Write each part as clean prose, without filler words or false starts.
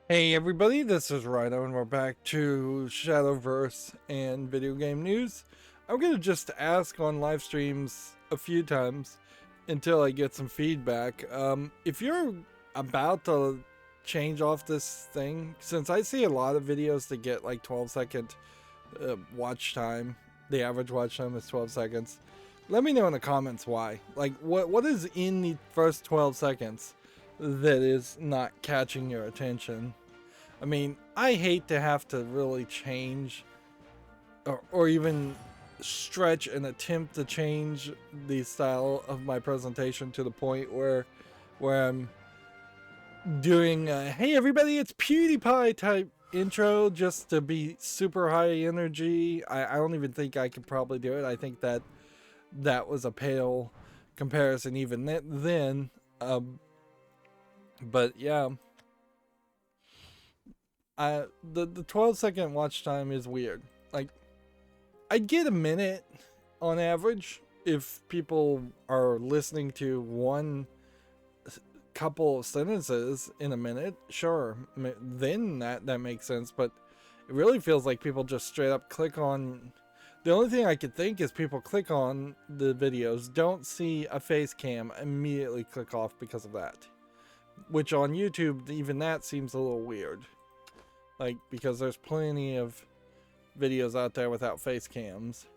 Hey everybody, this is Rydo and we're back to Shadowverse and video game news. I'm gonna just ask on live streams a few times until I get some feedback. If you're about to change off this thing, since I see a lot of videos that get like 12-second watch time, the average watch time is 12 seconds. Let me know in the comments why. Like, what is in the first 12 seconds that is not catching your attention? I mean, I hate to have to really change or even stretch and attempt to change the style of my presentation to the point where I'm doing hey everybody, it's PewDiePie type intro just to be super high energy. I don't even think I could probably do it. I think that was a pale comparison even then. But yeah, the 12-second watch time is weird. Like, I'd get a minute on average if people are listening to one couple of sentences in a minute. Sure, then that makes sense. But it really feels like people just straight up click on. The only thing I could think is people click on the videos, don't see a face cam, immediately click off because of that. Which on YouTube, even that seems a little weird. Like, because there's plenty of videos out there without face cams.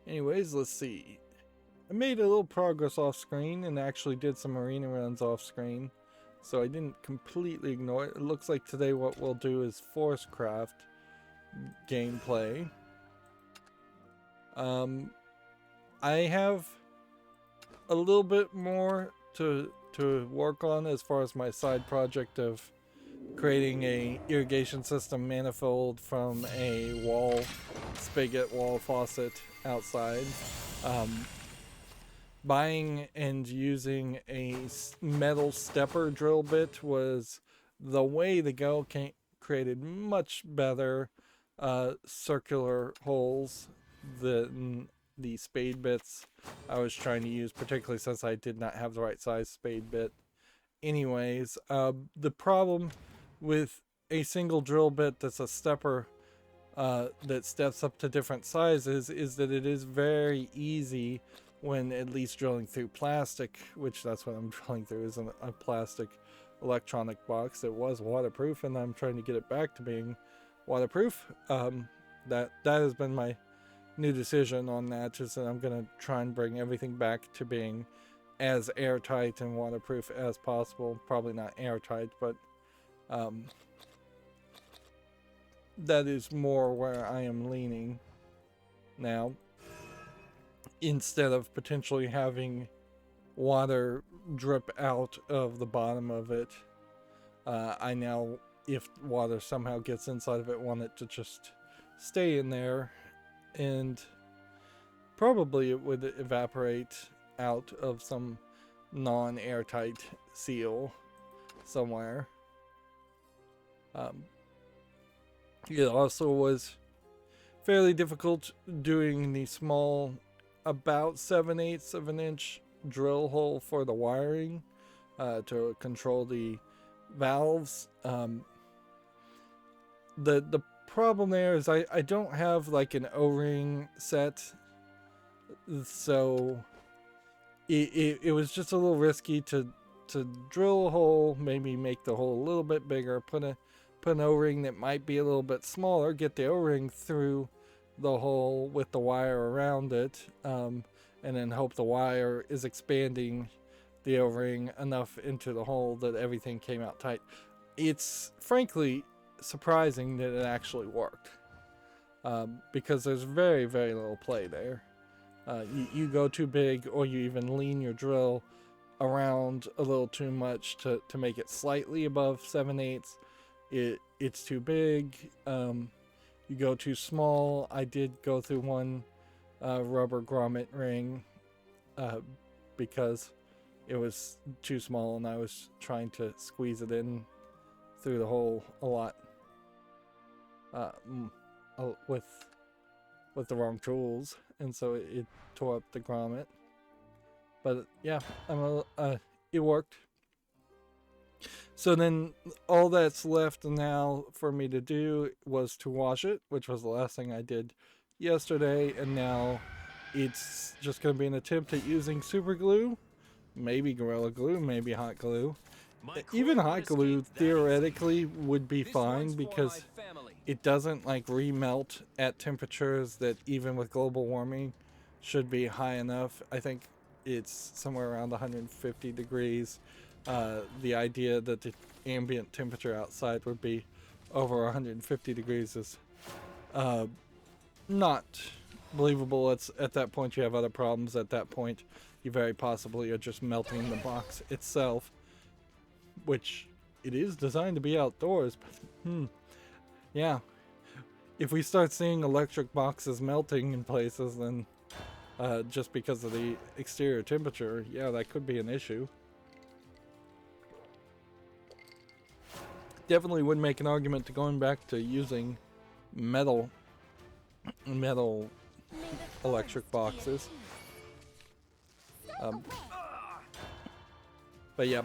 Anyways, let's see. I made a little progress off screen and actually did some arena runs off screen. So I didn't completely ignore it. It looks like today what we'll do is Forcecraft gameplay. I have a little bit more to work on as far as my side project of creating a irrigation system manifold from a wall spigot wall faucet outside. Buying and using a metal stepper drill bit was the way to go. Created much better circular holes than the spade bits I was trying to use, particularly since I did not have the right size spade bit. Anyways, the problem with a single drill bit that's a stepper that steps up to different sizes is that it is very easy when at least drilling through plastic, which that's what I'm drilling through, is a plastic electronic box that was waterproof, and I'm trying to get it back to being waterproof. That has been my new decision on that, is that I'm gonna try and bring everything back to being as airtight and waterproof as possible. Probably not airtight, but that is more where I am leaning now, instead of potentially having water drip out of the bottom of it. I now, if water somehow gets inside of it, want it to just stay in there, and probably it would evaporate out of some non-airtight seal somewhere. It also was fairly difficult doing the small, about 7/8 of an inch drill hole for the wiring to control the valves. The problem there is I don't have like an O-ring set, so it was just a little risky to drill a hole, maybe make the hole a little bit bigger, put an O-ring that might be a little bit smaller, get the O-ring through the hole with the wire around it, and then hope the wire is expanding the O-ring enough into the hole that everything came out tight. It's frankly surprising that it actually worked, because there's very, very little play there. You go too big, or you even lean your drill around a little too much to make it slightly above 7/8. It's too big. You go too small. I did go through one rubber grommet ring because it was too small and I was trying to squeeze it in through the hole a lot with the wrong tools, and so it tore up the grommet. But yeah, it worked. So then all that's left now for me to do was to wash it, which was the last thing I did yesterday, and now it's just going to be an attempt at using super glue, maybe Gorilla Glue, maybe hot glue. Even hot glue theoretically would be fine because it doesn't like remelt at temperatures that even with global warming should be high enough. I think it's somewhere around 150 degrees. The idea that the ambient temperature outside would be over 150 degrees is not believable. It's at that point you have other problems. At that point you very possibly are just melting the box itself, which it is designed to be outdoors, but yeah, if we start seeing electric boxes melting in places, then just because of the exterior temperature, yeah, that could be an issue. Definitely would make an argument to going back to using metal electric boxes. But yeah,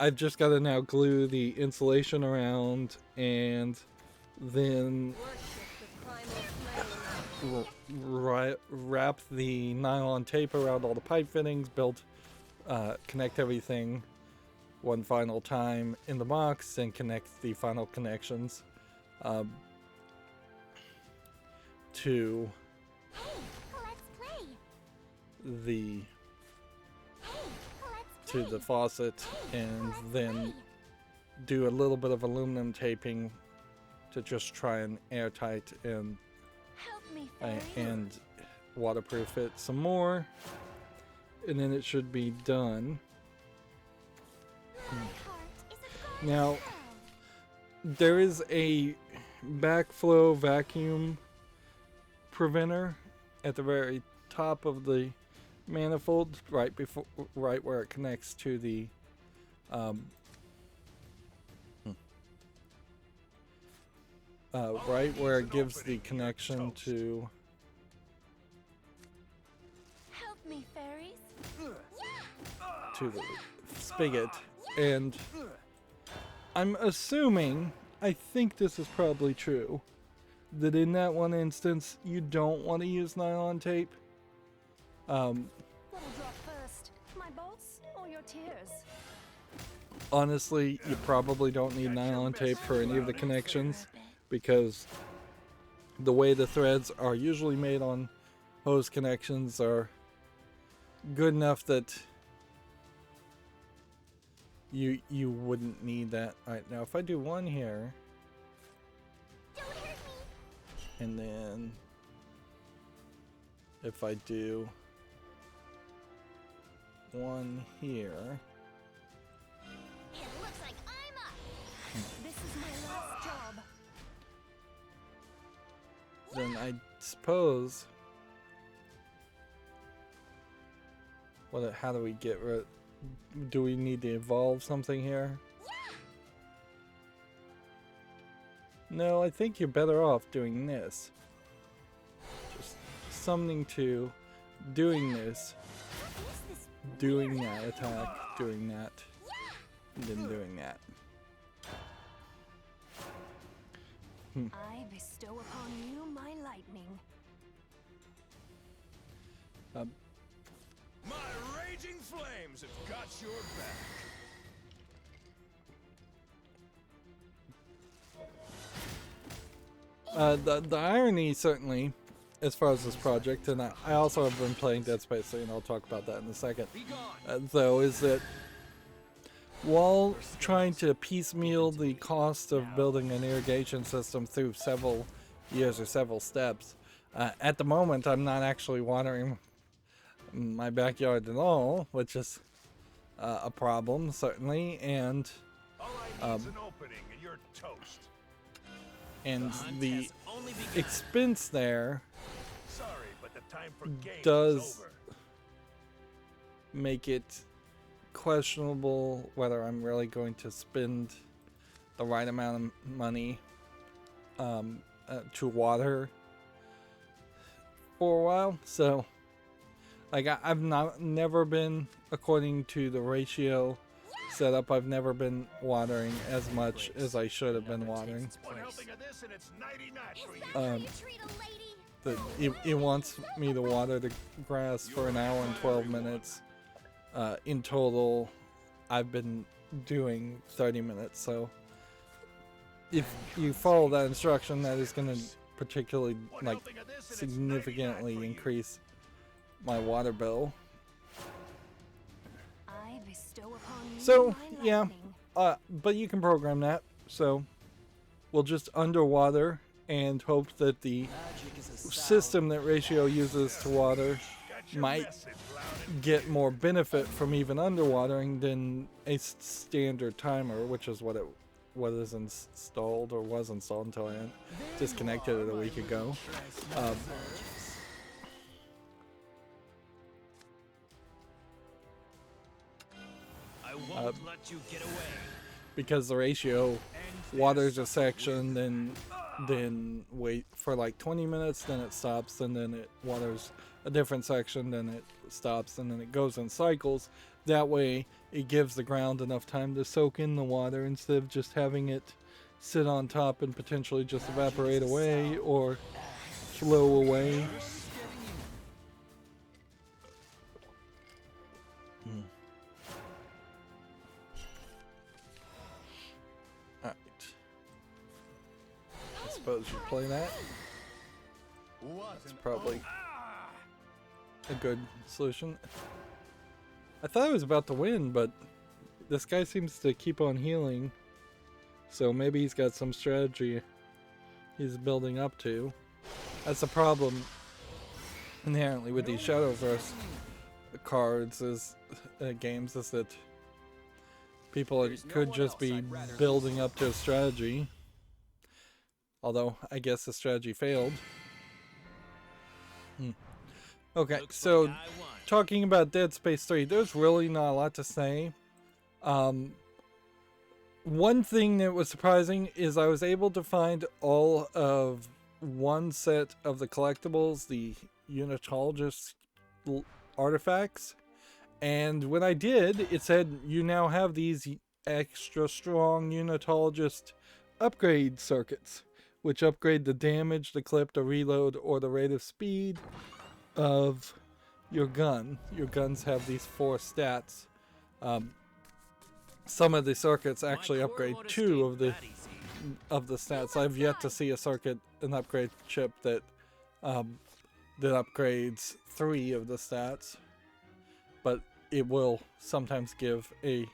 I've just got to now glue the insulation around and then wrap the nylon tape around all the pipe fittings, connect everything one final time in the box, and connect the final connections to the faucet, and then do a little bit of aluminum taping to just try and airtight and waterproof it some more, and then it should be done. Now there is a backflow vacuum preventer at the very top of the manifold, right where it connects to the right where it gives the connection to the spigot. And I'm assuming, I think this is probably true, that in that one instance you don't want to use nylon tape. What'll drop first, my bolts or your tears? Honestly, you probably don't need nylon tape for any of the connections, because the way the threads are usually made on hose connections are good enough that you wouldn't need that. Alright, now if I do one here, and then if I do one here, It looks like I'm up. This is my last job. then I suppose how do we get rid? Do we need to evolve something here? No, I think you're better off doing this. Just summoning to, doing this, doing that attack, doing that, and then doing that. I bestow upon you my lightning. My raging flames have got your back. The irony, certainly, as far as this project, and I also have been playing Dead Space 3, and I'll talk about that in a second, though, is that while trying to piecemeal the cost of building an irrigation system through several years or several steps, at the moment I'm not actually watering my backyard at all, which is a problem, certainly, and All I need is an opening and you're toast. and the expense there Sorry, but the time for games does is over. make it questionable whether I'm really going to spend the right amount of money to water for a while. So like I've never been according to the ratio setup, I've never been watering as much as I should have been watering. One helping of this and it's nighty night for you. You treat a lady. It wants me to water the grass for an hour and 12 minutes. In total, I've been doing 30 minutes, so if you follow that instruction, that is going to particularly like significantly increase my water bill. I bestow upon you So my yeah, lightning. but you can program that, so we'll just underwater and hope that the system that Ratio uses to water might get more benefit from even underwatering than a standard timer, which is what is installed, or was installed until I disconnected it a week ago. I won't let you get away. Because the Ratio waters a section, then wait for like 20 minutes, then it stops, and then it waters a different section, then it stops, and then it goes in cycles. That way it gives the ground enough time to soak in the water instead of just having it sit on top and potentially just evaporate away or flow away. Alright. I suppose you play that. It's probably a good solution. I thought I was about to win, but this guy seems to keep on healing. So maybe he's got some strategy he's building up to. That's the problem inherently with these Shadowverse cards is games, is that people could just be building up to a strategy. Although I guess the strategy failed. Okay, so talking about Dead Space 3, there's really not a lot to say. One thing that was surprising is I was able to find all of one set of the collectibles, the Unitologist artifacts, and when I did, it said you now have these extra strong Unitologist upgrade circuits, which upgrade the damage, the clip, the reload, or the rate of speed of your gun. Your guns have these 4 stats. Some of the circuits actually upgrade 2 of the stats. I've yet to see a circuit, an upgrade chip that upgrades 3 of the stats, but it will sometimes give a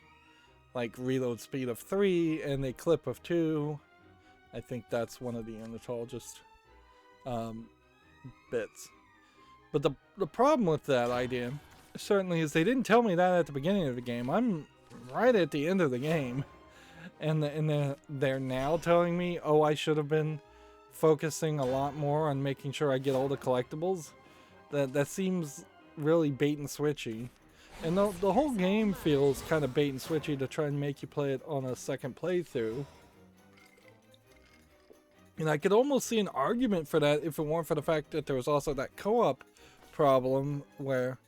like reload speed of 3 and a clip of 2. I think that's one of the Unitologist bits. But the problem with that idea certainly is they didn't tell me that at the beginning of the game. I'm right at the end of the game, and they're now telling me, oh, I should have been focusing a lot more on making sure I get all the collectibles. That seems really bait and switchy, and the whole game feels kind of bait and switchy to try and make you play it on a second playthrough. And I could almost see an argument for that if it weren't for the fact that there was also that co-op problem where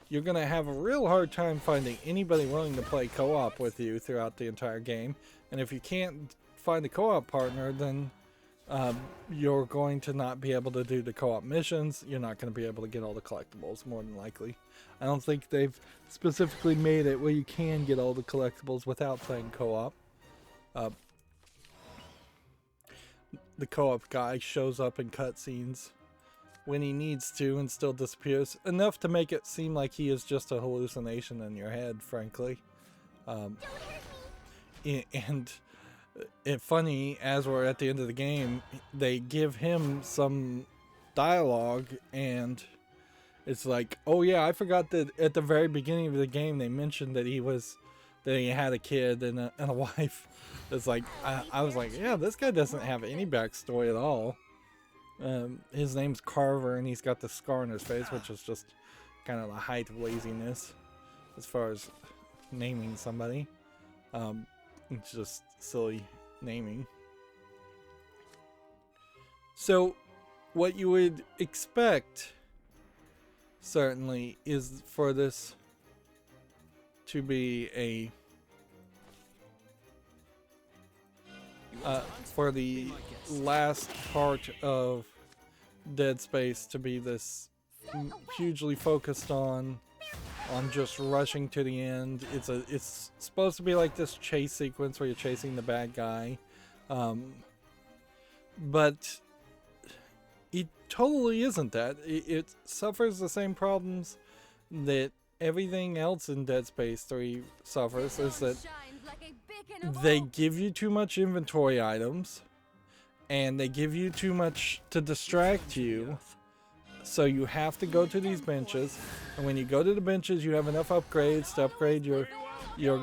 you're going to have a real hard time finding anybody willing to play co-op with you throughout the entire game. And if you can't find a co-op partner, then you're going to not be able to do the co-op missions. You're not going to be able to get all the collectibles, more than likely. I don't think they've specifically made it where you can get all the collectibles without playing co-op. The co-op guy shows up in cutscenes when he needs to and still disappears, enough to make it seem like he is just a hallucination in your head, frankly. And it's funny, as we're at the end of the game, they give him some dialogue, and it's like, oh yeah, I forgot that at the very beginning of the game they mentioned that he had a kid and a wife. It's like, I was like, yeah, this guy doesn't have any backstory at all. His name's Carver, and he's got the scar on his face, which is just kind of the height of laziness as far as naming somebody. It's just silly naming. So what you would expect, certainly, is for this to be a for the last part of Dead Space to be this hugely focused on just rushing to the end. It's supposed to be like this chase sequence where you're chasing the bad guy, but it totally isn't that. It suffers the same problems that everything else in Dead Space 3 suffers, is that they give you too much inventory items and they give you too much to distract you, so you have to go to these benches, and when you go to the benches you have enough upgrades to upgrade your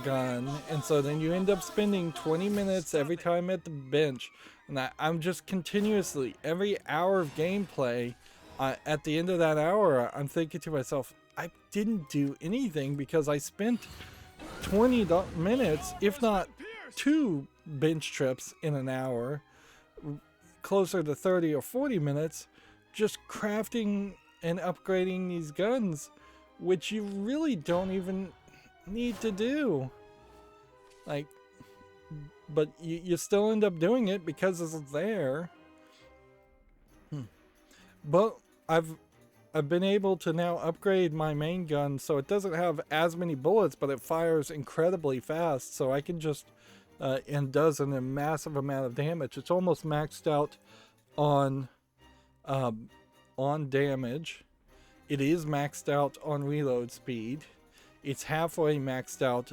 gun, and so then you end up spending 20 minutes every time at the bench. And I'm just continuously, every hour of gameplay, at the end of that hour I'm thinking to myself, I didn't do anything because I spent 20 minutes, if not 2 bench trips in an hour, closer to 30 or 40 minutes, just crafting and upgrading these guns, which you really don't even need to do. Like, but you still end up doing it because it's there. But I've been able to now upgrade my main gun so it doesn't have as many bullets, but it fires incredibly fast, so I can just and does a massive amount of damage. It's almost maxed out on damage. It is maxed out on reload speed. It's halfway maxed out,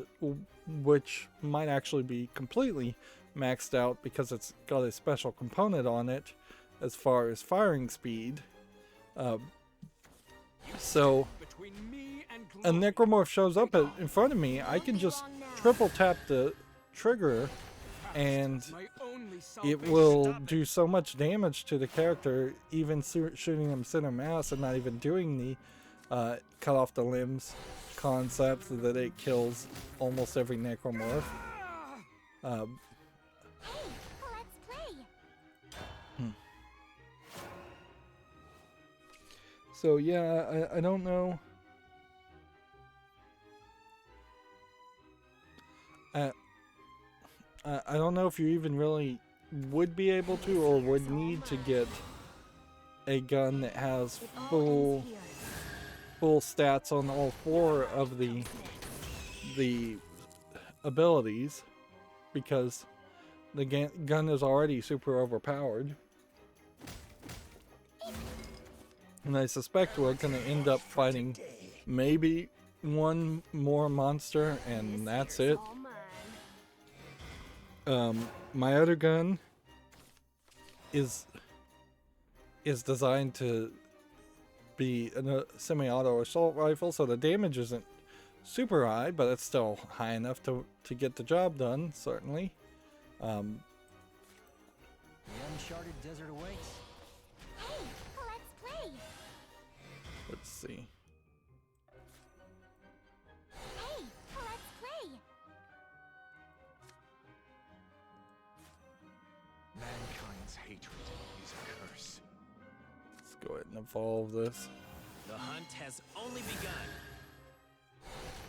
which might actually be completely maxed out because it's got a special component on it as far as firing speed. So a necromorph shows up in front of me, I can just triple tap the trigger and it will do so much damage to the character, even shooting them center mass and not even doing the cut off the limbs concept, that it kills almost every necromorph. So yeah, I don't know. I don't know if you even really would be able to or would need to get a gun that has full stats on all 4 of the abilities, because the gun is already super overpowered. And I suspect we're going to end up fighting maybe one more monster, and that's it. My other gun is designed to be a semi-auto assault rifle, so the damage isn't super high, but it's still high enough to get the job done, certainly. The uncharted desert awaits. Hey, let's play. Let's see. Hey, let's play. Mankind's hatred is a curse. Let's go ahead and evolve this. The hunt has only begun.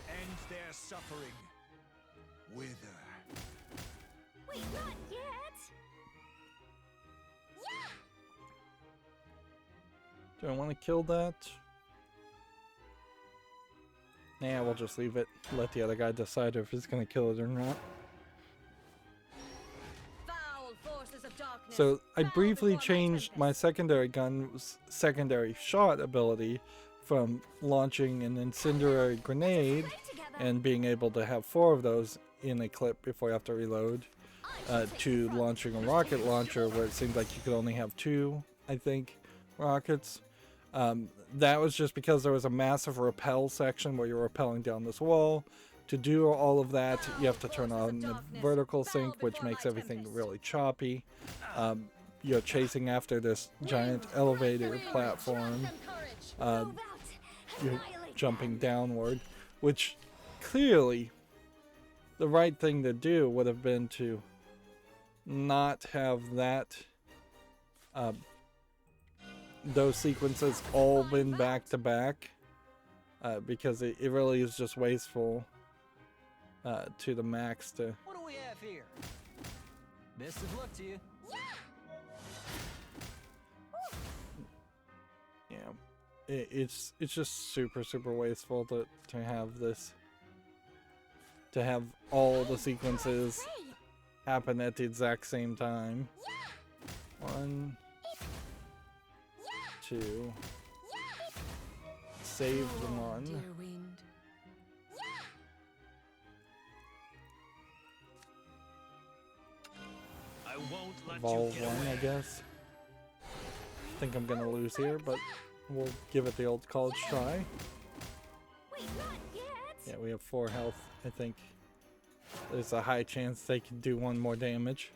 End their suffering. Wither. Wait, not yet. Do I want to kill that? Nah, we'll just leave it. Let the other guy decide if he's going to kill it or not. Foul forces of darkness. So I briefly changed my secondary gun's secondary shot ability from launching an incendiary grenade and being able to have 4 of those in a clip before you have to reload, to launching a rocket launcher where it seemed like you could only have 2, I think, rockets. That was just because there was a massive rappel section where you're rappelling down this wall. To do all of that, you have to turn on the vertical sync, which makes everything really choppy. You're chasing after this giant elevator platform. You're jumping downward, which clearly the right thing to do would have been to not have that those sequences all been back to back, because it really is just wasteful to the max to What do we have here? Best of luck to you. Yeah, it's just super wasteful to have this, to have all the sequences happen at the exact same time. 1, 2, save the one. Dear wind. I won't let Evolve you get one, away. I guess. I think I'm gonna lose here, but we'll give it the old college try. Wait, not yet. Yeah, we have 4 health. I think there's a high chance they can do 1 more damage.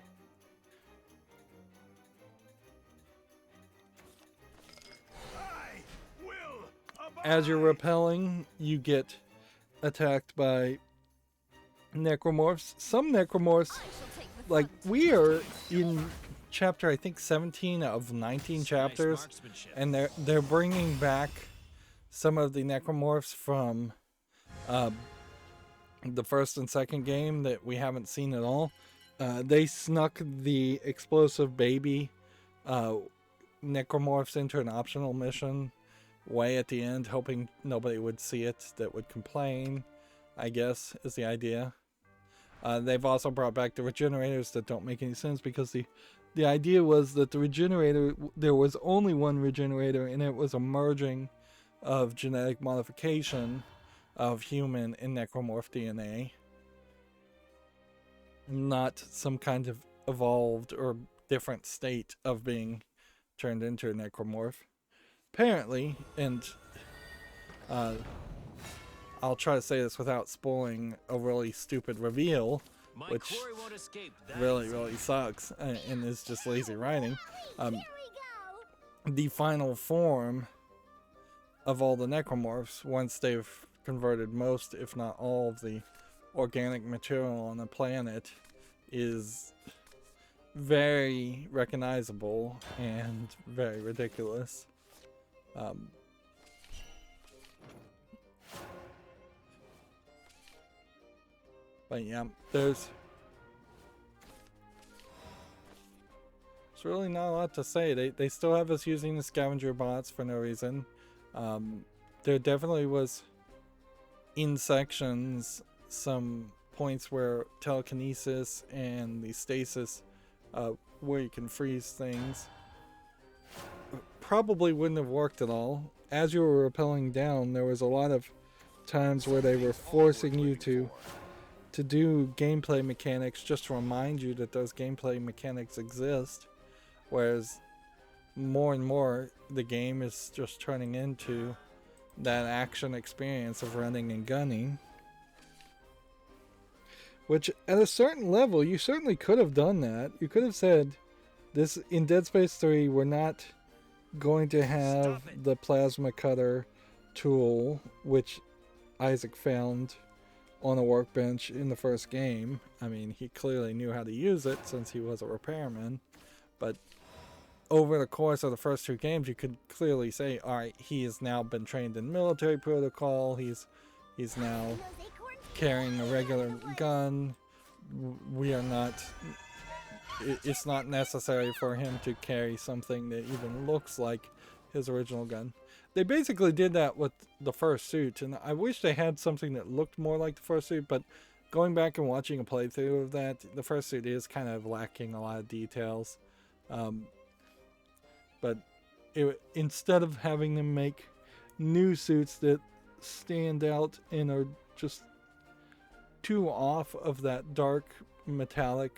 I will abide. As you're repelling, you get attacked by necromorphs. Some necromorphs, I shall take the like front. we are in chapter, I think 17 of 19 chapters, Marksmanship. and they're bringing back some of the necromorphs from the first and second game that we haven't seen at all. They snuck the explosive baby necromorphs into an optional mission way at the end, hoping nobody would see it that would complain, I guess, is the idea. They've also brought back the regenerators that don't make any sense, because the idea was that the regenerator, there was only one regenerator, and it was a merging of genetic modification of human and necromorph DNA, not some kind of evolved or different state of being turned into a necromorph. Apparently, and I'll try to say this without spoiling a really stupid reveal, My which quarry won't escape that really easy. sucks and is just lazy writing. Here we go. The final form of all the necromorphs, once they've converted most, if not all, of the organic material on the planet, is very recognizable and very ridiculous. But yeah, there's really not a lot to say. They still have us using the scavenger bots for no reason. There definitely was, in sections, some points where telekinesis and the stasis, where you can freeze things, probably wouldn't have worked at all. As you were rappelling down, there was a lot of times where they were forcing you to do gameplay mechanics just to remind you that those gameplay mechanics exist, whereas more and more the game is just turning into that action experience of running and gunning, which at a certain level you certainly could have done that. You could have said, this in Dead Space 3 we're not going to have the plasma cutter tool, which Isaac found on a workbench in the first game. I mean, he clearly knew how to use it since he was a repairman, but over the course of the first 2 games you could clearly say, alright, he has now been trained in military protocol, he's now Those acorns carrying a regular gun. We are not, it's not necessary for him to carry something that even looks like his original gun. They basically did that with the first suit, and I wish they had something that looked more like the first suit, but going back and watching a playthrough of that, the first suit is kind of lacking a lot of details. But instead of having them make new suits that stand out and are just too off of that dark, metallic,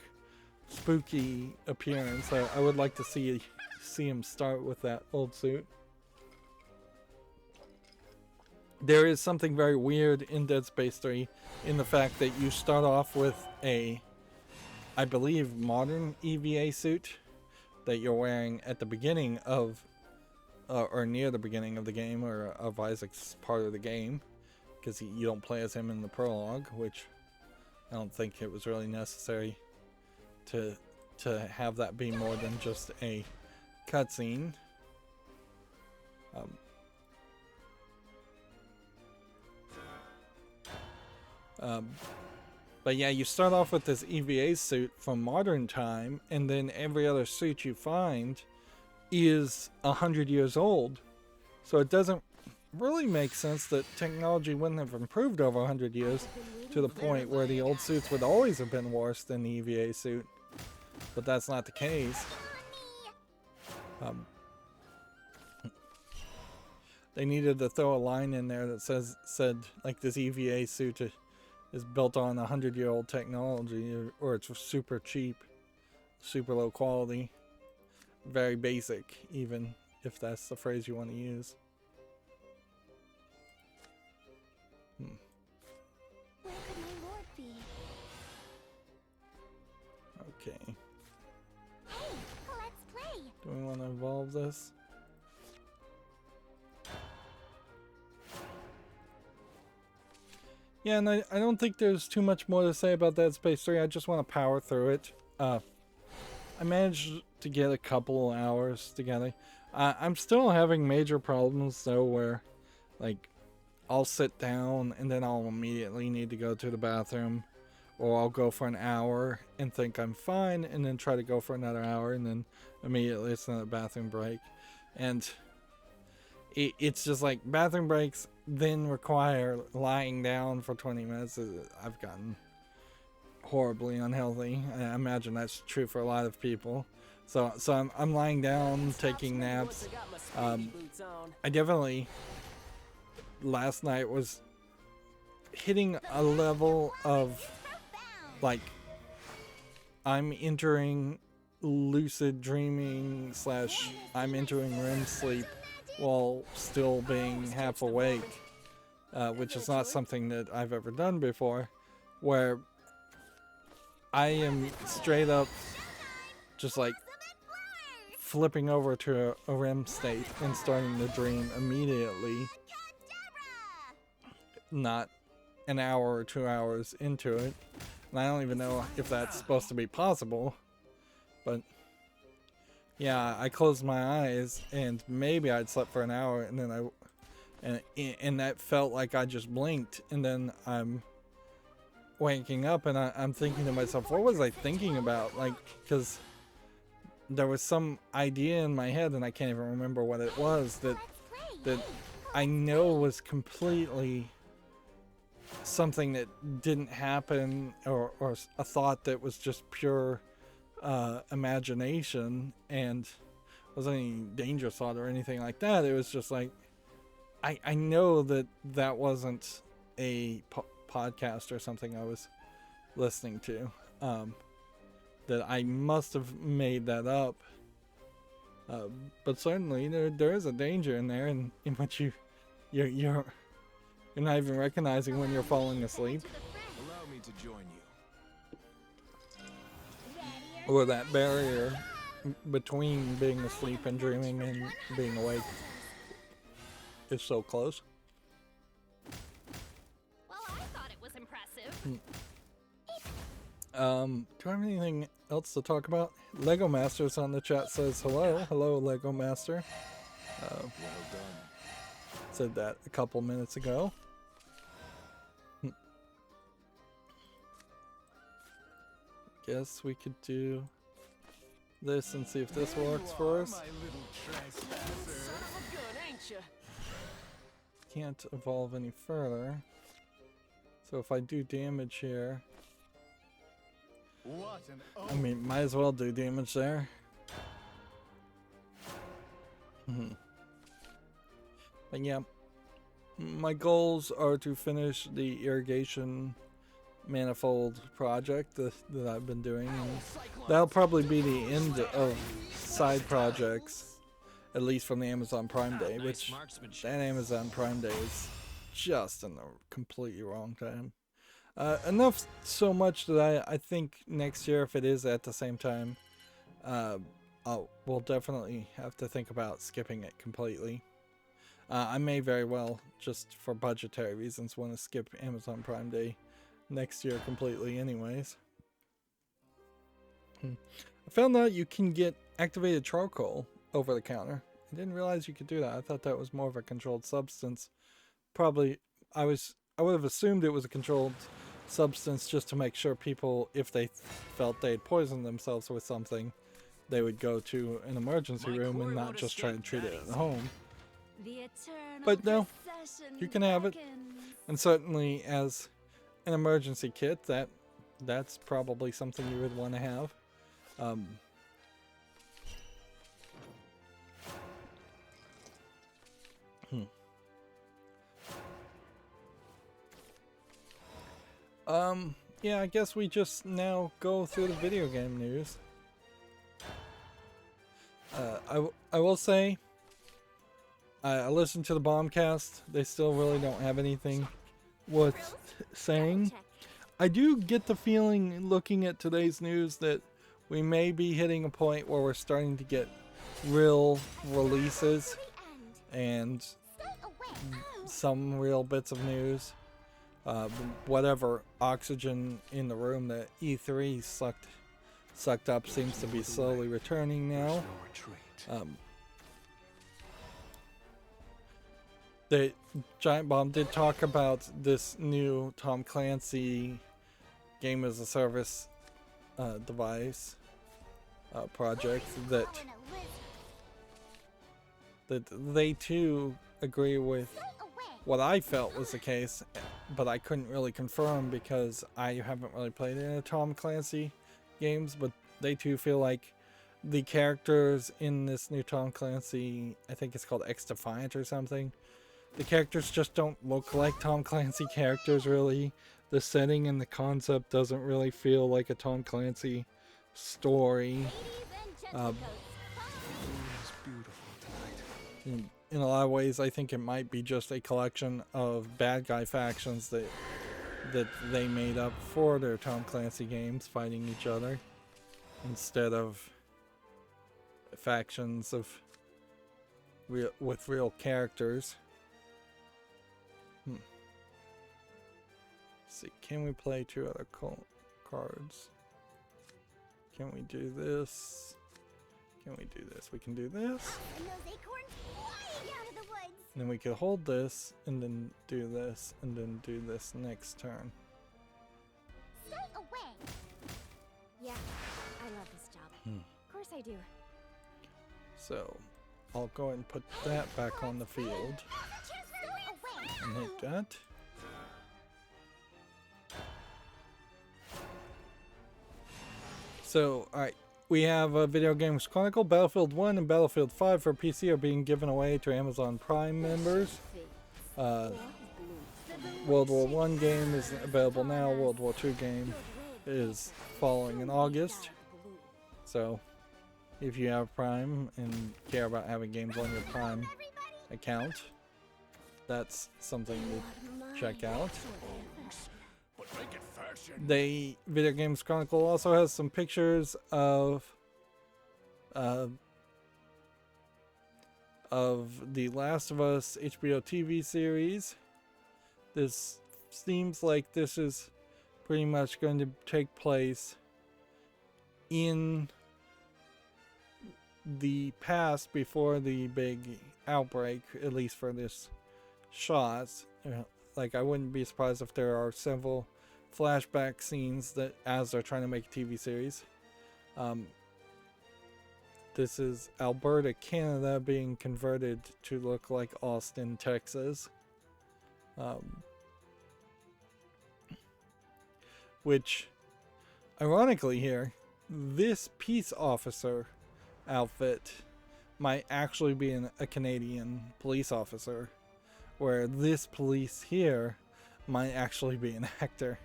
spooky appearance, I would like to see him start with that old suit. There is something very weird in Dead Space 3 in the fact that you start off with a, I believe, modern EVA suit that you're wearing at the beginning of, or near the beginning of the game, or of Isaac's part of the game, because you don't play as him in the prologue, which I don't think it was really necessary to have that be more than just a cutscene. But yeah, you start off with this EVA suit from modern time, and then every other suit you find is 100 years old. So it doesn't really make sense that technology wouldn't have improved over 100 years to the point where the old suits would always have been worse than the EVA suit. But that's not the case. They needed to throw a line in there that said like this EVA suit is built on 100-year-old technology, or it's super cheap, super low quality, very basic, even if that's the phrase you want to use. Where could my lord be? Okay. Hey, let's play. Do we want to evolve this? Yeah, and I don't think there's too much more to say about Dead Space 3. I just want to power through it. I managed to get a couple hours together. I'm still having major problems though, where like I'll sit down and then I'll immediately need to go to the bathroom, or I'll go for an hour and think I'm fine and then try to go for another hour and then immediately it's another bathroom break. And it's just like bathroom breaks then require lying down for 20 minutes. I've gotten horribly unhealthy. I imagine that's true for a lot of people. So I'm lying down, taking naps. I definitely last night was hitting a level of like I'm entering lucid dreaming / I'm entering REM sleep while still being half awake, which is not something that I've ever done before, where I am straight up just like flipping over to a REM state and starting to dream immediately, not an hour or 2 hours into it. And I don't even know if that's supposed to be possible, but yeah, I closed my eyes and maybe I'd slept for an hour and then and that felt like I just blinked, and then I'm waking up and I'm thinking to myself, what was I thinking about? Like, because there was some idea in my head and I can't even remember what it was that I know was completely something that didn't happen, or a thought that was just pure imagination, and wasn't any dangerous thought or anything like that. It was just like I know that wasn't a podcast or something I was listening to, that I must have made that up, but certainly there is a danger in there in which you're not even recognizing when you're falling asleep. Allow me to join you. Or that barrier between being asleep and dreaming and being awake is so close. Well, I thought it was impressive. Do I have anything else to talk about? Lego Master's on the chat says hello. Hello, Lego Master. Well done. Said that a couple minutes ago. Guess we could do this and see if this works for us. Can't evolve any further. So if I do damage here, I mean, might as well do damage there. But yeah, my goals are to finish the irrigation manifold project that I've been doing, and that'll probably be the end of side projects, at least from the Amazon Prime Day, which that Amazon Prime Day is just in the completely wrong time. Enough so much that I think next year, if it is at the same time, we'll definitely have to think about skipping it completely. I may very well, just for budgetary reasons, want to skip Amazon Prime Day next year completely anyways. I found out you can get activated charcoal over the counter. I didn't realize you could do that. I thought that was more of a controlled substance. Probably I would have assumed it was a controlled substance just to make sure people, if they felt they'd poisoned themselves with something, they would go to an emergency room and not just try and treat it at home. But no, you can have it. And certainly as an emergency kit, that's probably something you would want to have. Yeah, I guess we just now go through the video game news. I will say, I listened to the Bombcast. They still really don't have anything worth saying. I do get the feeling, looking at today's news, that we may be hitting a point where we're starting to get real releases and some real bits of news. Whatever oxygen in the room that E3 sucked up seems to be slowly returning now. The Giant Bomb did talk about this new Tom Clancy game as a service device project that they too agree with what I felt was the case, but I couldn't really confirm because I haven't really played any Tom Clancy games, but they too feel like the characters in this new Tom Clancy, I think it's called X-Defiant or something, the characters just don't look like Tom Clancy characters really. The setting and the concept doesn't really feel like a Tom Clancy story. In a lot of ways, I think it might be just a collection of bad guy factions that they made up for their Tom Clancy games, fighting each other, instead of factions of with real characters. Let's see, can we play 2 other cards? Can we do this? Can we do this? We can do this. And then we could hold this, and then do this, and then do this next turn. Stay away. Yeah, I love this job. Of course I do. So, I'll go ahead and put that back on the field. And hit that. So, alright. We have Video Games Chronicle. Battlefield 1 and Battlefield 5 for PC are being given away to Amazon Prime members. World War 1 game is available now. World War 2 game is following in August. So, if you have Prime and care about having games on your Prime account, that's something to check out. The Video Games Chronicle also has some pictures of the Last of Us HBO TV series. This seems like this is pretty much going to take place in the past before the big outbreak, at least for this shot. Like, I wouldn't be surprised if there are several flashback scenes that as they're trying to make a TV series. This is Alberta, Canada being converted to look like Austin, Texas. Which, ironically here, this peace officer outfit might actually be a Canadian police officer, where this police here might actually be an actor.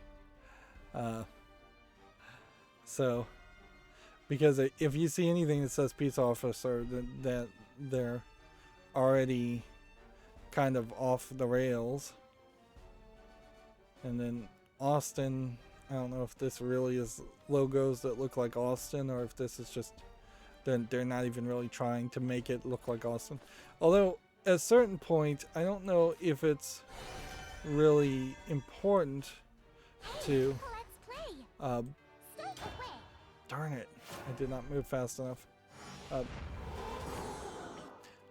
So, because if you see anything that says peace officer, that they're already kind of off the rails. And then Austin, I don't know if this really is logos that look like Austin, or if this is just, they're not even really trying to make it look like Austin. Although, at a certain point, I don't know if it's really important to... darn it, I did not move fast enough. I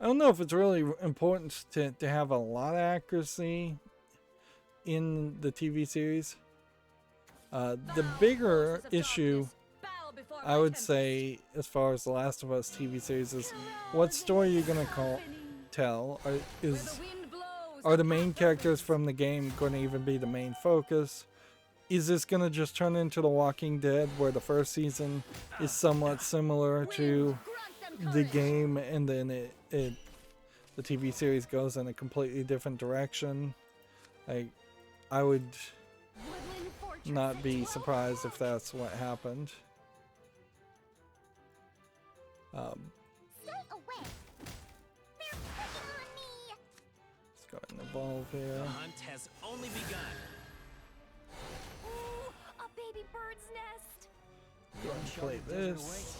don't know if it's really important to have a lot of accuracy in the TV series. The bigger issue, I would say, as far as the Last of Us TV series, is what story you're gonna tell. Are the main characters from the game going to even be the main focus? Is this going to just turn into The Walking Dead, where the first season is somewhat similar to the game, and then the TV series goes in a completely different direction? Like, I would not be surprised if that's what happened. Stay away. They're picking on me. Let's go ahead and evolve here. The hunt has only begun. Ooh, a baby bird's nest. Go ahead and play this.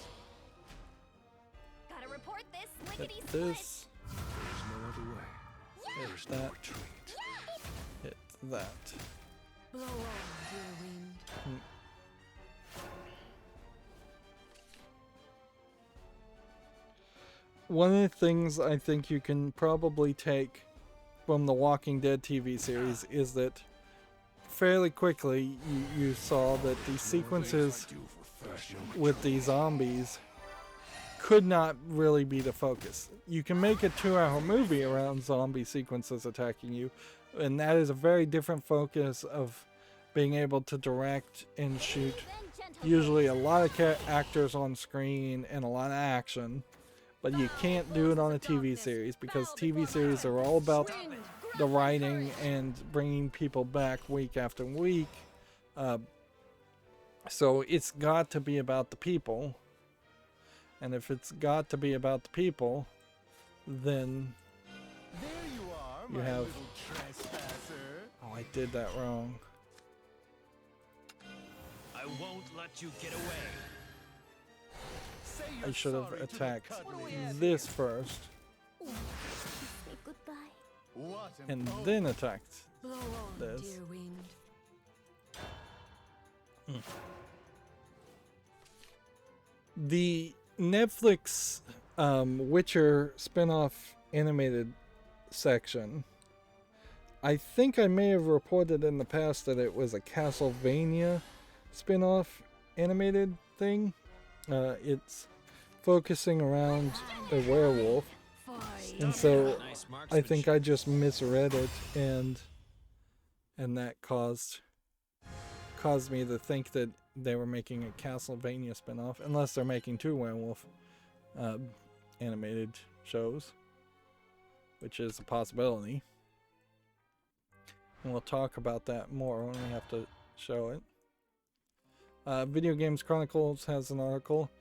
Gotta report this. Hit Lickety this. There's no other way. Yeah. Hit that. Yeah. Hit that. Blow on, dear wind. One of the things I think you can probably take from the Walking Dead TV series is that fairly quickly you saw that the sequences with the zombies could not really be the focus. You can make a 2-hour movie around zombie sequences attacking you, and that is a very different focus of being able to direct and shoot usually a lot of actors on screen and a lot of action. But you can't do it on a TV series because TV series are all about the writing and bringing people back week after week. So it's got to be about the people. And if it's got to be about the people, then There you are, you my have... little trespasser. Oh, I did that wrong. I won't let you get away. Say I you're should have sorry to the attacked cuddly this first, Say goodbye. What and oath. then attacked Blow on, this. dear wind. The Netflix Witcher spin-off animated section, I think I may have reported in the past that it was a Castlevania spin-off animated thing. It's focusing around a werewolf, and so Nice I think marksmanship. I just misread it, and that caused me to think that they were making a Castlevania spin-off, unless they're making 2 werewolf animated shows, which is a possibility. And we'll talk about that more when we have to show it. Video Games Chronicles has an article.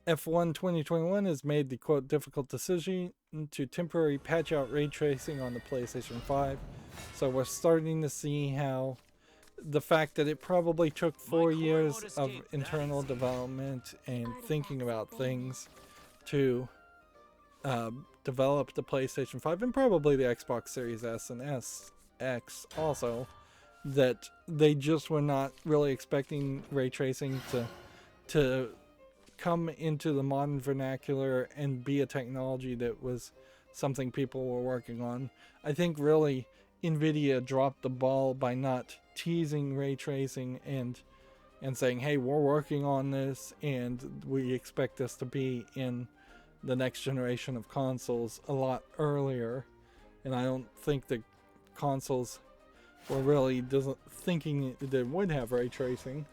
F1 2021 has made the quote difficult decision to temporarily patch out ray tracing on the PlayStation 5. So we're starting to see how the fact that it probably took 4 years of internal development and thinking about things to develop the PlayStation 5 and probably the Xbox Series S and X also, that they just were not really expecting ray tracing to come into the modern vernacular and be a technology that was something people were working on. I think really Nvidia dropped the ball by not teasing ray tracing and saying, hey, we're working on this and we expect this to be in the next generation of consoles a lot earlier. And I don't think the consoles were really thinking that it would have ray tracing.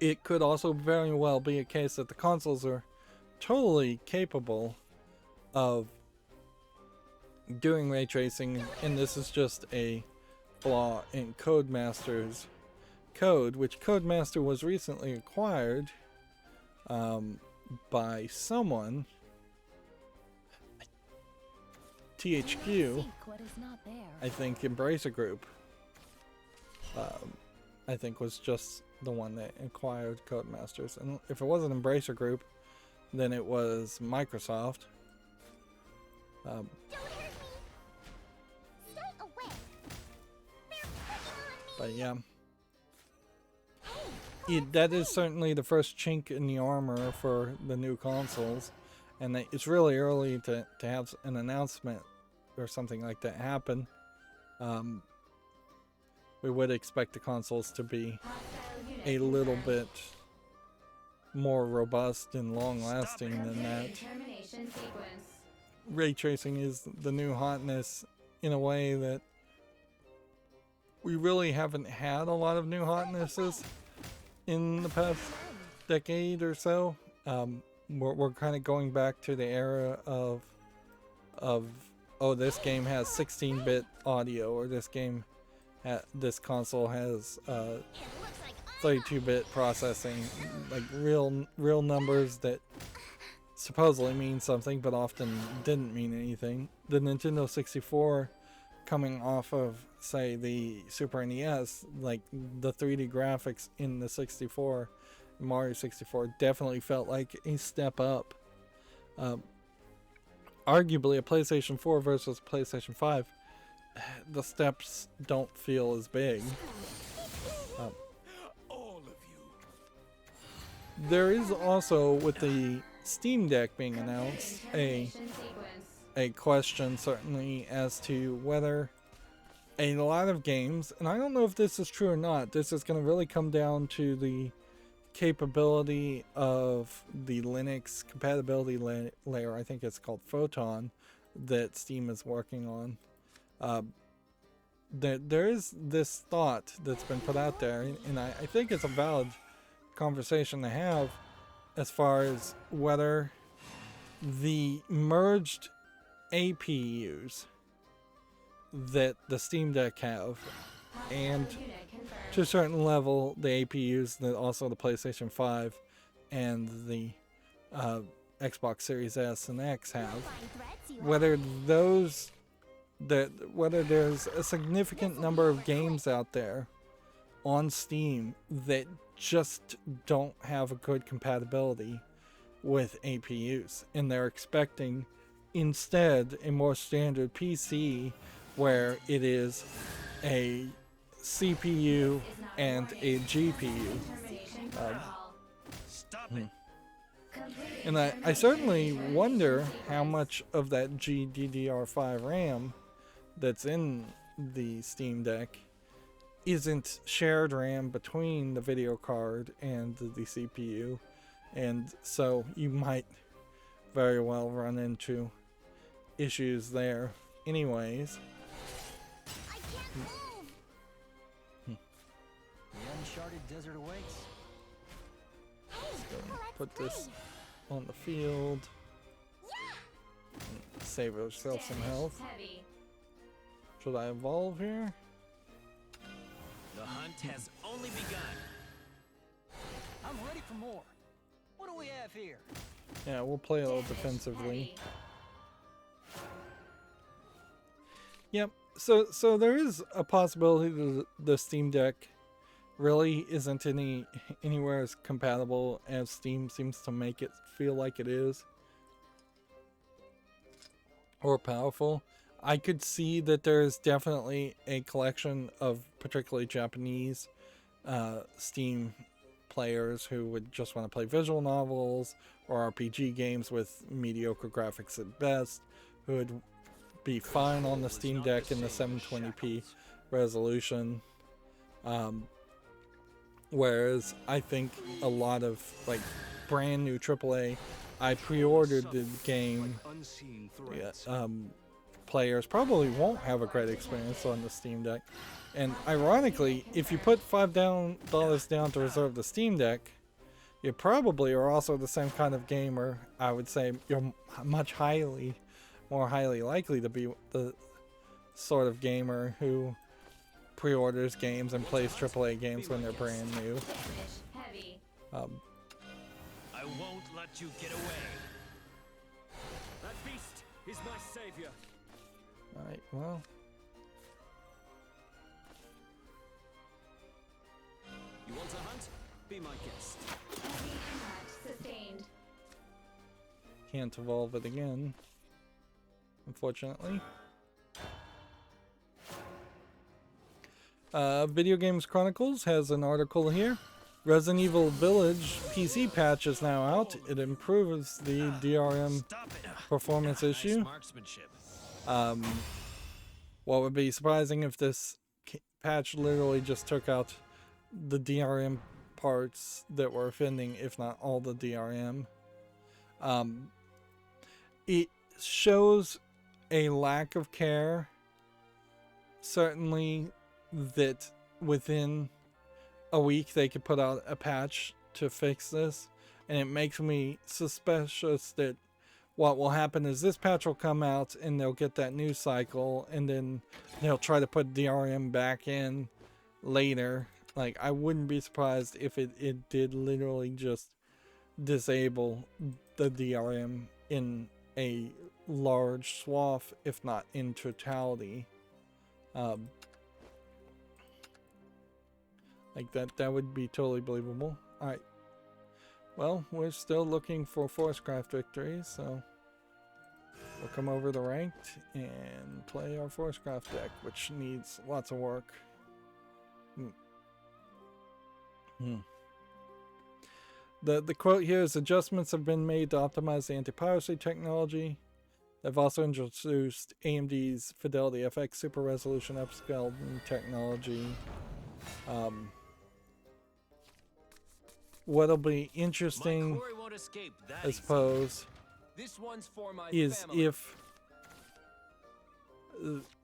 It could also very well be a case that the consoles are totally capable of doing ray tracing, and this is just a flaw in Codemaster's code, which Codemaster was recently acquired by someone, THQ, What is not there. I think Embracer Group, I think was just the one that acquired Codemasters. And if it wasn't Embracer Group, then it was Microsoft. Don't hurt me. Stay away. They're picking on me. But yeah, that is certainly the first chink in the armor for the new consoles, and it's really early to have an announcement or something like that happen. we would expect the consoles to be a little bit more robust and long-lasting than that. Ray tracing is the new hotness in a way that we really haven't had a lot of new hotnesses in the past decade or so. We're kind of going back to the era of oh, this game has 16-bit audio, or this console has 32-bit processing, like real numbers that supposedly mean something but often didn't mean anything. The Nintendo 64 coming off of, say, the Super NES, like the 3D graphics in the 64, Mario 64, definitely felt like a step up. Arguably a PlayStation 4 versus PlayStation 5, the steps don't feel as big. There is also, with the Steam Deck being announced, a question certainly as to whether a lot of games, and I don't know if this is true or not, this is going to really come down to the capability of the Linux compatibility layer, I think it's called Photon, that Steam is working on. There is this thought that's been put out there, and I think it's a valid conversation to have, as far as whether the merged APUs that the Steam Deck have, and to a certain level the APUs that also the PlayStation 5 and the Xbox Series S and X have, whether there's a significant number of games out there on Steam that just don't have a good compatibility with APUs, and they're expecting instead a more standard PC where it is a CPU and a GPU. And I certainly wonder how much of that GDDR5 RAM that's in the Steam Deck isn't shared RAM between the video card and the CPU, and so you might very well run into issues there. Anyways, The uncharted desert awaits. let's go and put this on the field. Save ourselves some health. Should I evolve here? The hunt has only begun. I'm ready for more. What do we have here? Yeah, we'll play a little defensively. Yep. So there is a possibility that the Steam Deck really isn't anywhere as compatible as Steam seems to make it feel like it is, or powerful. I could see that there's definitely a collection of particularly Japanese Steam players who would just want to play visual novels or RPG games with mediocre graphics at best, who would be fine on the Steam Deck in the 720p resolution. Whereas I think a lot of like brand new AAA, I pre-ordered the game, players probably won't have a great experience on the Steam Deck. And ironically, if you put $5 down to reserve the Steam Deck, you probably are also the same kind of gamer. I would say you're much more highly likely to be the sort of gamer who pre-orders games and plays AAA games when they're brand new. I won't let you get away. That beast is my savior. Alright, well. You want to hunt? Be my guest. Can't evolve it again, unfortunately. Video Games Chronicles has an article here. Resident Evil Village PC patch is now out. It improves the DRM performance issue. What would be surprising if this patch literally just took out the DRM parts that were offending, if not all the DRM. It shows a lack of care, certainly, that within a week they could put out a patch to fix this, and it makes me suspicious that what will happen is this patch will come out and they'll get that news cycle, and then they'll try to put DRM back in later. Like, I wouldn't be surprised if it did literally just disable the DRM in a large swath, if not in totality. Like that would be totally believable. Alright. Well, we're still looking for Forcecraft victories, so we'll come over to ranked and play our Forcecraft deck, which needs lots of work. The quote here is, adjustments have been made to optimize the anti-piracy technology. They've also introduced AMD's Fidelity FX Super Resolution upscaling technology. What'll be interesting, I suppose, is if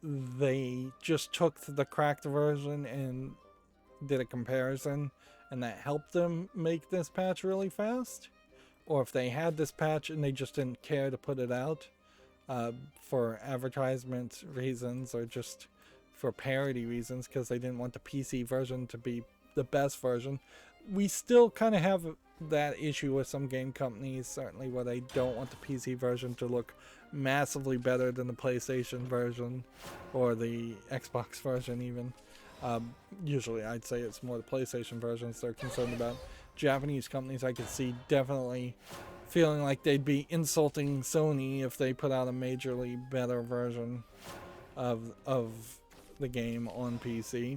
they just took the cracked version and did a comparison, and that helped them make this patch really fast, or if they had this patch and they just didn't care to put it out for advertisement reasons or just for parity reasons because they didn't want the PC version to be the best version. We still kind of have that issue with some game companies, certainly, where they don't want the PC version to look massively better than the PlayStation version or the Xbox version even. Usually I'd say it's more the PlayStation versions they're concerned about. Japanese companies I could see definitely feeling like they'd be insulting Sony if they put out a majorly better version of the game on PC.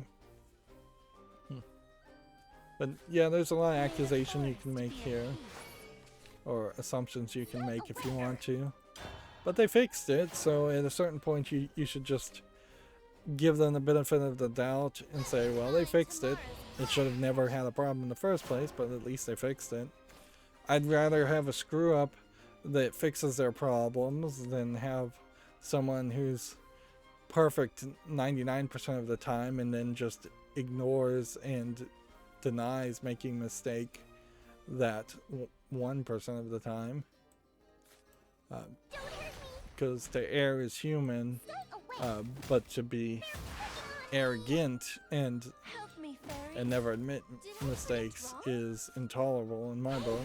But yeah, there's a lot of accusation you can make here, or assumptions you can make if you want to. But they fixed it, so at a certain point you should just give them the benefit of the doubt and say, well, they fixed it. It should have never had a problem in the first place, but at least they fixed it. I'd rather have a screw up that fixes their problems than have someone who's perfect 99% of the time and then just ignores and denies making mistake that 1% of the time. Because to err is human, but to be arrogant and never admit mistakes is intolerable in my book.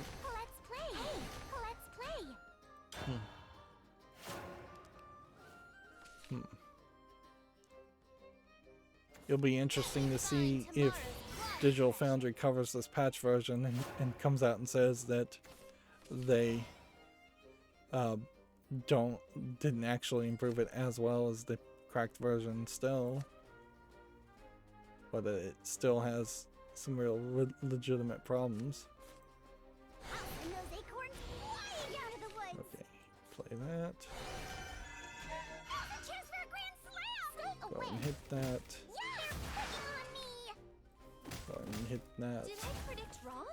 It'll be interesting to see if Digital Foundry covers this patch version and comes out and says that they didn't actually improve it as well as the cracked version still, but it still has some real legitimate problems. Okay, play that. Go ahead and hit that. Go ahead and hit that. Did I predict wrong?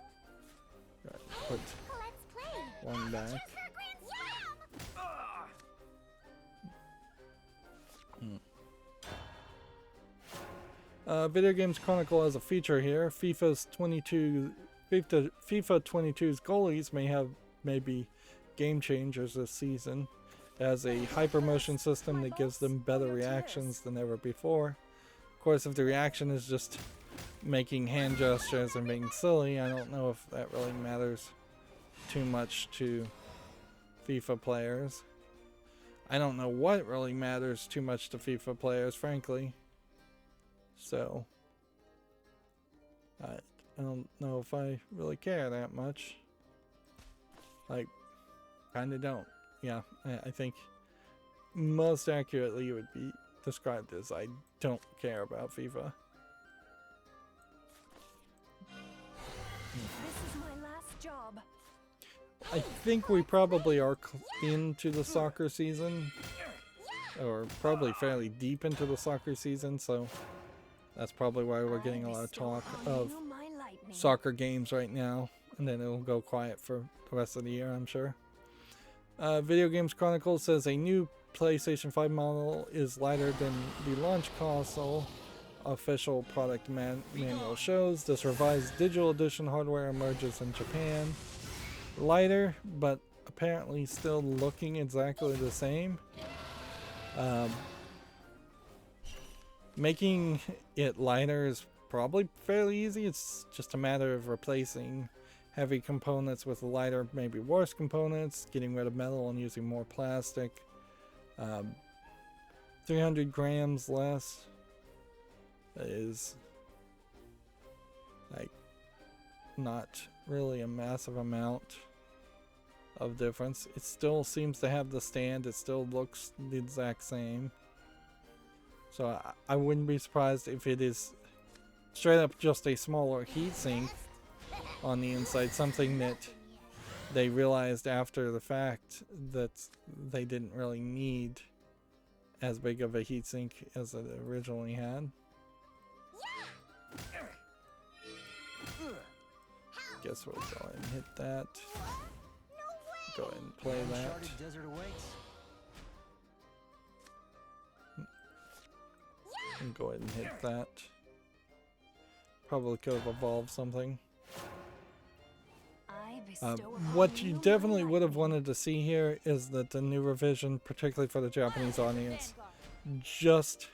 Right, put one back. Video Games Chronicle has a feature here. FIFA 22's goalies may be game changers this season. It has a hypermotion system that gives them better reactions than ever before. Of course, if the reaction is just making hand gestures and being silly, I don't know if that really matters too much to FIFA players. I don't know what really matters too much to FIFA players, frankly. So, I don't know if I really care that much. Like, kinda don't. Yeah, I think most accurately it would be described as I don't care about FIFA. This is my last job. I think we probably are into the soccer season, or probably fairly deep into the soccer season, so That's probably why we're getting a lot of talk of You, my lightning. soccer games right now, and then it'll go quiet for the rest of the year, I'm sure. Video Games Chronicle says a new PlayStation 5 model is lighter than the launch console. Official product manual shows this revised digital edition hardware emerges in Japan. Lighter, but apparently still looking exactly the same. Making it lighter is probably fairly easy. It's just a matter of replacing heavy components with lighter, maybe worse components, getting rid of metal and using more plastic. 300 grams less is like not really a massive amount of difference. It still seems to have the stand. It still looks the exact same. So I wouldn't be surprised if it is straight up just a smaller heatsink on the inside, something that they realized after the fact that they didn't really need as big of a heatsink as it originally had. Guess we'll go ahead and hit that. Go ahead and play that. Uncharted desert awaits. And go ahead and hit that. Probably could have evolved something. I bestow upon What you you definitely my would have lightning. wanted to see here is that the new revision, particularly for the Japanese audience, just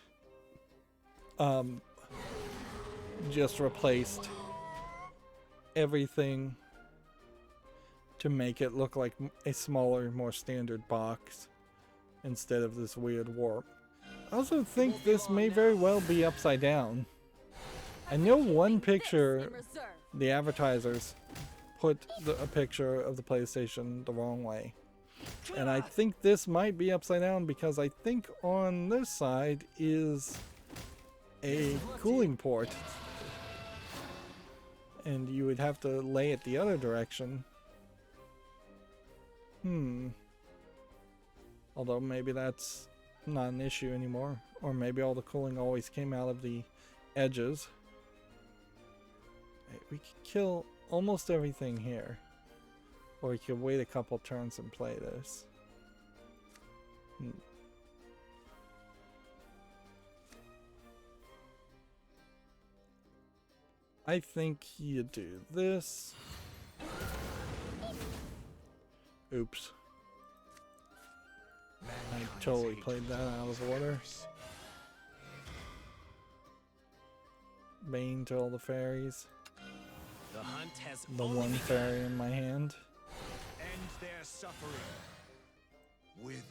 replaced everything to make it look like a smaller, more standard box instead of this weird warp. I also think this may very well be upside down. I know one picture, the advertisers put a picture of the PlayStation the wrong way. And I think this might be upside down because I think on this side is a cooling port. And you would have to lay it the other direction. Although maybe that's not an issue anymore. Or maybe all the cooling always came out of the edges. We could kill almost everything here. Or we could wait a couple turns and play this. I think you do this. Oops. I totally played that out of order. Bane to all the fairies. The hunt has The only one begun. fairy in my hand. End their suffering. Wither.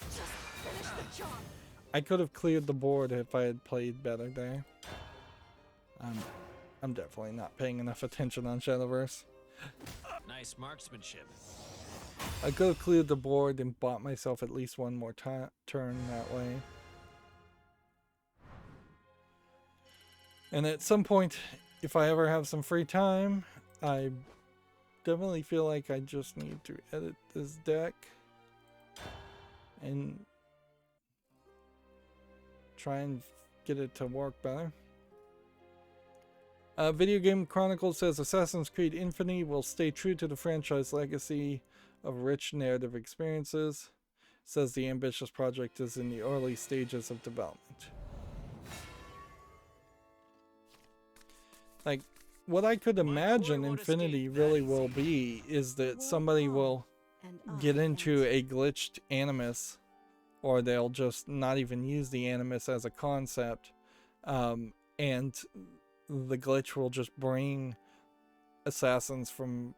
Finish the job. I could have cleared the board if I had played better there. I'm definitely not paying enough attention on Shadowverse. Nice marksmanship. I could have cleared the board and bought myself at least one more turn that way. And at some point, if I ever have some free time, I definitely feel like I just need to edit this deck and try and get it to work better. Video Game Chronicle says Assassin's Creed Infinity will stay true to the franchise legacy of rich narrative experiences. Says the ambitious project is in the early stages of development. Like, what I could imagine Infinity really will be is that somebody will get into a glitched Animus, or they'll just not even use the Animus as a concept, and the glitch will just bring assassins from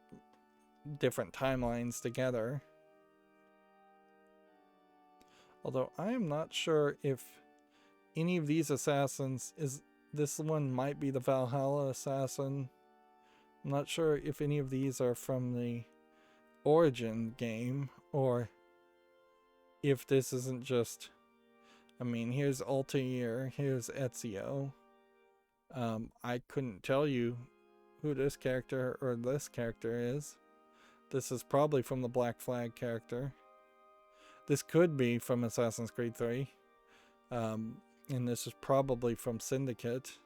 different timelines together. Although I am not sure if any of these assassins this one might be the Valhalla assassin. I'm not sure if any of these are from the Origin game, or if this isn't just, I mean, here's Altair, here's Ezio. I couldn't tell you who this character or this character is. This is probably from the Black Flag character. This could be from Assassin's Creed 3. And this is probably from Syndicate,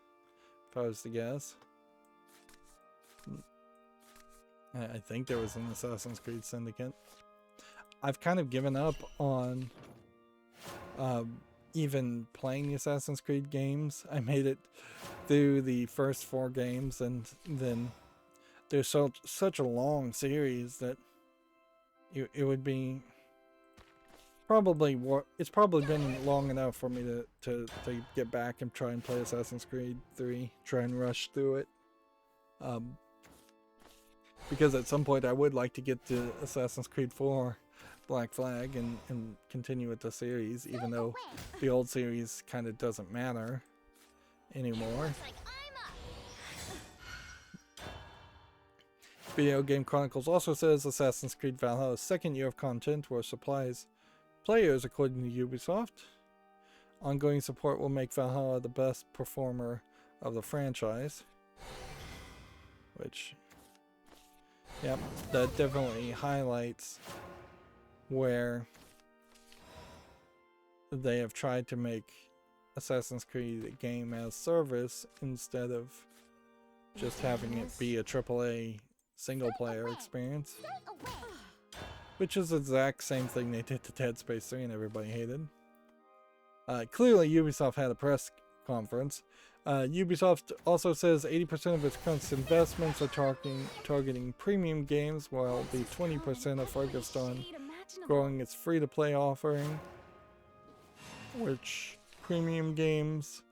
if I was to guess. I think there was an Assassin's Creed Syndicate. I've kind of given up on even playing the Assassin's Creed games. I made it through the first 4 games, and then there's such a long series that it would be probably it's probably been long enough for me to get back and try and play Assassin's Creed 3, try and rush through it. Because at some point I would like to get to Assassin's Creed 4 Black Flag and continue with the series, even though the old series kind of doesn't matter anymore. Video Game Chronicles also says Assassin's Creed Valhalla's second year of content will supplies players according to Ubisoft. Ongoing support will make Valhalla the best performer of the franchise. Which, yep, that definitely highlights where they have tried to make Assassin's Creed a game as service instead of just having it be a AAA single player experience. Which is the exact same thing they did to Dead Space 3 and everybody hated. Clearly Ubisoft had a press conference. Ubisoft also says 80% of its current investments are targeting premium games, while the 20% are focused on growing its free-to-play offering, which premium games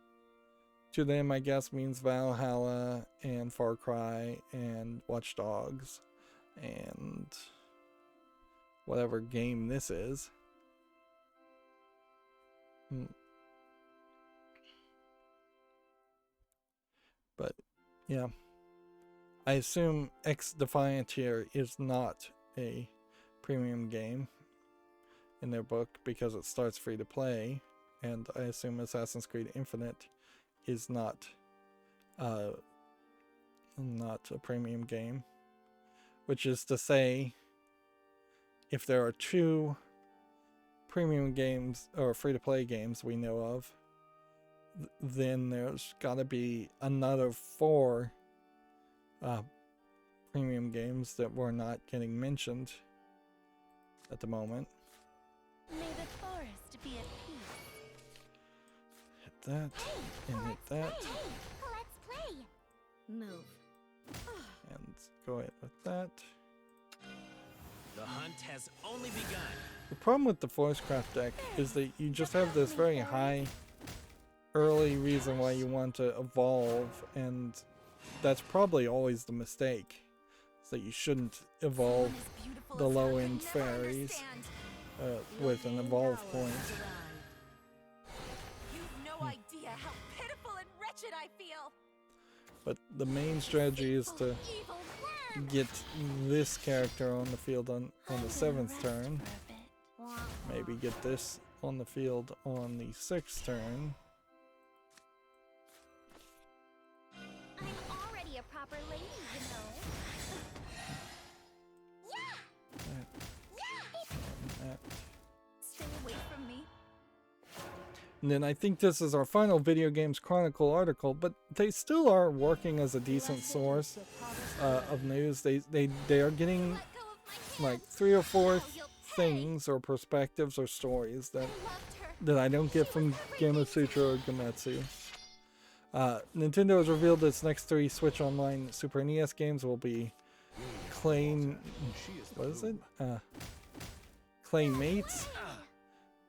to them, I guess, means Valhalla and Far Cry and Watch Dogs and whatever game this is. But yeah, I assume X Defiant here is not a premium game in their book because it starts free to play, and I assume Assassin's Creed Infinite is not a premium game, which is to say, if there are 2 premium games or free to play games we know of, then there's got to be another 4 premium games that were not getting mentioned at the moment. May the forest be at peace. Hit that, and hit that, Let's play. Move. and go ahead with that. The hunt has only begun. The problem with the Forestcraft deck is that you just have this very high early reason why you want to evolve, and that's probably always the mistake, is that you shouldn't evolve the low-end fairies with an evolve point. You've no idea how pitiful and wretched I feel. But the main strategy is to Evil worm. get this character on the field on the 7th turn. Maybe get this on the field on the 6th turn. I'm already a proper lady, you know. That. Stay away from me. And then I think this is our final Video Games Chronicle article, but they still are working as a decent source of news. They are getting like 3 or 4 things or perspectives or stories that I don't get from Gamasutra or Gametsu. Nintendo has revealed its next 3 Switch Online Super NES games will be Claymates,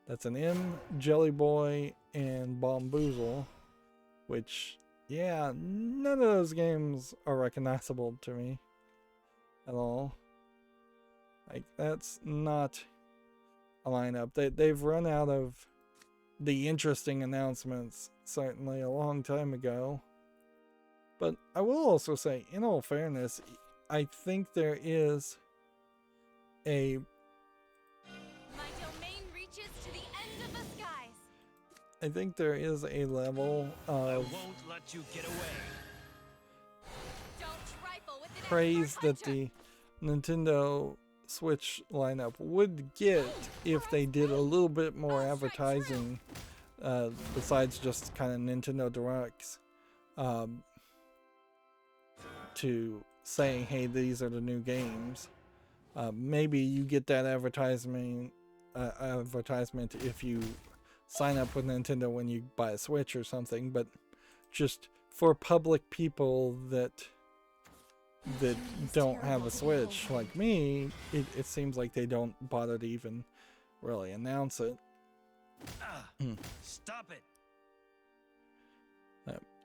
that's an M, Jelly Boy, and Bomboozle, which, yeah, none of those games are recognizable to me at all. Like, that's not a lineup. They've run out of the interesting announcements certainly a long time ago. But I will also say, in all fairness, I think there is a... My domain reaches to the end of the skies. I think there is a level I of won't let you get away. Don't trifle with the praise that the Nintendo Switch lineup would get if they did a little bit more advertising besides just kind of Nintendo Directs, to say, hey, these are the new games. Maybe you get that advertisement if you sign up with Nintendo when you buy a Switch or something, but just for public people that don't have a Switch like me, it seems like they don't bother to even really announce it. Stop it!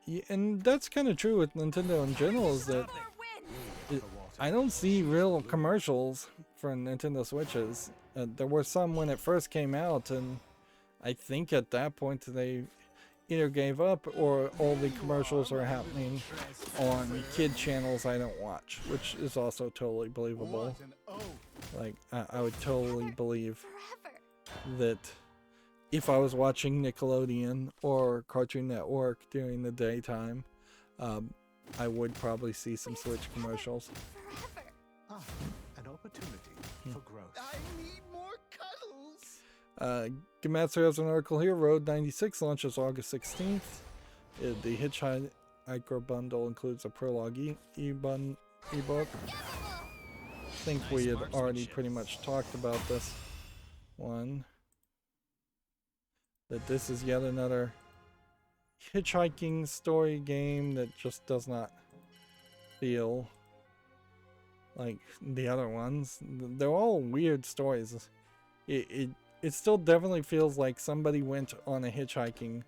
Yeah, and that's kind of true with Nintendo in general, is that I don't see real commercials for Nintendo Switches. There were some when it first came out, and I think at that point they either gave up or all the commercials are happening on kid channels I don't watch, which is also totally believable. Like, I would totally believe that if I was watching Nickelodeon or Cartoon Network during the daytime, I would probably see some Switch commercials. An opportunity for growth. I need more cuddles. Gematsu has an article here. Road 96 launches August 16th. The Hitchhiker bundle includes a prologue ebook. I think we had already pretty much talked about this one. That this is yet another hitchhiking story game that just does not feel like the other ones. They're all weird stories. It still definitely feels like somebody went on a hitchhiking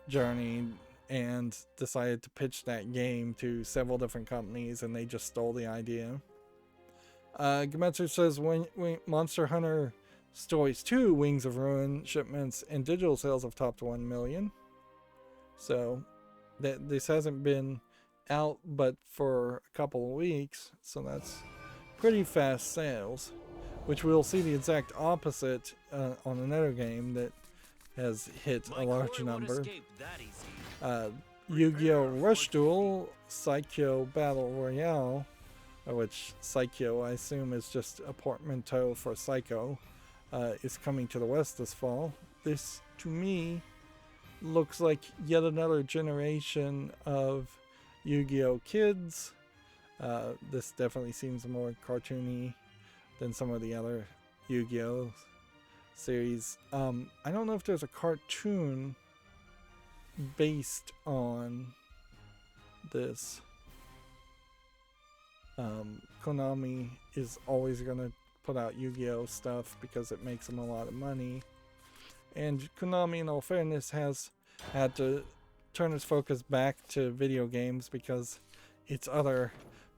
journey and decided to pitch that game to several different companies, and they just stole the idea. Gematsu says when Monster Hunter Stories 2 Wings of Ruin shipments and digital sales have topped 1 million. So this hasn't been out but for a couple of weeks, so that's pretty fast sales, which we'll see the exact opposite on another game that has hit a large number. Yu-Gi-Oh! Rush Duel Psycho Battle Royale, which Psycho I assume is just a portmanteau for Psycho, is coming to the West this fall. This, to me, looks like yet another generation of Yu-Gi-Oh! Kids. This definitely seems more cartoony than some of the other Yu-Gi-Oh! Series. I don't know if there's a cartoon based on this. Konami is always going to put out Yu-Gi-Oh! Stuff because it makes them a lot of money. And Konami, in all fairness, has had to turn its focus back to video games because its other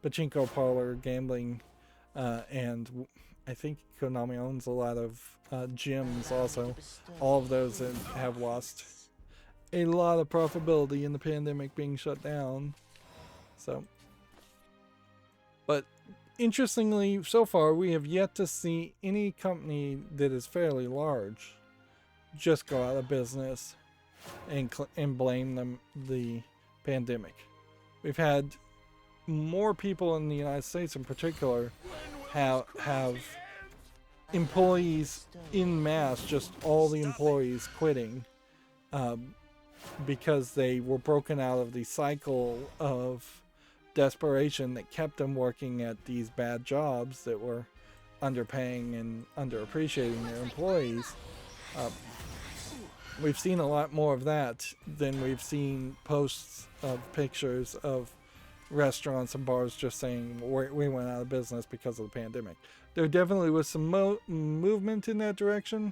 pachinko parlor gambling, and I think Konami owns a lot of gyms also. All of those have lost a lot of profitability in the pandemic being shut down. So, but interestingly, so far we have yet to see any company that is fairly large just go out of business and blame the pandemic. We've had more people in the United States in particular have employees in mass, just all the employees quitting because they were broken out of the cycle of desperation that kept them working at these bad jobs that were underpaying and underappreciating their employees. We've seen a lot more of that than we've seen posts of pictures of restaurants and bars just saying we went out of business because of the pandemic. There definitely was some movement in that direction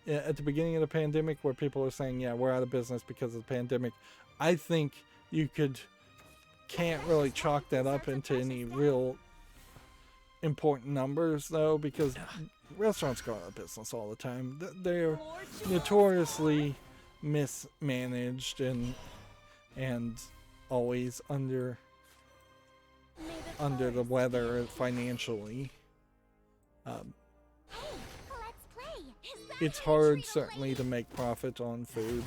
at the beginning of the pandemic where people are saying, yeah, we're out of business because of the pandemic. I think you can't really chalk that up into any real important numbers though, because restaurants go out of business all the time. They're notoriously mismanaged and always under the weather financially. It's hard certainly to make profit on food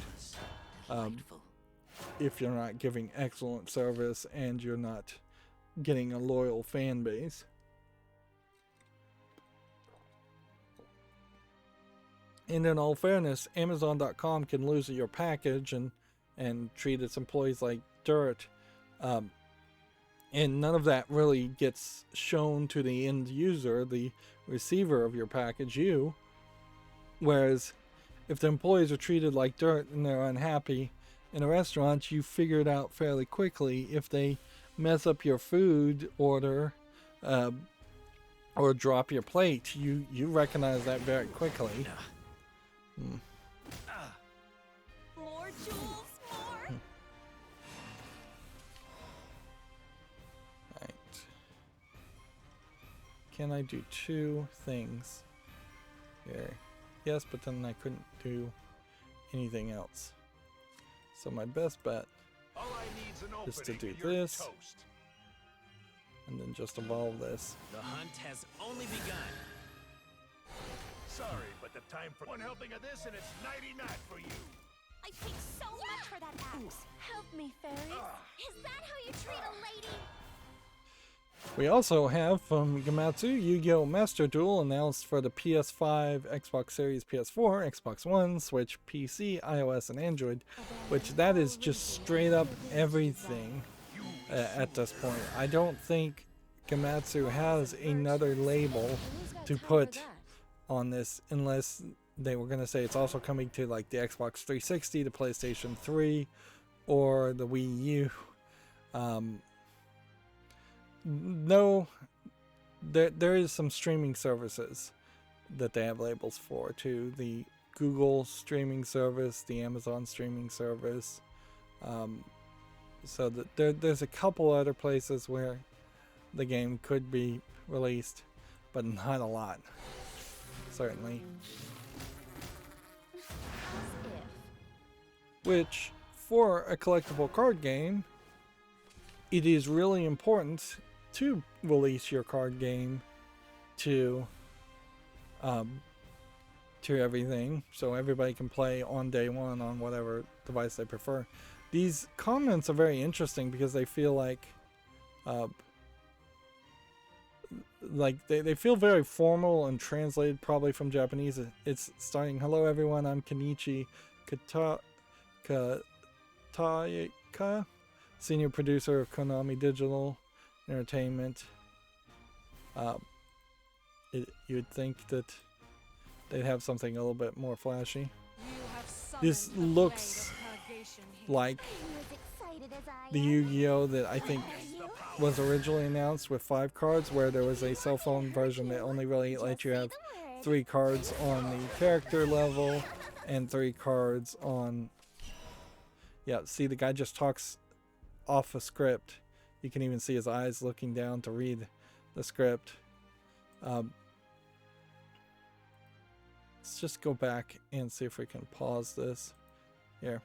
if you're not giving excellent service and you're not getting a loyal fan base. And in all fairness, Amazon.com can lose your package and treat its employees like dirt. And none of that really gets shown to the end user, the receiver of your package, you. Whereas if the employees are treated like dirt and they're unhappy in a restaurant, you figure it out fairly quickly. If they mess up your food order or drop your plate, you recognize that very quickly. More jewels, more. Right. Can I do 2 things here? Yes, but then I couldn't do anything else. So my best bet is to do this, and then just evolve this. The hunt has only begun. Sorry, but the time for one helping of this and it's 99 for you. I paid so much for that axe. Help me, fairies. Is that how you treat a lady? We also have from Gamatsu Yu-Gi-Oh! Master Duel announced for the PS5, Xbox Series, PS4, Xbox One, Switch, PC, iOS, and Android, which that is just straight up everything at this point. I don't think Gamatsu has another label to put on this unless they were going to say it's also coming to like the Xbox 360, the PlayStation 3, or the Wii U. No, there is some streaming services that they have labels for too. The Google streaming service, the Amazon streaming service. So that there's a couple other places where the game could be released, but not a lot. Certainly. Which, for a collectible card game, it is really important to release your card game to everything, so everybody can play on day one on whatever device they prefer. These comments are very interesting because they feel like they feel very formal and translated probably from Japanese. It's starting, "Hello everyone, I'm Kenichi Katayaka, senior producer of Konami Digital Entertainment." You'd think that they'd have something a little bit more flashy. This looks like the Yu-Gi-Oh! That I think was originally announced with 5 cards, where there was a cell phone version that only really let you have 3 cards on the character level and 3 cards on... Yeah, see, the guy just talks off a script. You can even see his eyes looking down to read the script. Let's just go back and see if we can pause this here.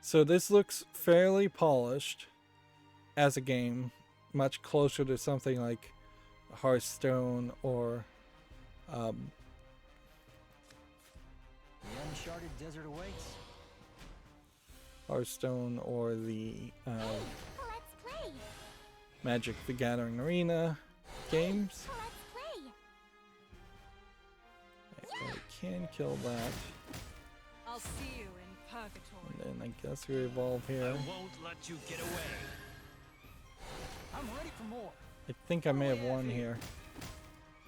So this looks fairly polished as a game, much closer to something like Hearthstone or The uncharted desert awaits. Hearthstone or the Let's play. Magic the Gathering Arena games. Let's play. Okay, we can kill that. I'll see you in purgatory. And then I guess we evolve I here. won't let you get away. I'm ready for more. I think I may have won here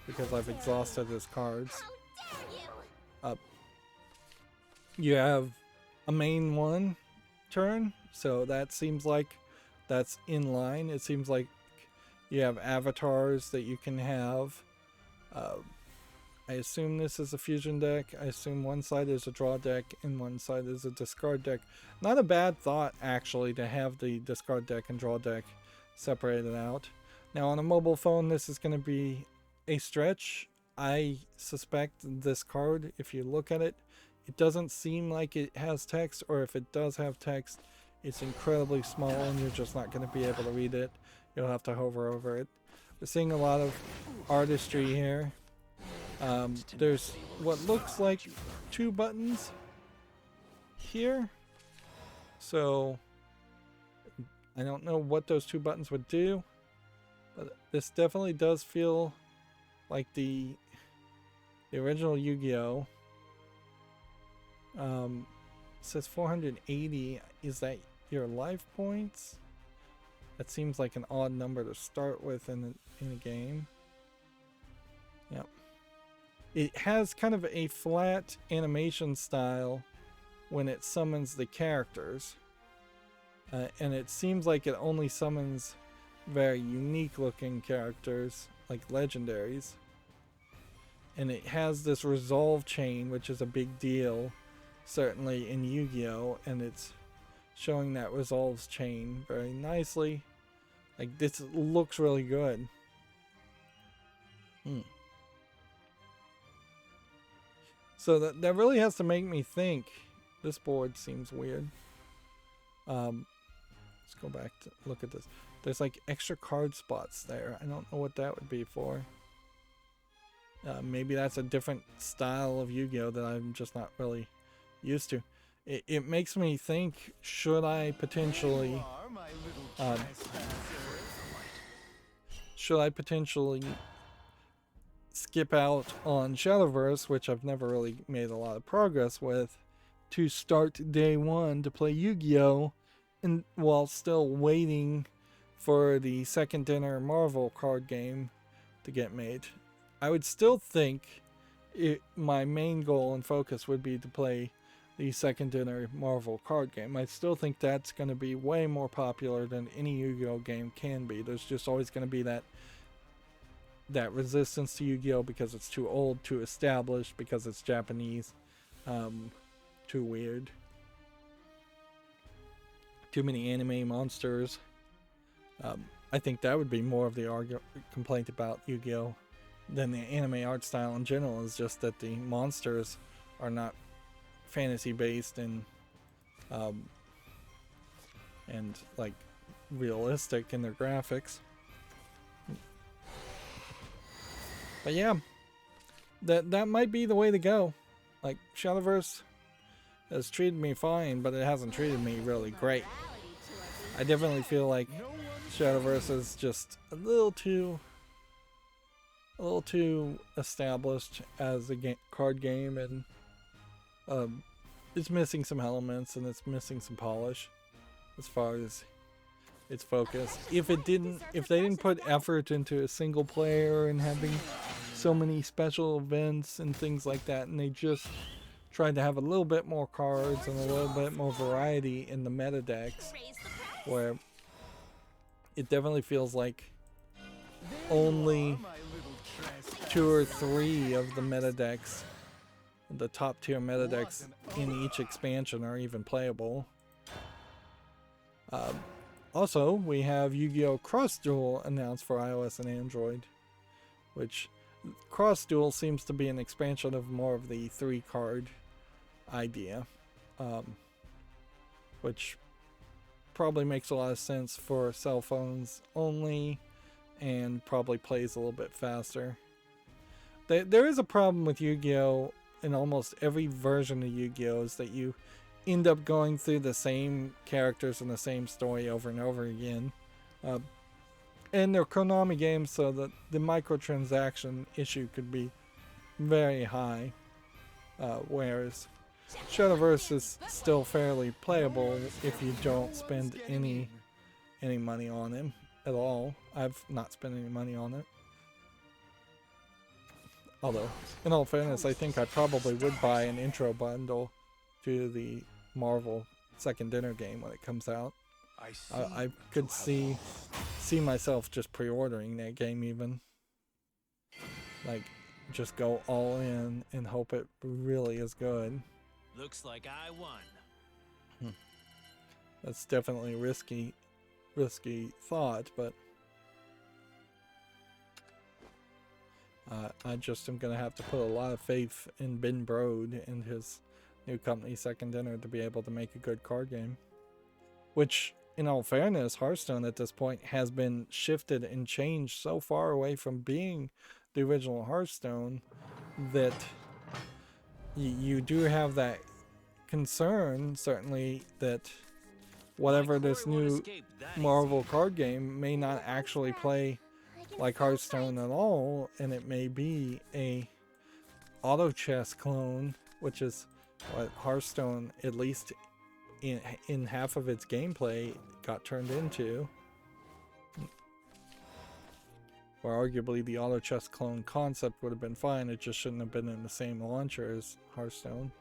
because I've exhausted his cards. How dare you? You have a main one turn, so that seems like that's in line. It seems like you have avatars that you can have. I assume this is a fusion deck. I assume one side is a draw deck and one side is a discard deck. Not a bad thought, actually, to have the discard deck and draw deck separated out. Now, on a mobile phone, this is going to be a stretch. I suspect this card, if you look at it, it doesn't seem like it has text, or if it does have text, it's incredibly small and you're just not going to be able to read it. You'll have to hover over it. We're seeing a lot of artistry here. There's what looks like 2 buttons here. So I don't know what those 2 buttons would do, but this definitely does feel like the original Yu-Gi-Oh! Says 480. Is that your life points? That seems like an odd number to start with in a game. Yep. It has kind of a flat animation style when it summons the characters. And it seems like it only summons very unique looking characters, like legendaries. And it has this resolve chain, which is a big deal, certainly in Yu-Gi-Oh! And it's showing that resolves chain very nicely. Like, this looks really good. So that really has to make me think. This board seems weird. Let's go back to look at this. There's like extra card spots there. I don't know what that would be for. Maybe that's a different style of Yu-Gi-Oh! That I'm just not really used to. It makes me think, should I potentially skip out on Shadowverse, which I've never really made a lot of progress with, to start day one to play Yu-Gi-Oh! And while still waiting for the second dinner Marvel card game to get made. I would still think my main goal and focus would be to play the second dinner Marvel card game. I still think that's going to be way more popular than any Yu-Gi-Oh! Game can be. There's just always going to be that resistance to Yu-Gi-Oh! Because it's too old, too established, because it's Japanese, too weird. Too many anime monsters. I think that would be more of the complaint about Yu-Gi-Oh! Than the anime art style in general, is just that the monsters are not fantasy based and like realistic in their graphics. But yeah, that might be the way to go. Like, Shadowverse has treated me fine, but it hasn't treated me really great. I definitely feel like Shadowverse is just a little too established as a card game, and it's missing some elements and it's missing some polish as far as its focus. If they didn't put effort into a single player and having so many special events and things like that, and they just tried to have a little bit more cards and a little bit more variety in the meta decks, where it definitely feels like only 2 or 3 of the meta decks, the top tier meta decks in each expansion, are even playable. Also, we have Yu-Gi-Oh! Cross Duel announced for iOS and Android, which Cross Duel seems to be an expansion of more of the 3-card idea, which probably makes a lot of sense for cell phones only and probably plays a little bit faster. There is a problem with Yu-Gi-Oh! In almost every version of Yu-Gi-Oh! Is that you end up going through the same characters and the same story over and over again. And they're Konami games, so that the microtransaction issue could be very high. Whereas Shadowverse is still fairly playable if you don't spend any money on it at all. I've not spent any money on it. Although, in all fairness, I think I probably would buy an intro bundle to the Marvel second dinner game when it comes out. I could see myself just pre-ordering that game even. Like, just go all in and hope it really is good. Looks like I won. That's definitely a risky thought, but I just am going to have to put a lot of faith in Ben Brode and his new company, Second Dinner, to be able to make a good card game. Which, in all fairness, Hearthstone at this point has been shifted and changed so far away from being the original Hearthstone that you do have that concern, certainly, that whatever this new Marvel card game may not actually play like Hearthstone at all, and it may be a auto chess clone, which is what Hearthstone, at least in half of its gameplay, got turned into. Or arguably the auto chess clone concept would have been fine, it just shouldn't have been in the same launcher as Hearthstone.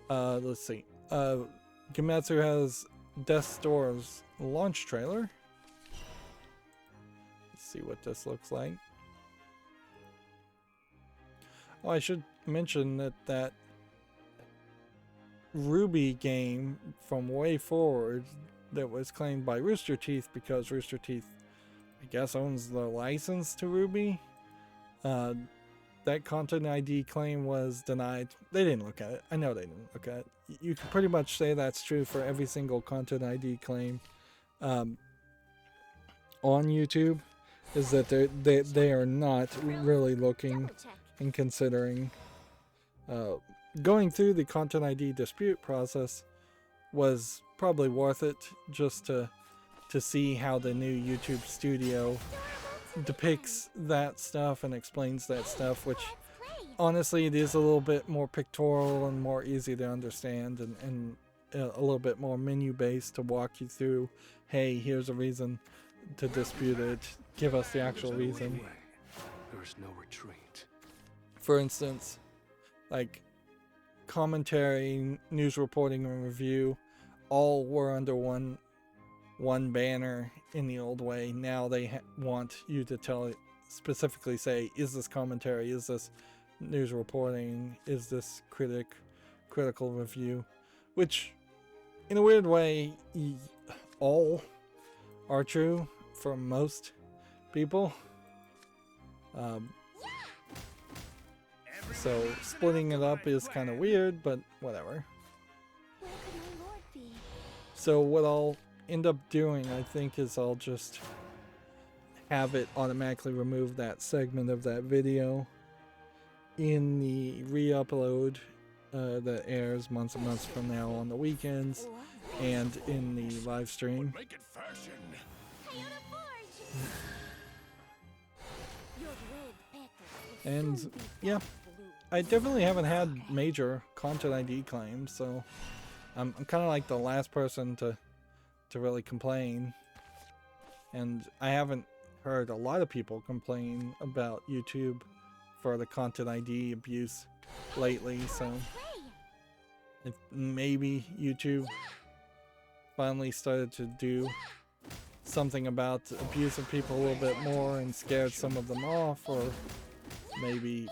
Let's see. Gematsu has Death's Door's launch trailer. Let's see what this looks like. Oh, I should mention that Ruby game from way forward that was claimed by Rooster Teeth because Rooster Teeth, I guess, owns the license to Ruby. That content ID claim was denied. They didn't look at it. I know they didn't look at it. You can pretty much say that's true for every single content ID claim on YouTube, is that they are not really looking Double check. and considering. Going through the content ID dispute process was probably worth it, just to see how the new YouTube studio depicts that stuff and explains that stuff, which honestly it is a little bit more pictorial and more easy to understand, and a little bit more menu based to walk you through, hey, here's a reason to dispute it, give us the actual reason. There's no retreat. For instance, like commentary, news reporting, and review all were under one banner in the old way. Now they want you to tell it, specifically say, is this commentary, is this news reporting, is this critical review, which in a weird way all are true for most people. So splitting it up is kind of weird, but whatever. Where could my lord be? So what I'll end up doing, I think, is I'll just have it automatically remove that segment of that video in the re-upload that airs months and months from now on the weekends, and in the live stream. Make it fashion. Iona Forge! Your red petals will And soon be yeah, dark blue. I definitely haven't had major content ID claims, so I'm kind of like the last person to really complain. And I haven't heard a lot of people complain about YouTube for the content ID abuse lately, so if maybe YouTube finally started to do something about abusing people a little bit more and scared some of them off, or maybe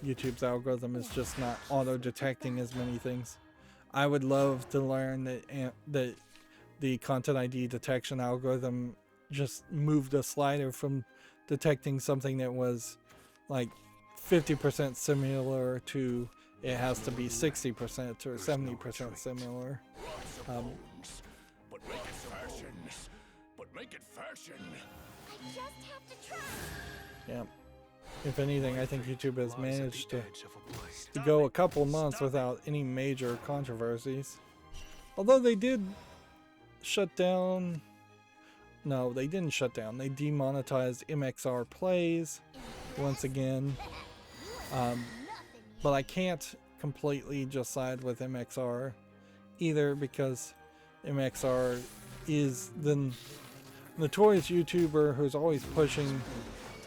YouTube's algorithm is just not auto-detecting as many things. I would love to learn that the content ID detection algorithm just moved a slider from detecting something that was like 50% similar to it has to be 60% or 70% similar. But make it fashion. But make it fashion. I just have to try. Yeah. If anything, I think YouTube has managed to Edge of a blade. go a couple months without any major controversies. Although they did shut down... No, they didn't shut down. They demonetized MXR plays once again. But I can't completely just side with MXR either, because MXR is the notorious YouTuber who's always pushing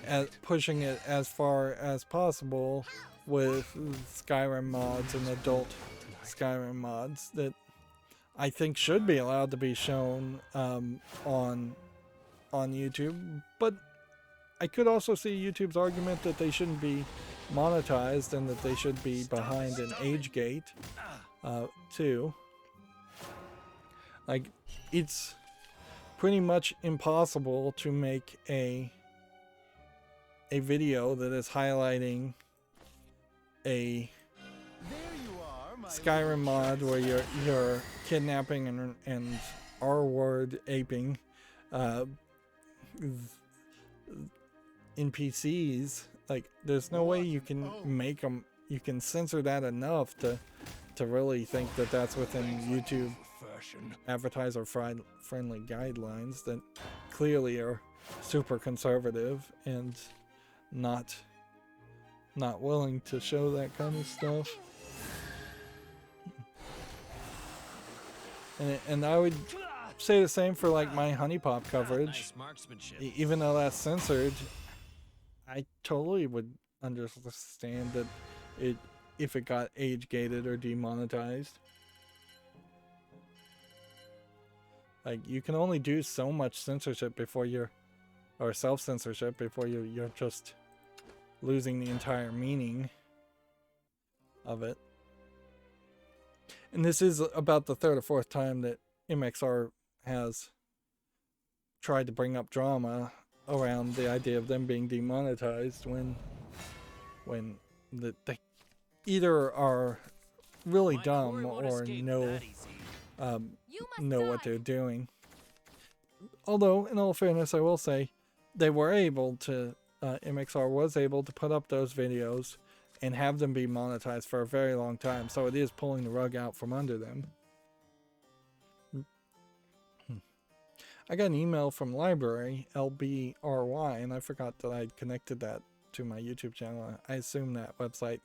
it as far as possible with Skyrim mods and adult Skyrim mods that I think should be allowed to be shown on YouTube. But I could also see YouTube's argument that they shouldn't be monetized and that they should be behind an age gate too. Like, it's pretty much impossible to make a video that is highlighting a Skyrim mod where you're kidnapping and R-word aping NPCs. Like, there's no way you can make them, you can censor that enough to really think that that's within YouTube advertiser friendly guidelines that clearly are super conservative and not not willing to show that kind of stuff. And I would say the same for like my Honey Pop coverage. Nice marksmanship. Even though that's censored, I totally would understand that if it got age gated or demonetized. Like, you can only do so much censorship before you're, or self-censorship before you're just losing the entire meaning of it. And this is about the third or fourth time that MXR has tried to bring up drama around the idea of them being demonetized when they either are really dumb or know what they're doing. Although, in all fairness, I will say they were able to, MXR was able to put up those videos and have them be monetized for a very long time, so it is pulling the rug out from under them. I got an email from Library, LBRY, and I forgot that I'd connected that to my YouTube channel. I assume that website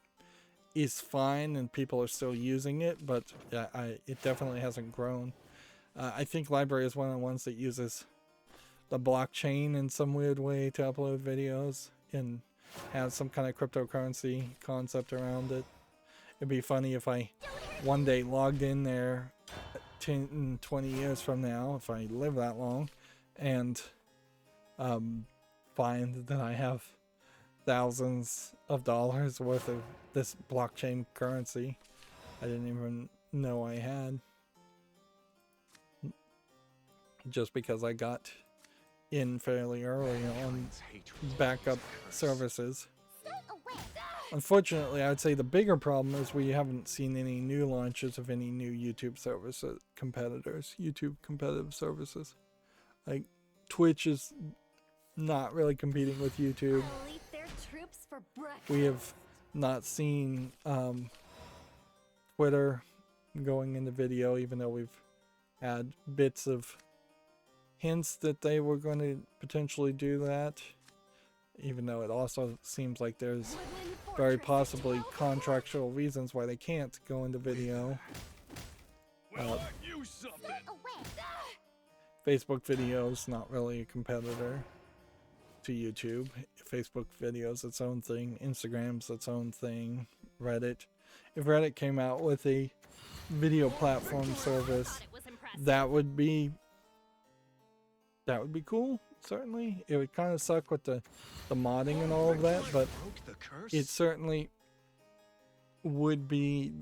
is fine and people are still using it, but yeah, it definitely hasn't grown. I think Library is one of the ones that uses the blockchain in some weird way to upload videos and has some kind of cryptocurrency concept around it. It'd be funny if I one day logged in there 10, 20 years from now, if I live that long, and find that I have thousands of dollars worth of this blockchain currency I didn't even know I had, just because I got in fairly early on backup services. Unfortunately, I'd say the bigger problem is we haven't seen any new launches of any new YouTube services, YouTube competitive services. Like, Twitch is not really competing with YouTube. We have not seen Twitter going into video, even though we've had bits of hints that they were going to potentially do that, even though it also seems like there's very possibly contractual reasons why they can't go into video. Facebook videos, not really a competitor to YouTube. Facebook videos its own thing, Instagram's its own thing, Reddit. If Reddit came out with a video platform service, that would be cool, certainly. It would kind of suck with the modding and all of that, but it certainly would be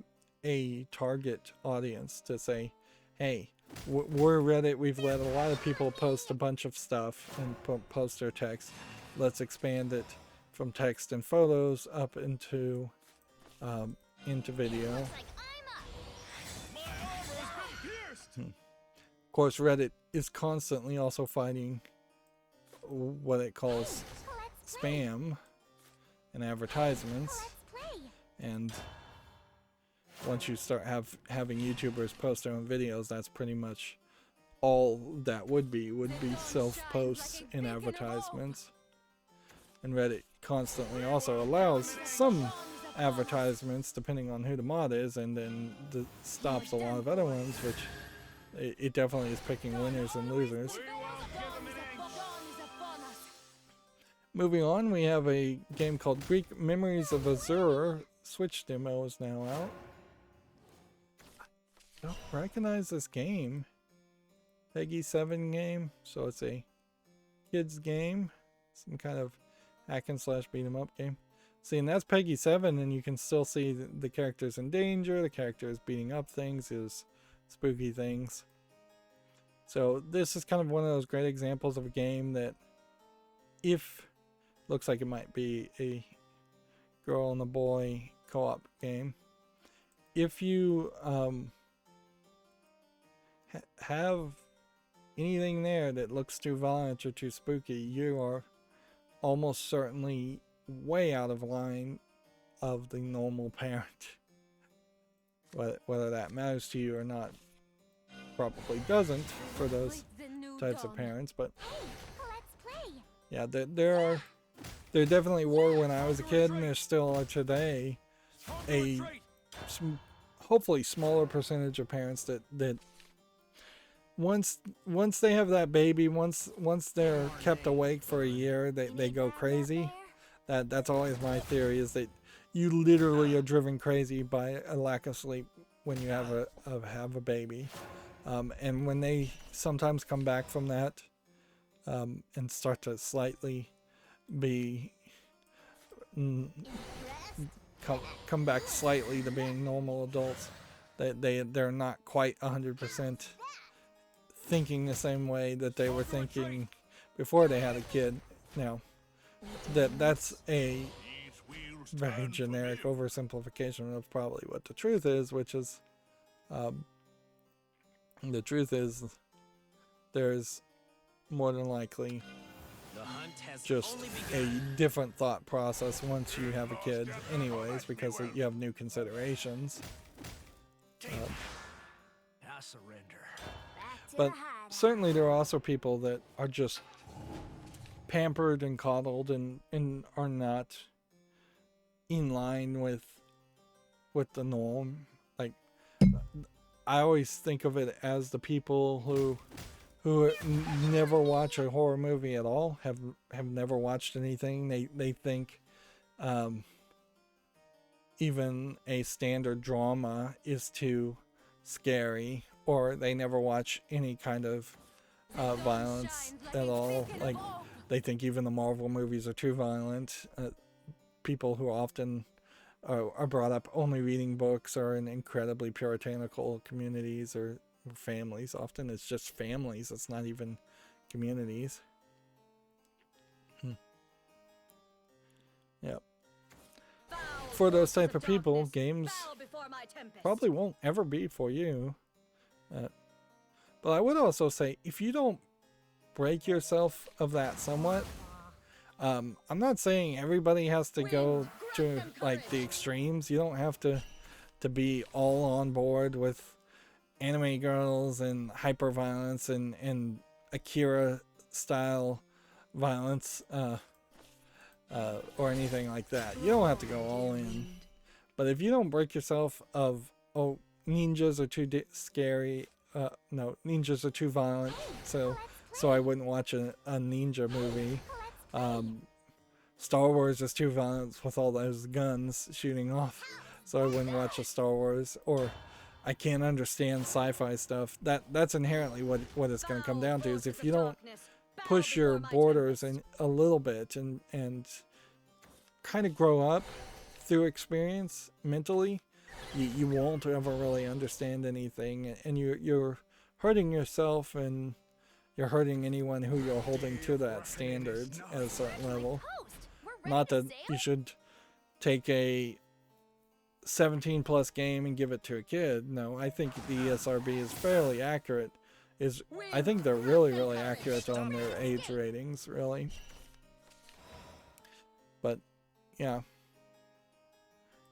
a target audience to say, hey, we're Reddit, we've let a lot of people post a bunch of stuff and post their text. Let's expand it from text and photos up into video. Of course, Reddit is constantly also fighting what it calls spam and advertisements, and once you start having YouTubers post their own videos, that's pretty much all that would be self-posts and advertisements. And Reddit constantly also allows some advertisements depending on who the mod is, and then stops a lot of other ones, which it definitely is picking winners and losers. Moving on, we have a game called Greek Memories of Azure. Switch demo is now out. I don't recognize this game. Peggy 7 game, so it's a kids game, some kind of hack and slash beat 'em up game. See, and that's Peggy 7, and you can still see the characters in danger, the characters beating up things, is spooky things. So this is kind of one of those great examples of a game that, if looks like it might be a girl and a boy co-op game, if you have anything there that looks too violent or too spooky, you are almost certainly way out of line of the normal parent. Whether that matters to you or not probably doesn't for those types of parents, but yeah, there there definitely were when I was a kid, and there still are today, a hopefully smaller percentage of parents that once they have that baby, once they're kept awake for a year, they go crazy. That's always my theory, is that you literally are driven crazy by a lack of sleep when you have a baby, and when they sometimes come back from that, and start to slightly be come back slightly to being normal adults, they're not quite 100% thinking the same way that they were thinking before they had a kid. Now, that's a very generic oversimplification of probably what the truth is, which is, the truth is, there's more than likely just a different thought process once you have a kid anyways, because you have new considerations. I surrender. But certainly there are also people that are just pampered and coddled and are not in line with the norm. Like, I always think of it as the people who never watch a horror movie at all, have never watched anything. They think even a standard drama is too scary, or they never watch any kind of violence at all. Like, they think even the Marvel movies are too violent. People who often are brought up only reading books, or in incredibly puritanical communities or families. Often it's just families, it's not even communities. Yep. For those type of people, games probably won't ever be for you. But I would also say, if you don't break yourself of that somewhat, I'm not saying everybody has to go to like the extremes. You don't have to be all on board with anime girls and hyper violence and Akira style violence, or anything like that. You don't have to go all in. But if you don't break yourself of, oh, ninjas are too scary, no, ninjas are too violent, so I wouldn't watch a ninja movie. Star Wars is too violent with all those guns shooting off, so I wouldn't watch a Star Wars. Or I can't understand sci-fi stuff. That's inherently what it's going to come down to, is if you don't push your borders in a little bit and kind of grow up through experience mentally, you won't ever really understand anything, and you're hurting yourself, and you're hurting anyone who you're holding to that standard at a certain level. Not that you should take a 17 plus game and give it to a kid. No, I think the ESRB is fairly accurate. I think they're really accurate on their age ratings, really. But yeah,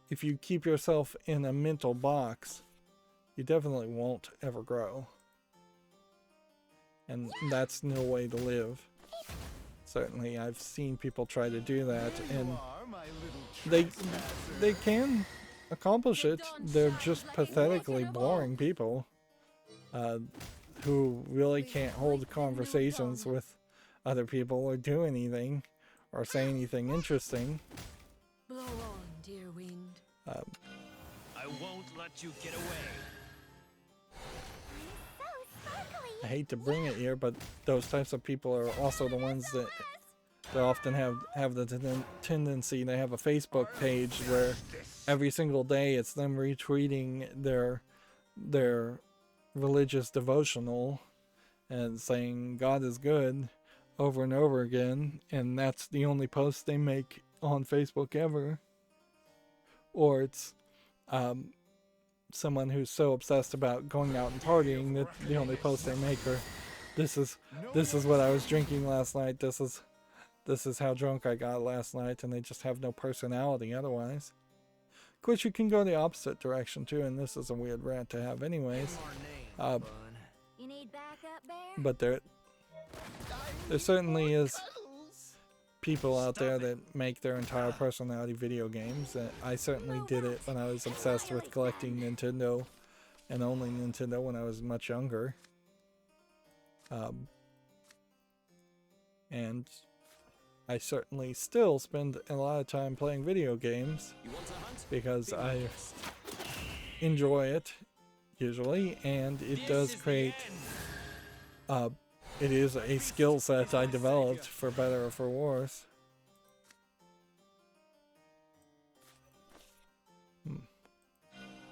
if you keep yourself in a mental box, you definitely won't ever grow, and that's no way to live. Certainly I've seen people try to do that, and they can accomplish it. They're just pathetically boring people who really can't hold conversations with other people, or do anything, or say anything interesting. Blow on, dear wind. I won't let you get away. I hate to bring it here, but those types of people are also the ones that often have the tendency to have a Facebook page where every single day it's them retweeting their religious devotional and saying God is good over and over again, and that's the only post they make on Facebook ever. Or it's someone who's so obsessed about going out and partying that the only post they make are, this is what I was drinking last night, this is how drunk I got last night, and they just have no personality otherwise. Of course, you can go the opposite direction too, and this is a weird rant to have anyways. You need backup, Bear? But there certainly is people out there that make their entire personality video games. I certainly did it when I was obsessed with collecting Nintendo and only Nintendo when I was much younger. And I certainly still spend a lot of time playing video games because I enjoy it usually, and it does create it is a skill set I developed for better or for worse. You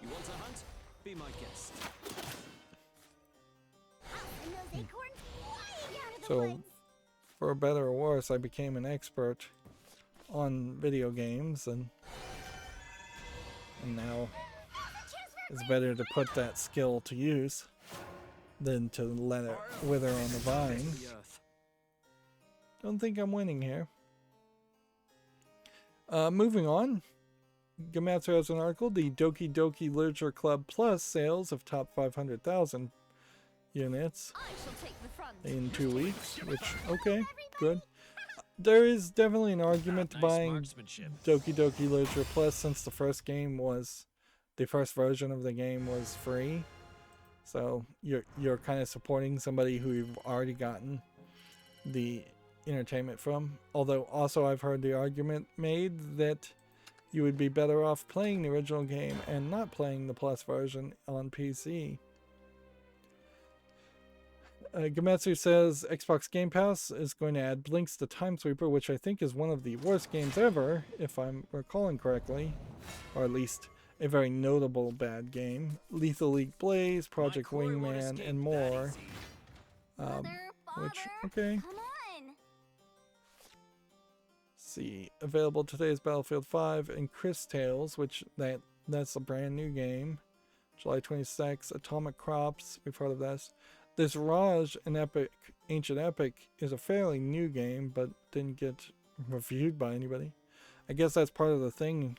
want to hunt? Be my guest. And those acorns flying out of the So, woods. for better or worse, I became an expert on video games, and now it's better to put that skill to use than to let it wither on the vine. Don't think I'm winning here. Moving on. Gamatsu has an article. The Doki Doki Literature Club Plus sales have topped 500,000 units I shall take the front. in 2 weeks, which, okay, good. There is definitely an argument to Nice buying marksmanship. Doki Doki Literature Plus since the first version of the game was free. So you're kind of supporting somebody who you've already gotten the entertainment from. Although also I've heard the argument made that you would be better off playing the original game and not playing the Plus version on PC. Gametsu says Xbox Game Pass is going to add Blinks the Time Sweeper, which I think is one of the worst games ever, if I'm recalling correctly, or at least a very notable bad game. Lethal League Blaze, Project Wingman, and more. Which, okay. Come on. See, available today is Battlefield 5 and Chris Tales, which that's a brand new game. July 26th, Atomic Crops, we've heard of this. This Raj, an Ancient Epic, is a fairly new game, but didn't get reviewed by anybody. I guess that's part of the thing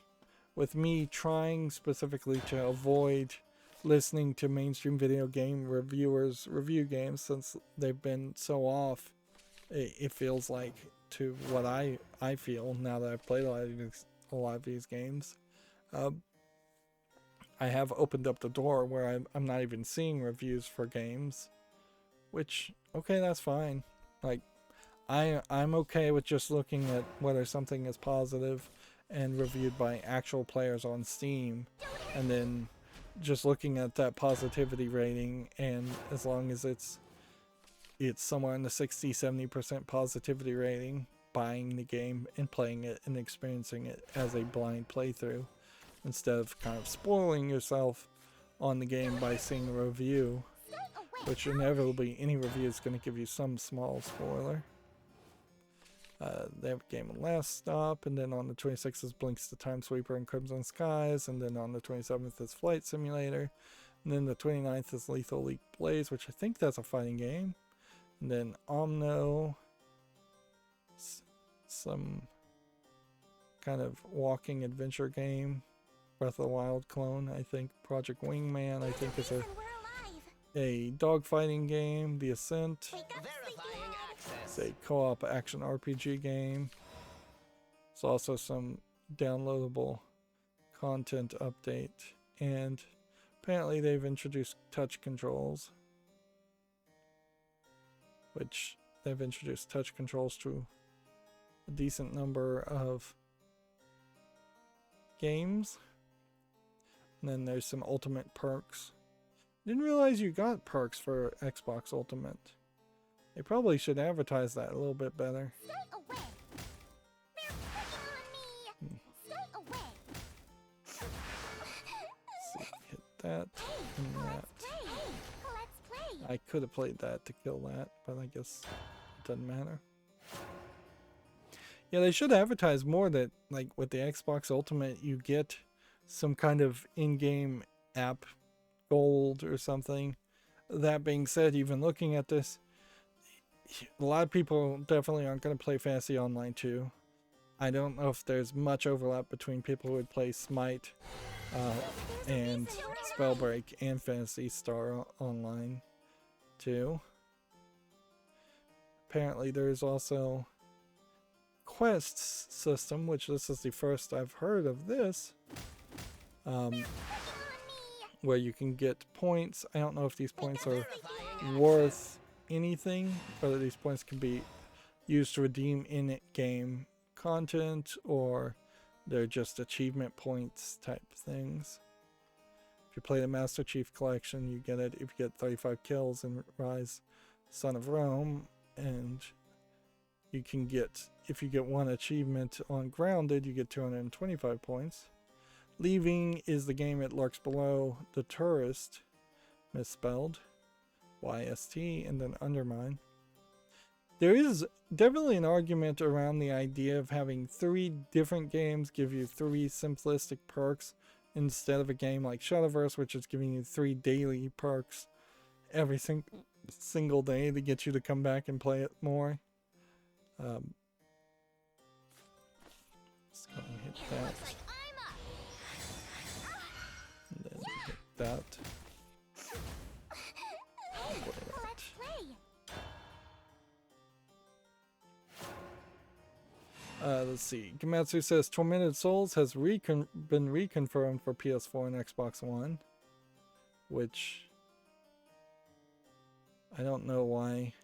with me trying specifically to avoid listening to mainstream video game reviewers review games, since they've been so off, it feels like, to what I feel now that I've played a lot of these games. I have opened up the door where I'm not even seeing reviews for games, which, okay, that's fine. Like, I'm okay with just looking at whether something is positive and reviewed by actual players on Steam, and then just looking at that positivity rating, and as long as it's somewhere in the 60-70% positivity rating, buying the game and playing it and experiencing it as a blind playthrough, instead of kind of spoiling yourself on the game by seeing a review, which inevitably any review is going to give you some small spoiler. They have a game on Last Stop, and then on the 26th is Blinks the Time Sweeper and Crimson Skies, and then on the 27th is Flight Simulator, and then the 29th is Lethal League Blaze, which I think that's a fighting game, and then Omno, some kind of walking adventure game, Breath of the Wild clone, I think. Project Wingman, I think, is a dogfighting game. The Ascent, it's a co-op action RPG game. It's also some downloadable content update, and apparently they've introduced touch controls, which they've introduced touch controls to a decent number of games. And then there's some ultimate perks. Didn't realize you got perks for Xbox Ultimate. They probably should advertise that a little bit better. Stay away. They're picking on me. Stay away. See, hit that and that. Let's play. I could have played that to kill that, but I guess it doesn't matter. Yeah, they should advertise more that, like, with the Xbox Ultimate, you get some kind of in-game app gold or something. That being said, even looking at this, a lot of people definitely aren't going to play Fantasy Online 2. I don't know if there's much overlap between people who would play Smite and Spellbreak and Phantasy Star Online 2. Apparently there's also quests system, which this is the first I've heard of this, where you can get points. I don't know if these points are worth anything, whether these points can be used to redeem in-game content or they're just achievement points type things. If you play the Master Chief Collection, you get it if you get 35 kills in Rise Son of Rome, and you can get, if you get one achievement on Grounded, you get 225 points. Leaving is the game it lurks below The Tourist, misspelled, YST, and then Undermine. There is definitely an argument around the idea of having 3 different games give you 3 simplistic perks instead of a game like Shadowverse, which is giving you 3 daily perks every single day to get you to come back and play it more. Let's go and hit that. And then hit that. Let's play. Let's see. Gamatsu says Tormented Souls has been reconfirmed for PS4 and Xbox One, which I don't know why.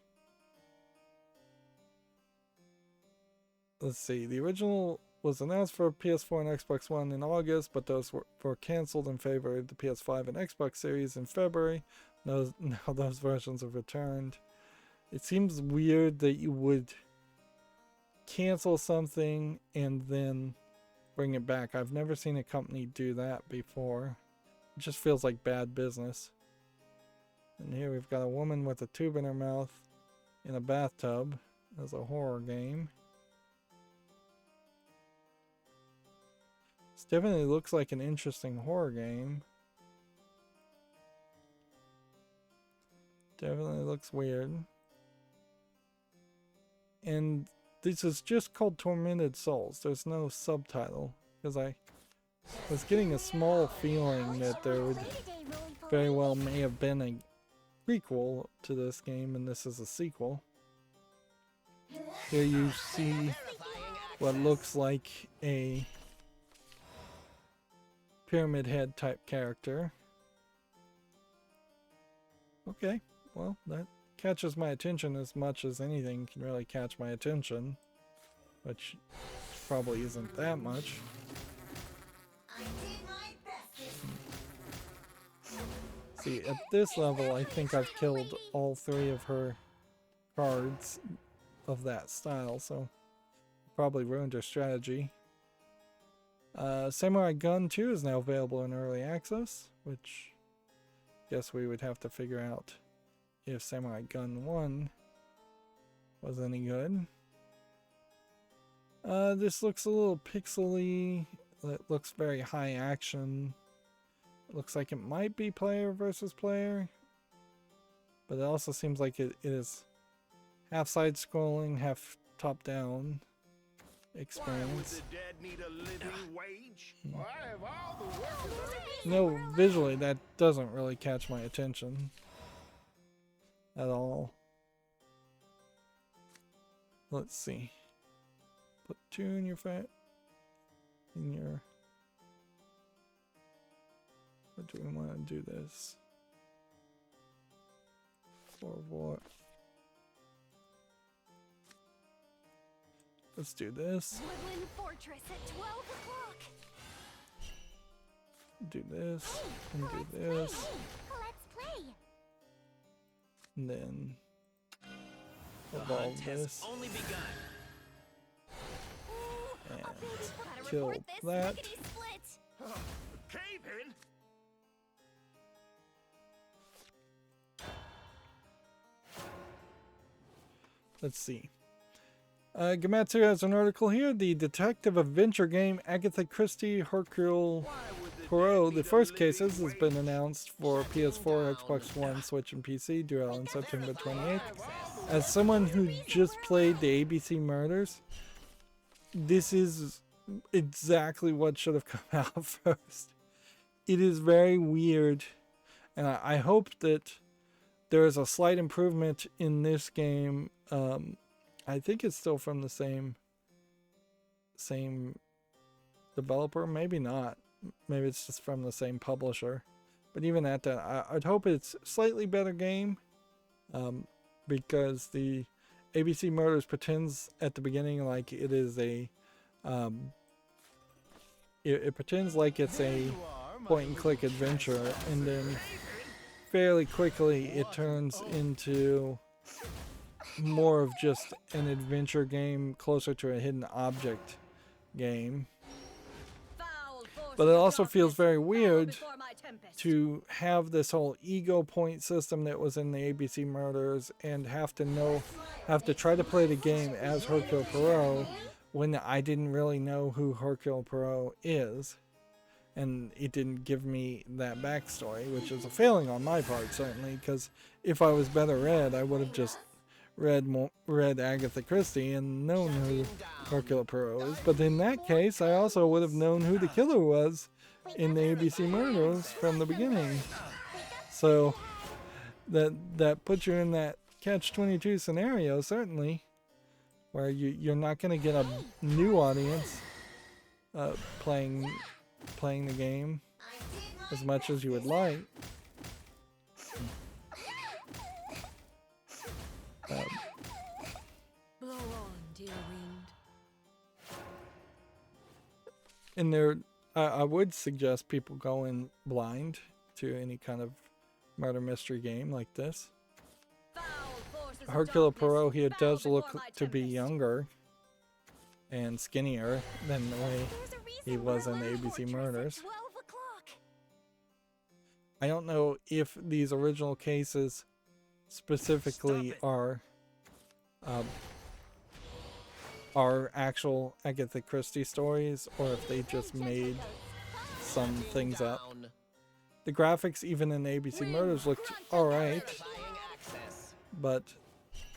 Let's see. The original was announced for PS4 and Xbox One in August, but those were canceled in favor of the PS5 and Xbox Series in February. Now those versions have returned. It seems weird that you would cancel something and then bring it back. I've never seen a company do that before. It just feels like bad business. And here we've got a woman with a tube in her mouth in a bathtub as a horror game. This definitely looks like an interesting horror game. Definitely looks weird. And this is just called Tormented Souls. There's no subtitle, because I was getting a small feeling that there would very well may have been a prequel to this game, and this is a sequel. Here you see what looks like a Pyramid Head type character. Okay, well, that catches my attention as much as anything can really catch my attention, which probably isn't that much. See, at this level, I think I've killed all 3 of her cards of that style, so probably ruined her strategy. Samurai Gun 2 is now available in early access, which I guess we would have to figure out if Samurai Gun 1 was any good. This looks a little pixely. It looks very high action. It looks like it might be player versus player, but it also seems like it is half side scrolling, half top down experience. No, visually that doesn't really catch my attention at all. Let's see. Put 2 in your What do we want to do this? For what? Let's do this. Woodland Fortress at 12 o'clock. Do this and do this. Let's play. And then The evolve hunt has this only begun. and kill that. Cave in. Let's see. Gamatsu has an article here. The detective adventure game Agatha Christie Hercule Poirot. The first cases has been announced for PS4, Xbox One, Switch, and PC due out on September 28th. As someone who just played the ABC Murders, this is exactly what should have come out first. It is very weird, and I hope that there is a slight improvement in this game. I think it's still from the same same developer, maybe not. Maybe it's just from the same publisher. But even at that, I'd hope it's a slightly better game, because the ABC Murders pretends at the beginning like it is a, it pretends like it's a point-and-click adventure, and then fairly quickly it turns into more of just an adventure game, closer to a hidden object game. But it also feels very weird to have this whole ego point system that was in the ABC Murders and have to try to play the game as Hercule Poirot when I didn't really know who Hercule Poirot is. And it didn't give me that backstory, which is a failing on my part, certainly, because if I was better read, I would have just read Agatha Christie and known who Hercule Poirot is. But in that case, I also would have known who the killer was in the ABC Murders from the beginning. So that puts you in that catch-22 scenario, certainly, where you're not going to get a new audience playing the game as much as you would like. Blow on, dear wind. And there, I would suggest people go in blind to any kind of murder mystery game like this. Hercule Poirot here does look to be younger and skinnier than the way he was in the ABC Murders. I don't know if these original cases specifically are actual Agatha Christie stories, or if they just made some things up. The graphics, even in the ABC Murders, looked alright. But,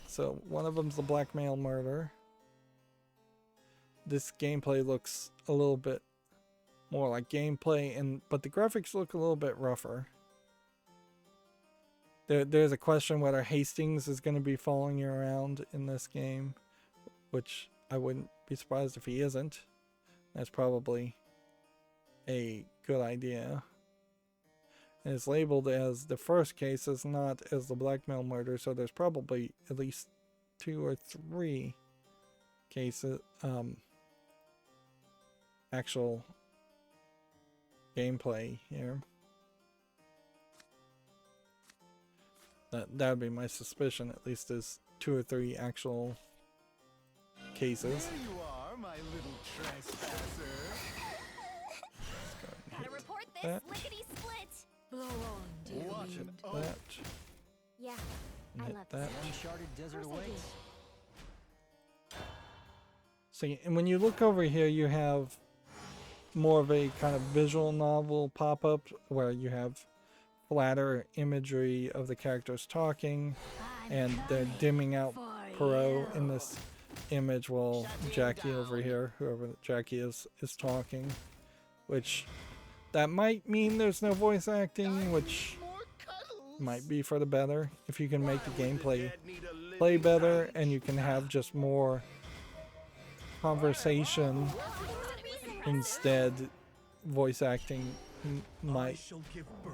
so one of them's the blackmail murder. This gameplay looks a little bit more like gameplay, but the graphics look a little bit rougher. There's a question whether Hastings is going to be following you around in this game, which I wouldn't be surprised if he isn't. That's probably a good idea. And it's labeled as the first case, as not as the blackmail murder, so there's probably at least 2 or 3 cases, actual gameplay here. That would be my suspicion, at least as 2 or 3 actual cases. There you are, my little trespasser. Gotta report this that. lickety-split. Blow on, dear Watch wind. it. Oh, That. Yeah, And I hit love that. this. Uncharted desert Of course I do. awaits. See, and when you look over here, you have more of a kind of visual novel pop-up where you have flatter imagery of the characters talking, and they're dimming out Poirot in this image while Jackie over here, whoever Jackie is talking, which that might mean there's no voice acting, which might be for the better if you can make the gameplay play better and you can have just more conversation instead. Voice acting might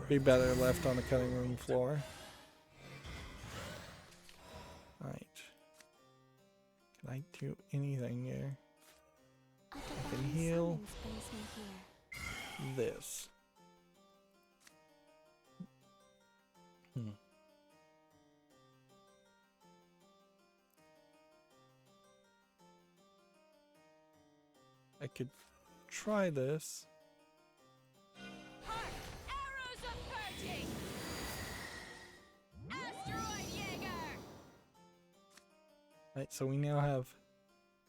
be better left on the cutting room floor. Right. Can I do anything here? A can divine heal. summons brings me here. This. I could try this. Hark! Arrows of Bertie! Asteroid Jaeger! Right, so we now have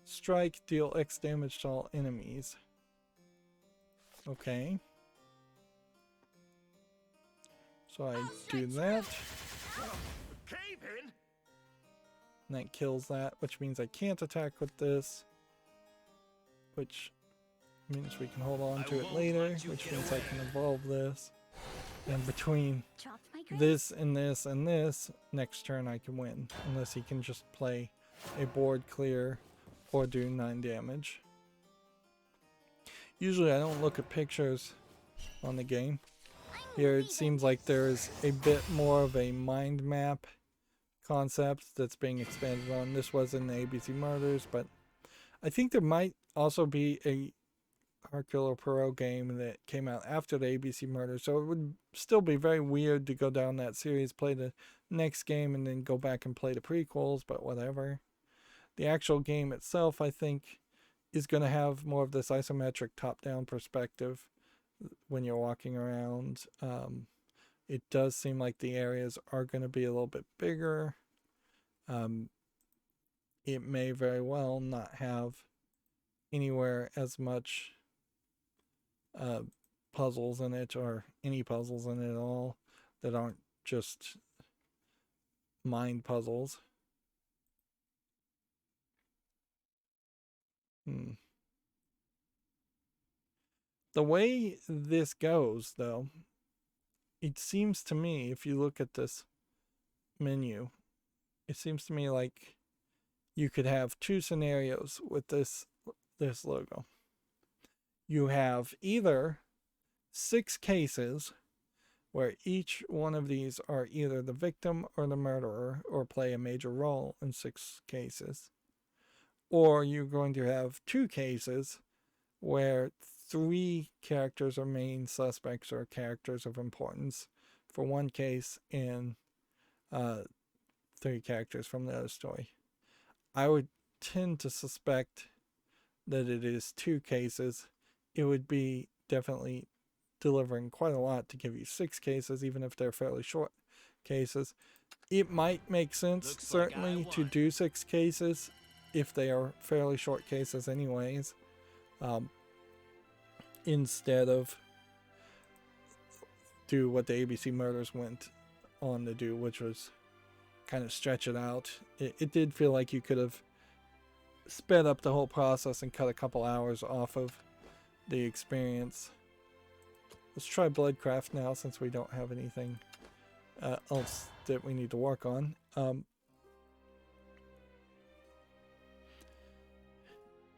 strike, deal X damage to all enemies. Okay. So I do that, Cave in. and that kills that, which means I can't attack with this, which means we can hold on to it later, which means I can evolve this. And between Chopped my grace. this and this and this, next turn I can win, unless he can just play a board clear or do 9 damage. Usually I don't look at pictures on the game. Here it seems like there is a bit more of a mind map concept that's being expanded on. This was in the ABC Murders, but I think there might also be a Hercule Poirot game that came out after the ABC Murders, so it would still be very weird to go down that series, play the next game, and then go back and play the prequels, but whatever. The actual game itself, I think, is going to have more of this isometric top-down perspective when you're walking around. It does seem like the areas are going to be a little bit bigger. It may very well not have anywhere as much puzzles in it, or any puzzles in it at all, that aren't just mind puzzles. The way this goes, though, it seems to me, if you look at this menu, it seems to me like you could have two scenarios with this logo. You have either 6 cases where each one of these are either the victim or the murderer, or play a major role in 6 cases. Or you're going to have 2 cases where 3 characters are main suspects or characters of importance for one case, and 3 characters from the other story. I would tend to suspect that it is 2 cases. It would be definitely delivering quite a lot to give you 6 cases, even if they're fairly short cases. It might make sense, certainly, to do 6 cases if they are fairly short cases anyways, instead of do what the ABC Murders went on to do, which was kind of stretch it out. It did feel like you could have sped up the whole process and cut a couple hours off of the experience. Let's try Bloodcraft now, since we don't have anything else that we need to work on.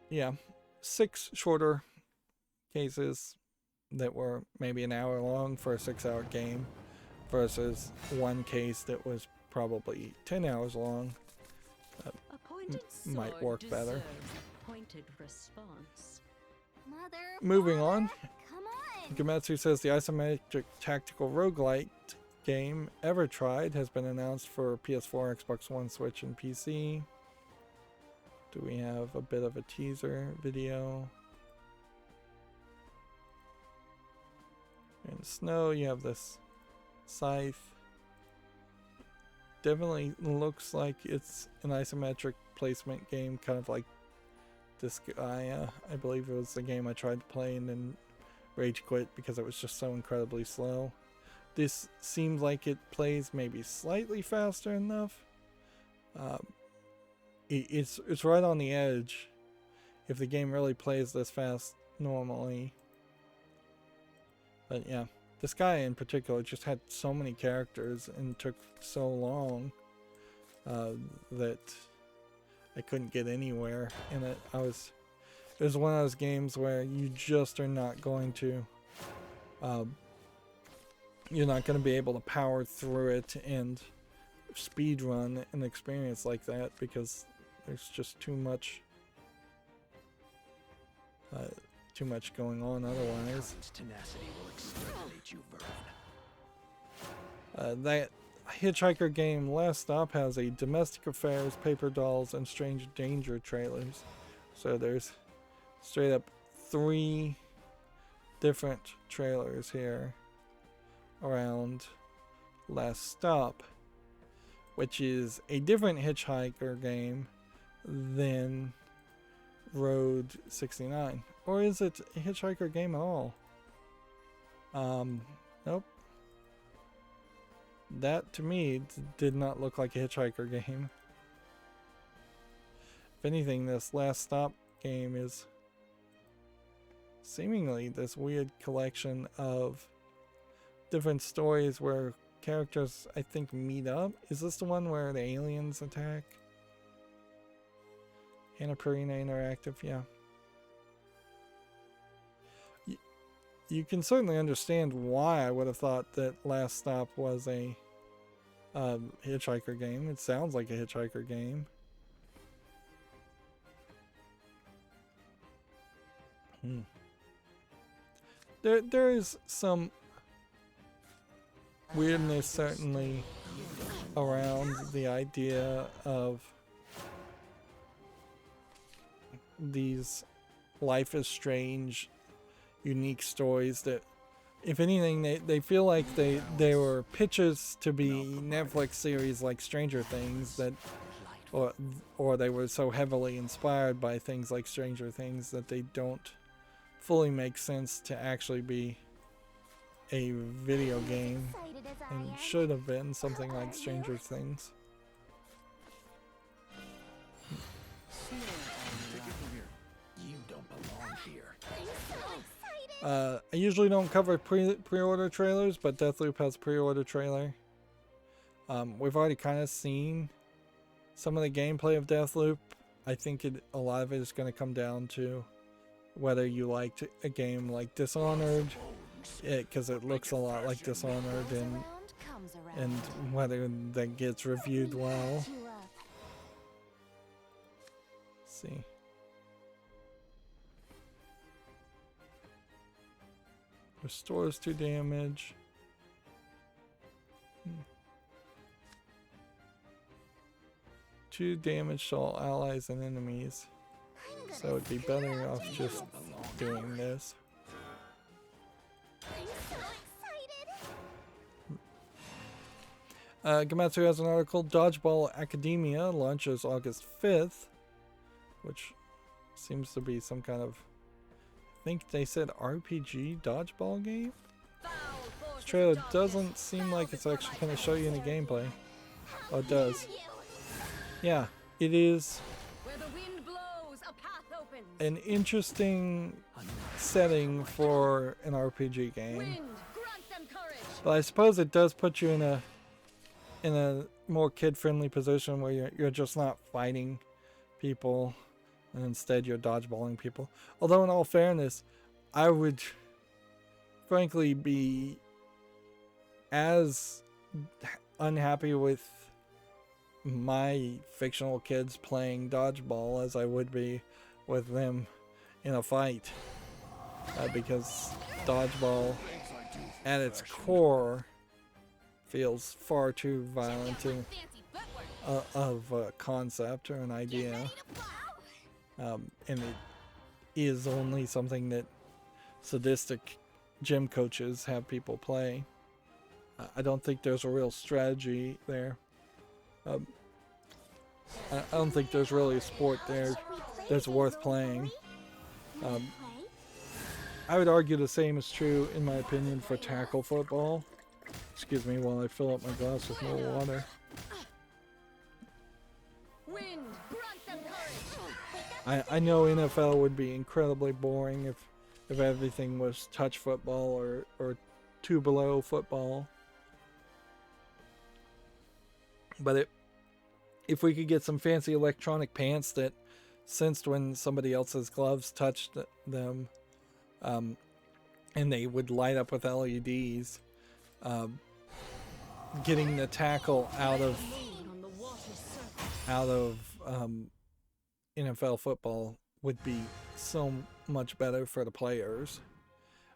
Yeah, 6 shorter cases that were maybe an hour long for a 6-hour game, versus 1 case that was probably 10 hours long. Might work better. Moving on. Gametsu says the isometric tactical roguelite game Ever Tried has been announced for PS4, Xbox One, Switch, and PC. Do we have a bit of a teaser video? In snow, you have this scythe. Definitely looks like it's an isometric placement game, kind of like Disgaea. I believe it was the game I tried to play and then rage quit because it was just so incredibly slow. This seems like it plays maybe slightly faster enough. It's right on the edge if the game really plays this fast normally. But yeah, this guy in particular just had so many characters and took so long that I couldn't get anywhere in it. It was one of those games where you just are not going to you're not going to be able to power through it and speed run an experience like that, because there's just too much going on otherwise. Tenacity will exterminate you, Vern. That Hitchhiker game Last Stop has a Domestic Affairs, Paper Dolls, and Strange Danger trailers. So there's straight up 3 different trailers here around Last Stop, which is a different Hitchhiker game than Road 69. Or is it a Hitchhiker game at all? Nope. That to me did not look like a Hitchhiker game. If anything, this Last Stop game is seemingly this weird collection of different stories where characters, I think, meet up. Is this the one where the aliens attack? Annapurna Interactive, yeah. you can certainly understand why I would have thought that Last Stop was a hitchhiker game. It sounds like a hitchhiker game. There is some weirdness certainly around the idea of these Life is Strange unique stories that, if anything, they feel like they were pitches to be Netflix series like Stranger Things, that or they were so heavily inspired by things like Stranger Things that they don't fully make sense to actually be a video game, and should have been something like Stranger Things. You don't belong here. I usually don't cover pre-order trailers, but Deathloop has a pre-order trailer. We've already kind of seen some of the gameplay of Deathloop. I think a lot of it is going to come down to whether you liked a game like Dishonored, because it looks a lot like Dishonored, and whether that gets reviewed well. Let's see. Restores 2 damage. 2 damage to all allies and enemies. So it'd be better off just doing this. Gamatsu has an article. Dodgeball Academia launches August 5th, which seems to be some kind of, I think they said RPG dodgeball game? This trailer doesn't seem like it's actually going to show you any gameplay. Oh, it does. Yeah, it is an interesting setting for an RPG game. But I suppose it does put you in a more kid-friendly position where you're just not fighting people, and instead you're dodgeballing people. Although in all fairness, I would frankly be as unhappy with my fictional kids playing dodgeball as I would be with them in a fight, because dodgeball at its core feels far too violent of a concept or an idea, and it is only something that sadistic gym coaches have people play. I don't think there's a real strategy there. I don't think there's really a sport there that's worth playing. I would argue the same is true, in my opinion, for tackle football. Excuse me while I fill up my glass with more water. I know NFL would be incredibly boring if everything was touch football or two below football. But if we could get some fancy electronic pants that sensed when somebody else's gloves touched them, and they would light up with LEDs, getting the tackle out of NFL football would be so much better for the players.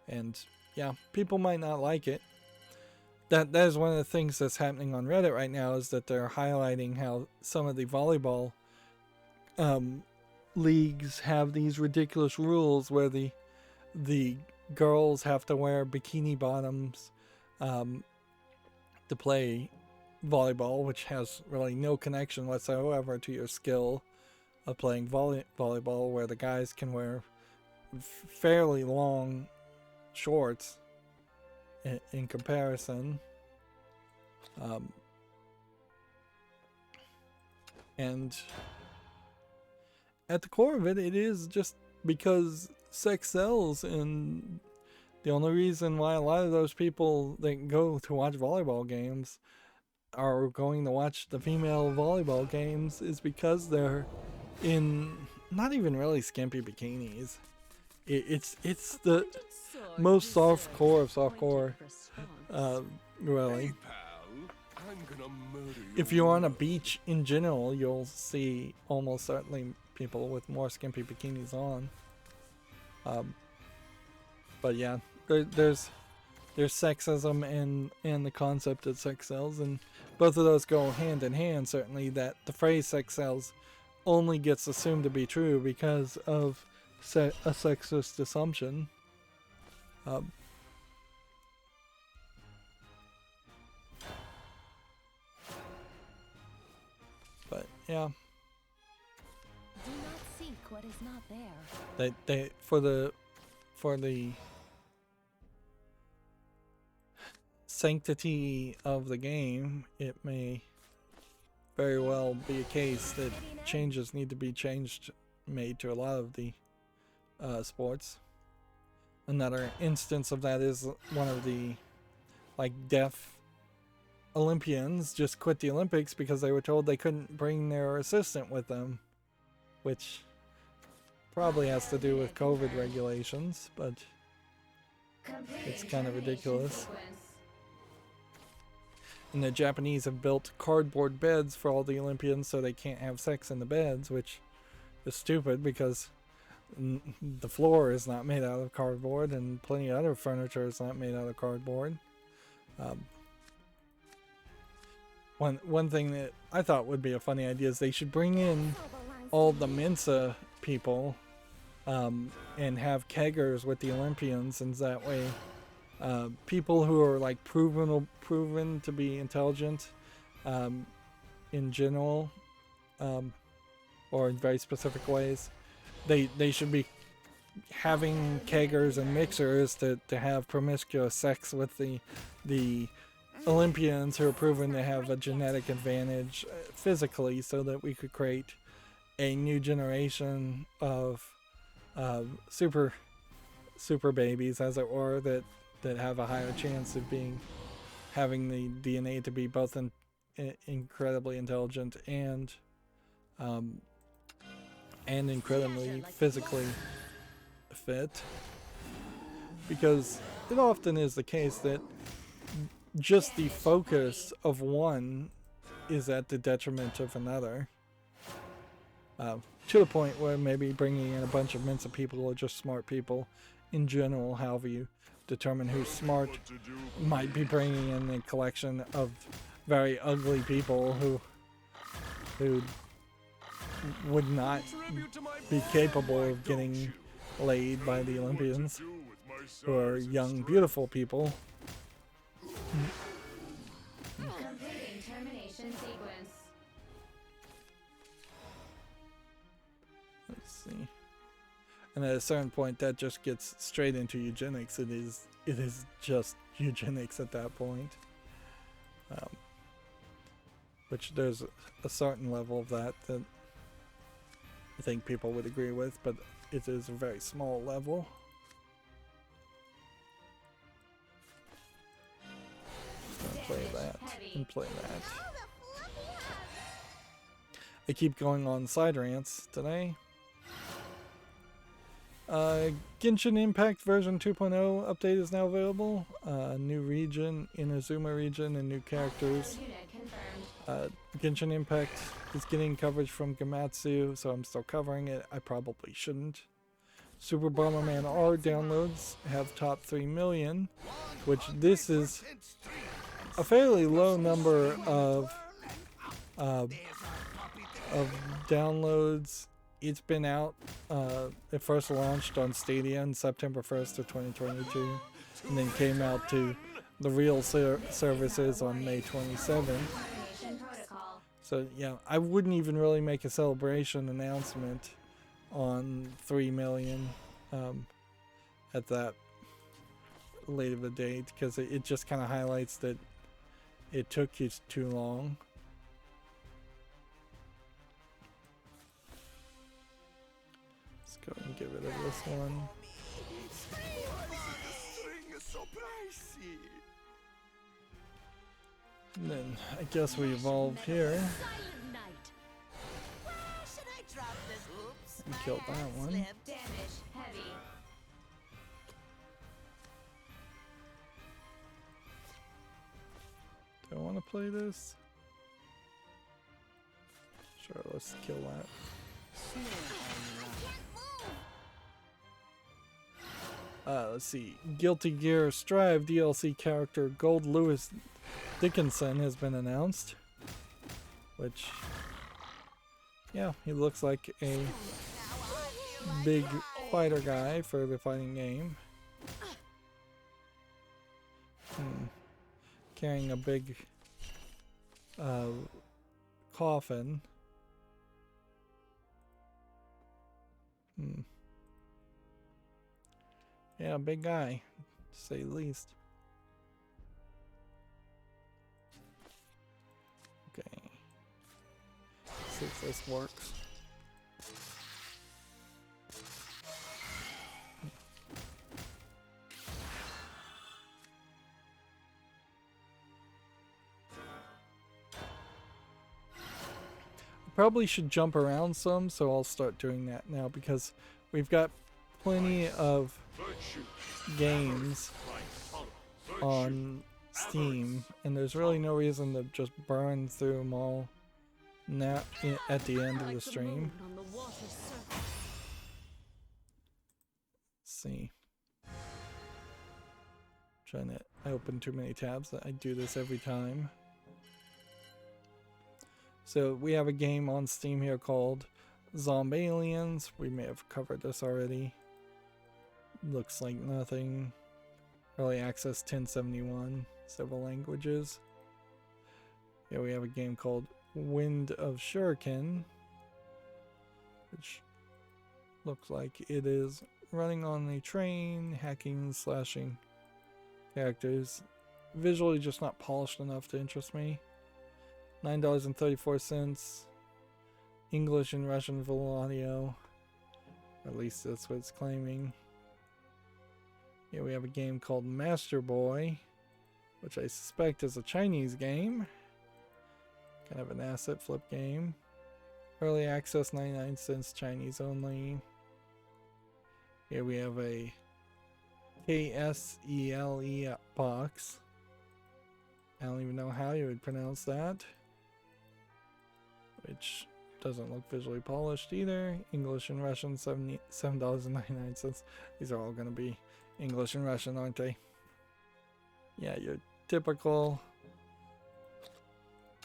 And yeah, people might not like it. That is one of the things that's happening on Reddit right now, is that they're highlighting how some of the volleyball leagues have these ridiculous rules where the girls have to wear bikini bottoms to play volleyball, which has really no connection whatsoever to your skill of playing volleyball, where the guys can wear fairly long shorts in comparison. And at the core of it, it is just because sex sells, and the only reason why a lot of those people that go to watch volleyball games are going to watch the female volleyball games is because they're in not even really skimpy bikinis. It's the most soft core of softcore rally. Pal, I'm gonna murder you. If you're on a beach in general, you'll see almost certainly people with more skimpy bikinis on. But yeah, there's sexism and the concept of sex sells, and both of those go hand in hand. Certainly, that the phrase sex sells only gets assumed to be true because of a sexist assumption. But yeah, Do not seek what is not there. they for the sanctity of the game, it may very well be a case that changes need to be made to a lot of the sports. Another instance of that is one of the deaf Olympians just quit the Olympics because they were told they couldn't bring their assistant with them, which probably has to do with COVID regulations, but it's kind of ridiculous. And the Japanese have built cardboard beds for all the Olympians so they can't have sex in the beds, which is stupid because the floor is not made out of cardboard and plenty of other furniture is not made out of cardboard. One thing that I thought would be a funny idea is they should bring in all the Mensa people and have keggers with the Olympians, and that way people who are proven to be intelligent in general or in very specific ways, they should be having keggers and mixers to have promiscuous sex with the Olympians who are proven to have a genetic advantage physically, so that we could create a new generation of super babies, as it were, that have a higher chance of having the DNA to be both incredibly intelligent and incredibly physically fit. Because it often is the case that just the focus of one is at the detriment of another. To the point where maybe bringing in a bunch of Mensa people or just smart people in general, however you determine who's smart, might be bringing in a collection of very ugly people who would not be capable of getting laid by the Olympians, who are young, beautiful people. Completing termination sequence. Let's see. And at a certain point, that just gets straight into eugenics. It is just eugenics at that point. Which there's a certain level of that I think people would agree with, but it is a very small level. Just gonna play that and play that. I keep going on side rants today. Genshin Impact version 2.0 update is now available. New region, Inazuma region, and new characters. Genshin Impact is getting coverage from Gamatsu, so I'm still covering it. I probably shouldn't. Super Bomberman R downloads have topped 3 million, which this is a fairly low number of downloads. It's been out. It first launched on Stadia on September 1st of 2022, and then came out to the real services on May 27th. So yeah, I wouldn't even really make a celebration announcement on 3 million at that late of a date, because it just kind of highlights that it took you too long. Let's go and get rid of this one. And then I guess we evolve here. And killed that one. Damage heavy. play this? Sure, let's kill that. Let's see. Guilty Gear Strive DLC character Gold Lewis Dickinson has been announced. Which, yeah, he looks like a big fighter guy for the fighting game. Carrying a big coffin. Yeah, big guy, to say the least. Okay. See if this works. Probably should jump around some, so I'll start doing that now because we've got plenty of games on Steam, and there's really no reason to just burn through them all now at the end of the stream. Let's see. I open too many tabs. I do this every time. So we have a game on Steam here called Zombie Aliens. We may have covered this already. Looks like nothing. Early access 1071, several languages. Here we have a game called Wind of Shuriken, which looks like it is running on a train, hacking, slashing characters. Visually just not polished enough to interest me. $9.34. English and Russian full audio. At least that's what it's claiming. Here we have a game called Master Boy, which I suspect is a Chinese game. Kind of an asset flip game. Early access 99 cents, Chinese only. Here we have a KSELE box. I don't even know how you would pronounce that. Which doesn't look visually polished either. English and Russian, $7.99. These are all going to be English and Russian, aren't they? Yeah, your typical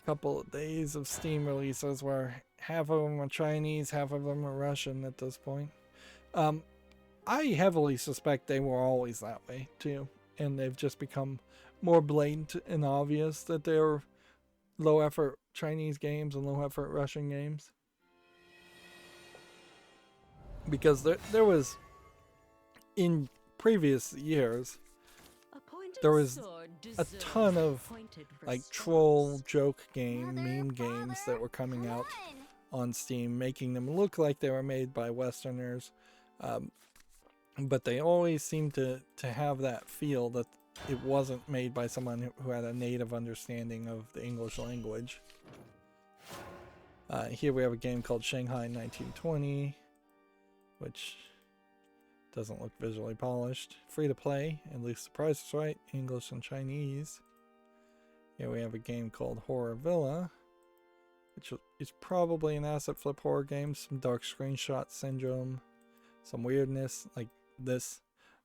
couple of days of Steam releases where half of them are Chinese, half of them are Russian at this point. I heavily suspect they were always that way too, and they've just become more blatant and obvious that they're low effort Chinese games and low effort Russian games. Because there was, in previous years, there was a ton of like troll joke game, meme games that were coming out on Steam, making them look like they were made by Westerners, but they always seemed to have that feel that it wasn't made by someone who had a native understanding of the English language. Here we have a game called Shanghai 1920, which doesn't look visually polished. Free to play, at least the price is right, English and Chinese. Here we have a game called Horror Villa, which is probably an asset flip horror game. Some dark screenshot syndrome, some weirdness. Like this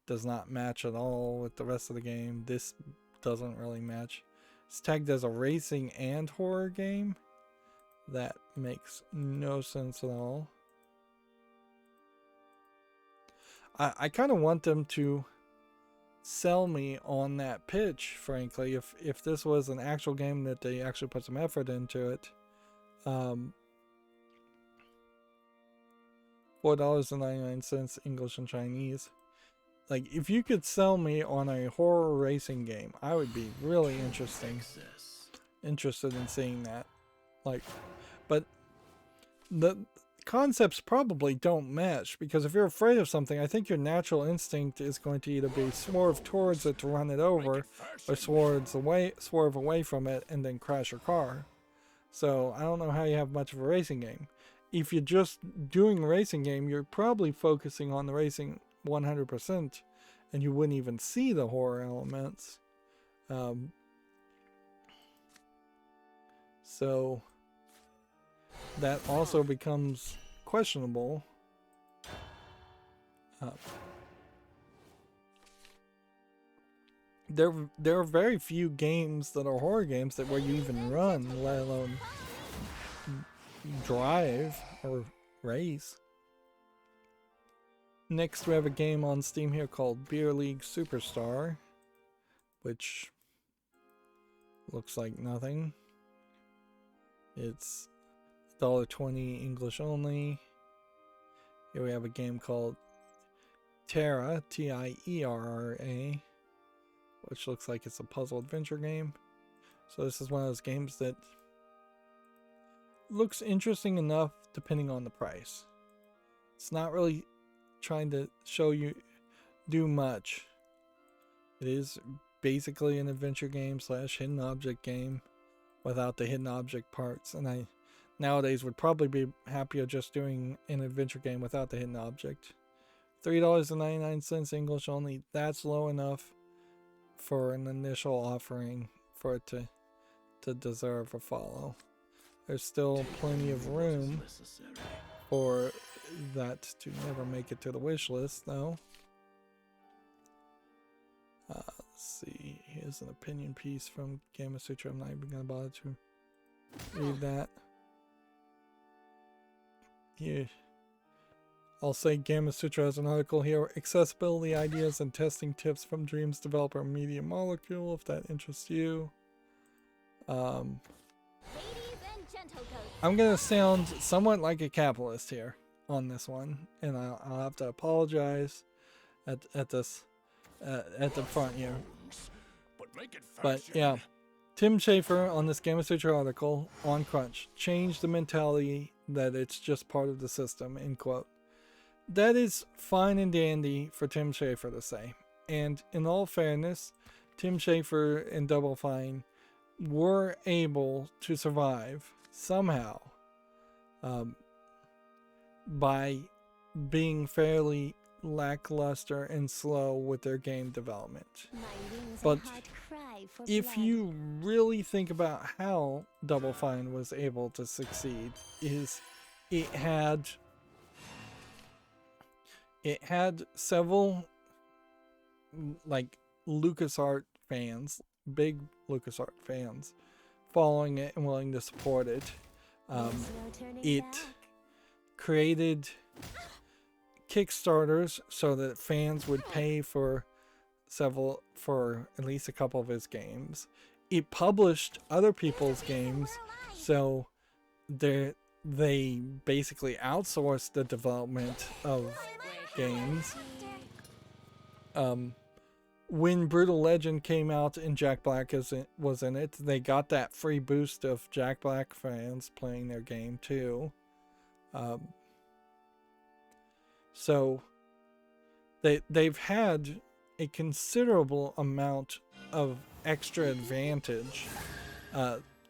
does not match at all with the rest of the game. This doesn't really match. It's tagged as a racing and horror game. That makes no sense at all. I kind of want them to sell me on that pitch, frankly. If this was an actual game that they actually put some effort into it. $4.99 English and Chinese. Like, if you could sell me on a horror racing game, I would be really interested in seeing that. Like, but the concepts probably don't match, because if you're afraid of something, I think your natural instinct is going to either be swerve towards it to run it over, or swerve away from it and then crash your car. So I don't know how you have much of a racing game. If you're just doing a racing game, you're probably focusing on the racing 100%, and you wouldn't even see the horror elements. So that also becomes questionable. There are very few games that are horror games that where you even run, let alone drive or race. Next we have a game on Steam here called Beer League Superstar, which looks like nothing. It's $1.20 English only. Here we have a game called Terra, T-I-E-R-R-A, which looks like it's a puzzle adventure game. So this is one of those games that looks interesting enough depending on the price. It's not really trying to show you do much. It is basically an adventure game / hidden object game without the hidden object parts, and I nowadays would probably be happier just doing an adventure game without the hidden object. $3.99 English only. That's low enough for an initial offering for it to deserve a follow. There's still plenty of room for that to never make it to the wish list, though. Let's see. Here's an opinion piece from Gamma Sutra. I'm not even going to bother to read that. Here. I'll say Gamma Sutra has an article here. Accessibility ideas and testing tips from Dreams developer Media Molecule, if that interests you. I'm going to sound somewhat like a capitalist here on this one, and I'll have to apologize at the front here. But yeah, Tim Schafer on this Gamma Sutra article on Crunch changed the mentality that it's just part of the system, end quote. That is fine and dandy for Tim Schafer to say. And in all fairness, Tim Schafer and Double Fine were able to survive somehow by being fairly lackluster and slow with their game development. But if you really think about how Double Fine was able to succeed, is it had several like LucasArts fans, big LucasArts fans, following it and willing to support it. It created Kickstarters so that fans would pay for at least a couple of his games. It published other people's games, so they basically outsourced the development of games. When Brutal Legend came out and Jack Black was in it, they got that free boost of Jack Black fans playing their game too. So they've had a considerable amount of extra advantage.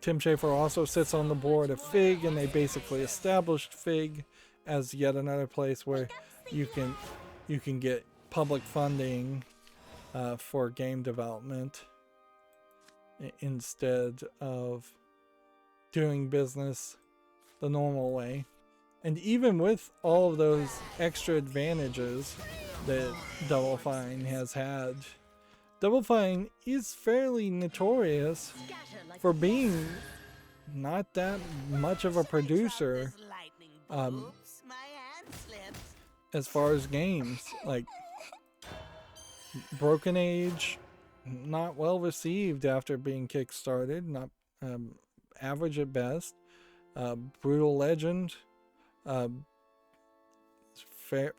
Tim Schafer also sits on the board of FIG, and they basically established FIG as yet another place where you can get public funding for game development instead of doing business the normal way. And even with all of those extra advantages that Double Fine has had, Double Fine is fairly notorious for being not that much of a producer as far as games. Like Broken Age, not well received after being kickstarted, not average at best. Brutal Legend,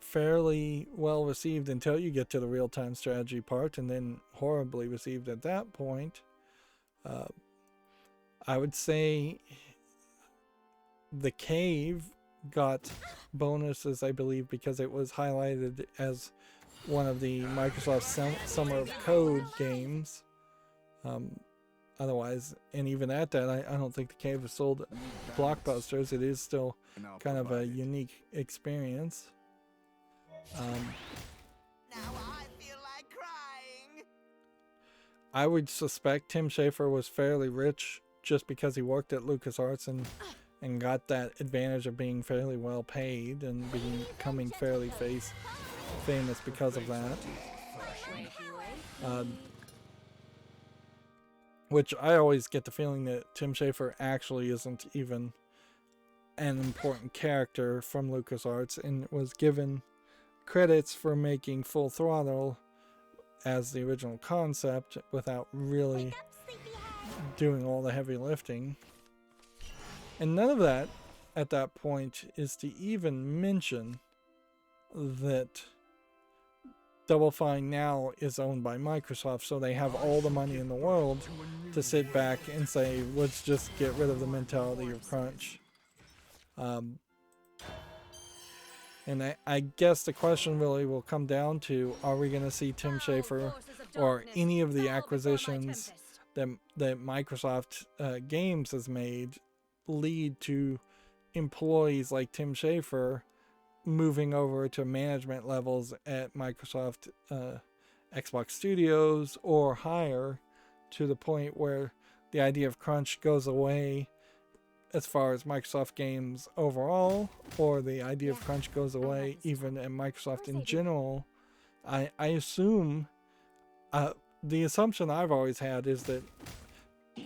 fairly well received until you get to the real-time strategy part, and then horribly received at that point. I would say The Cave got bonuses, I believe, because it was highlighted as one of the Microsoft Summer of Code games. Otherwise, and even at that, I don't think The Cave has sold blockbusters. It is still kind of a unique experience. Now I feel like crying. I would suspect Tim Schafer was fairly rich just because he worked at LucasArts and got that advantage of being fairly well paid and becoming fairly famous because of that. Which I always get the feeling that Tim Schafer actually isn't even an important character from LucasArts and was given credits for making Full Throttle as the original concept without really doing all the heavy lifting. And none of that at that point is to even mention that Double Fine now is owned by Microsoft, so they have all the money in the world to sit back and say, let's just get rid of the mentality of crunch. And I guess the question really will come down to, are we going to see Tim Schafer or any of the acquisitions that Microsoft Games has made lead to employees like Tim Schafer moving over to management levels at Microsoft Xbox Studios or higher, to the point where the idea of crunch goes away as far as Microsoft Games overall, or the idea of crunch goes away even at Microsoft in general. I assume, the assumption I've always had is that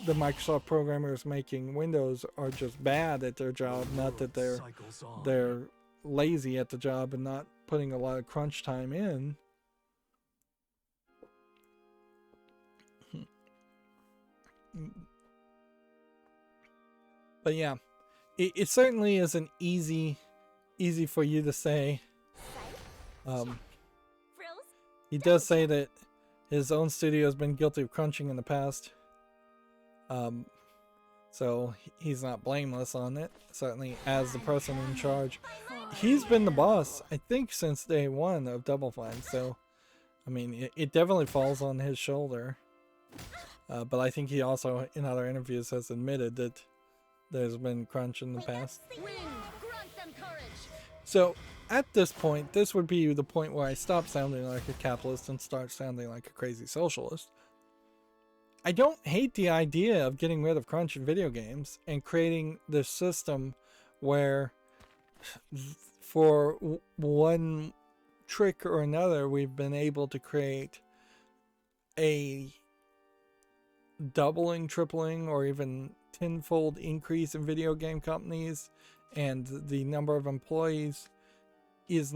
the Microsoft programmers making Windows are just bad at their job, not that they're lazy at the job and not putting a lot of crunch time in. But yeah, it certainly isn't easy for you to say. He does say that his own studio has been guilty of crunching in the past. So he's not blameless on it, certainly as the person in charge. He's been the boss, I think, since day one of Double Fine, so I mean, it definitely falls on his shoulder. But I think he also, in other interviews, has admitted that there's been crunch in the past. So at this point, this would be the point where I stop sounding like a capitalist and start sounding like a crazy socialist. I don't hate the idea of getting rid of crunch in video games and creating this system where, for one trick or another, we've been able to create a doubling, tripling, or even tenfold increase in video game companies, and the number of employees is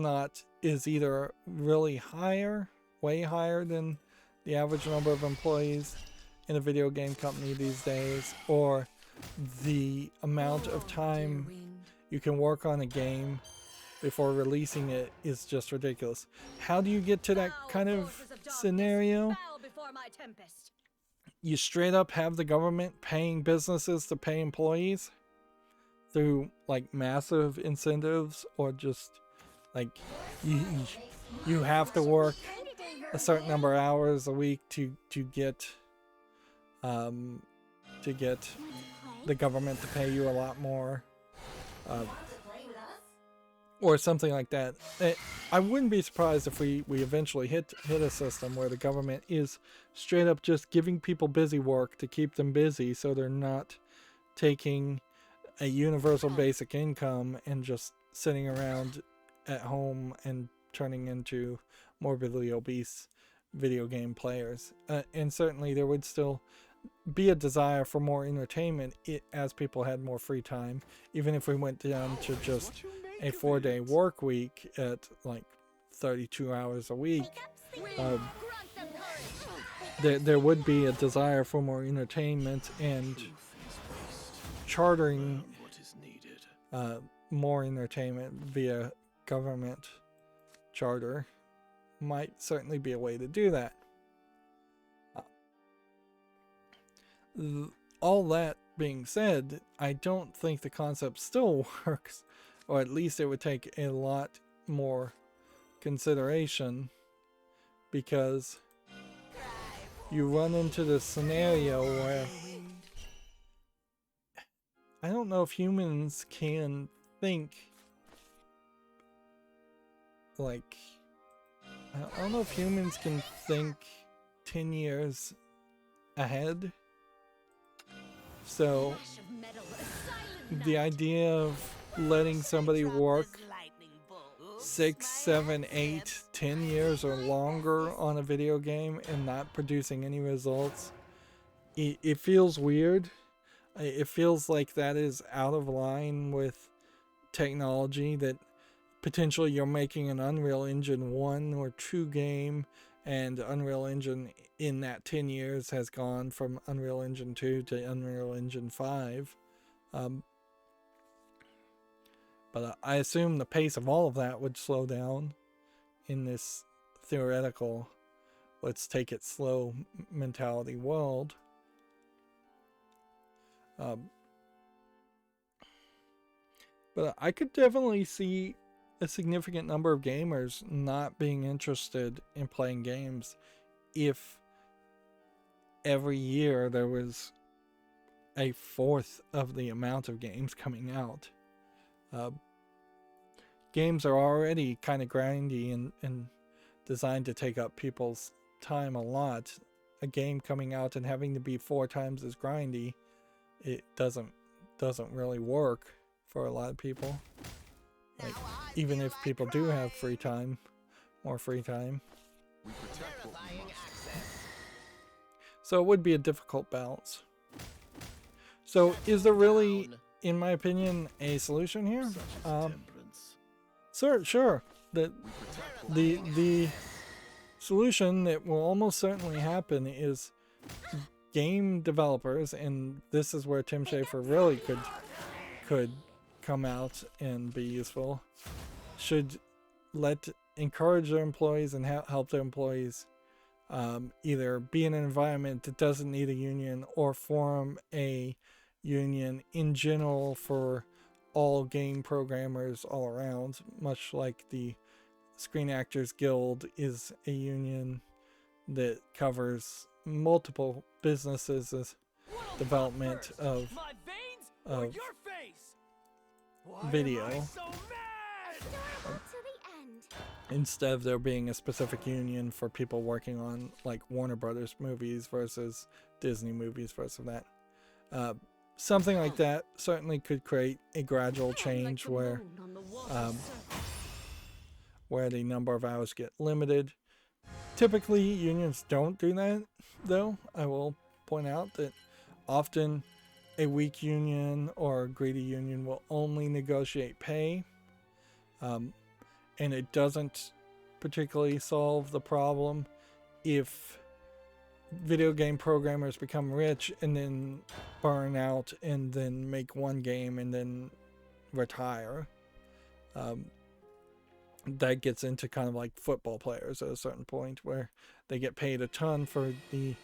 either really higher, way higher than the average number of employees in a video game company these days, or the amount of time you can work on a game before releasing it is just ridiculous. How do you get to that kind of scenario? You straight up have the government paying businesses to pay employees through like massive incentives, or just like you have to work a certain number of hours a week to get the government to pay you a lot more, or something like that. I wouldn't be surprised if we eventually hit a system where the government is straight up just giving people busy work to keep them busy, so they're not taking a universal basic income and just sitting around at home and turning into morbidly obese video game players. And certainly there would still be a desire for more entertainment as people had more free time, even if we went down to just a 4-day work week at like 32 hours a week. There would be a desire for more entertainment, and chartering more entertainment via government charter might certainly be a way to do that. All that being said, I don't think the concept still works, or at least it would take a lot more consideration, because you run into this scenario where I don't know if humans can think like, I don't know if humans can think 10 years ahead. So Flash of metal, a silent the night. idea of letting somebody Drop work this lightning bolt. Oops, 6, my 7, accent. 8, 10 years or longer on a video game and not producing any results, it feels weird. It feels like that is out of line with technology, that potentially you're making an Unreal Engine 1 or 2 game, and Unreal Engine in that 10 years has gone from Unreal Engine 2 to Unreal Engine 5. But I assume the pace of all of that would slow down in this theoretical, let's take it slow mentality world. But I could definitely see a significant number of gamers not being interested in playing games if every year there was a fourth of the amount of games coming out. Games are already kind of grindy and designed to take up people's time a lot. A game coming out and having to be 4 times as grindy, it doesn't really work for a lot of people. Like, even if people do have free time, more free time. So it would be a difficult balance. So is there really, in my opinion, a solution here? Sure. The solution that will almost certainly happen is game developers, and this is where Tim Schafer really could come out and be useful, should encourage their employees and help their employees either be in an environment that doesn't need a union, or form a union in general for all game programmers all around, much like the Screen Actors Guild is a union that covers multiple businesses' development of video, Adorable to the end. instead of there being a specific union for people working on like Warner Brothers movies versus Disney movies versus that. Something like that certainly could create a gradual change where the number of hours get limited. Typically, unions don't do that, though. I will point out that often a weak union or a greedy union will only negotiate pay, and it doesn't particularly solve the problem if video game programmers become rich and then burn out and then make one game and then retire. That gets into kind of like football players at a certain point, where they get paid a ton for the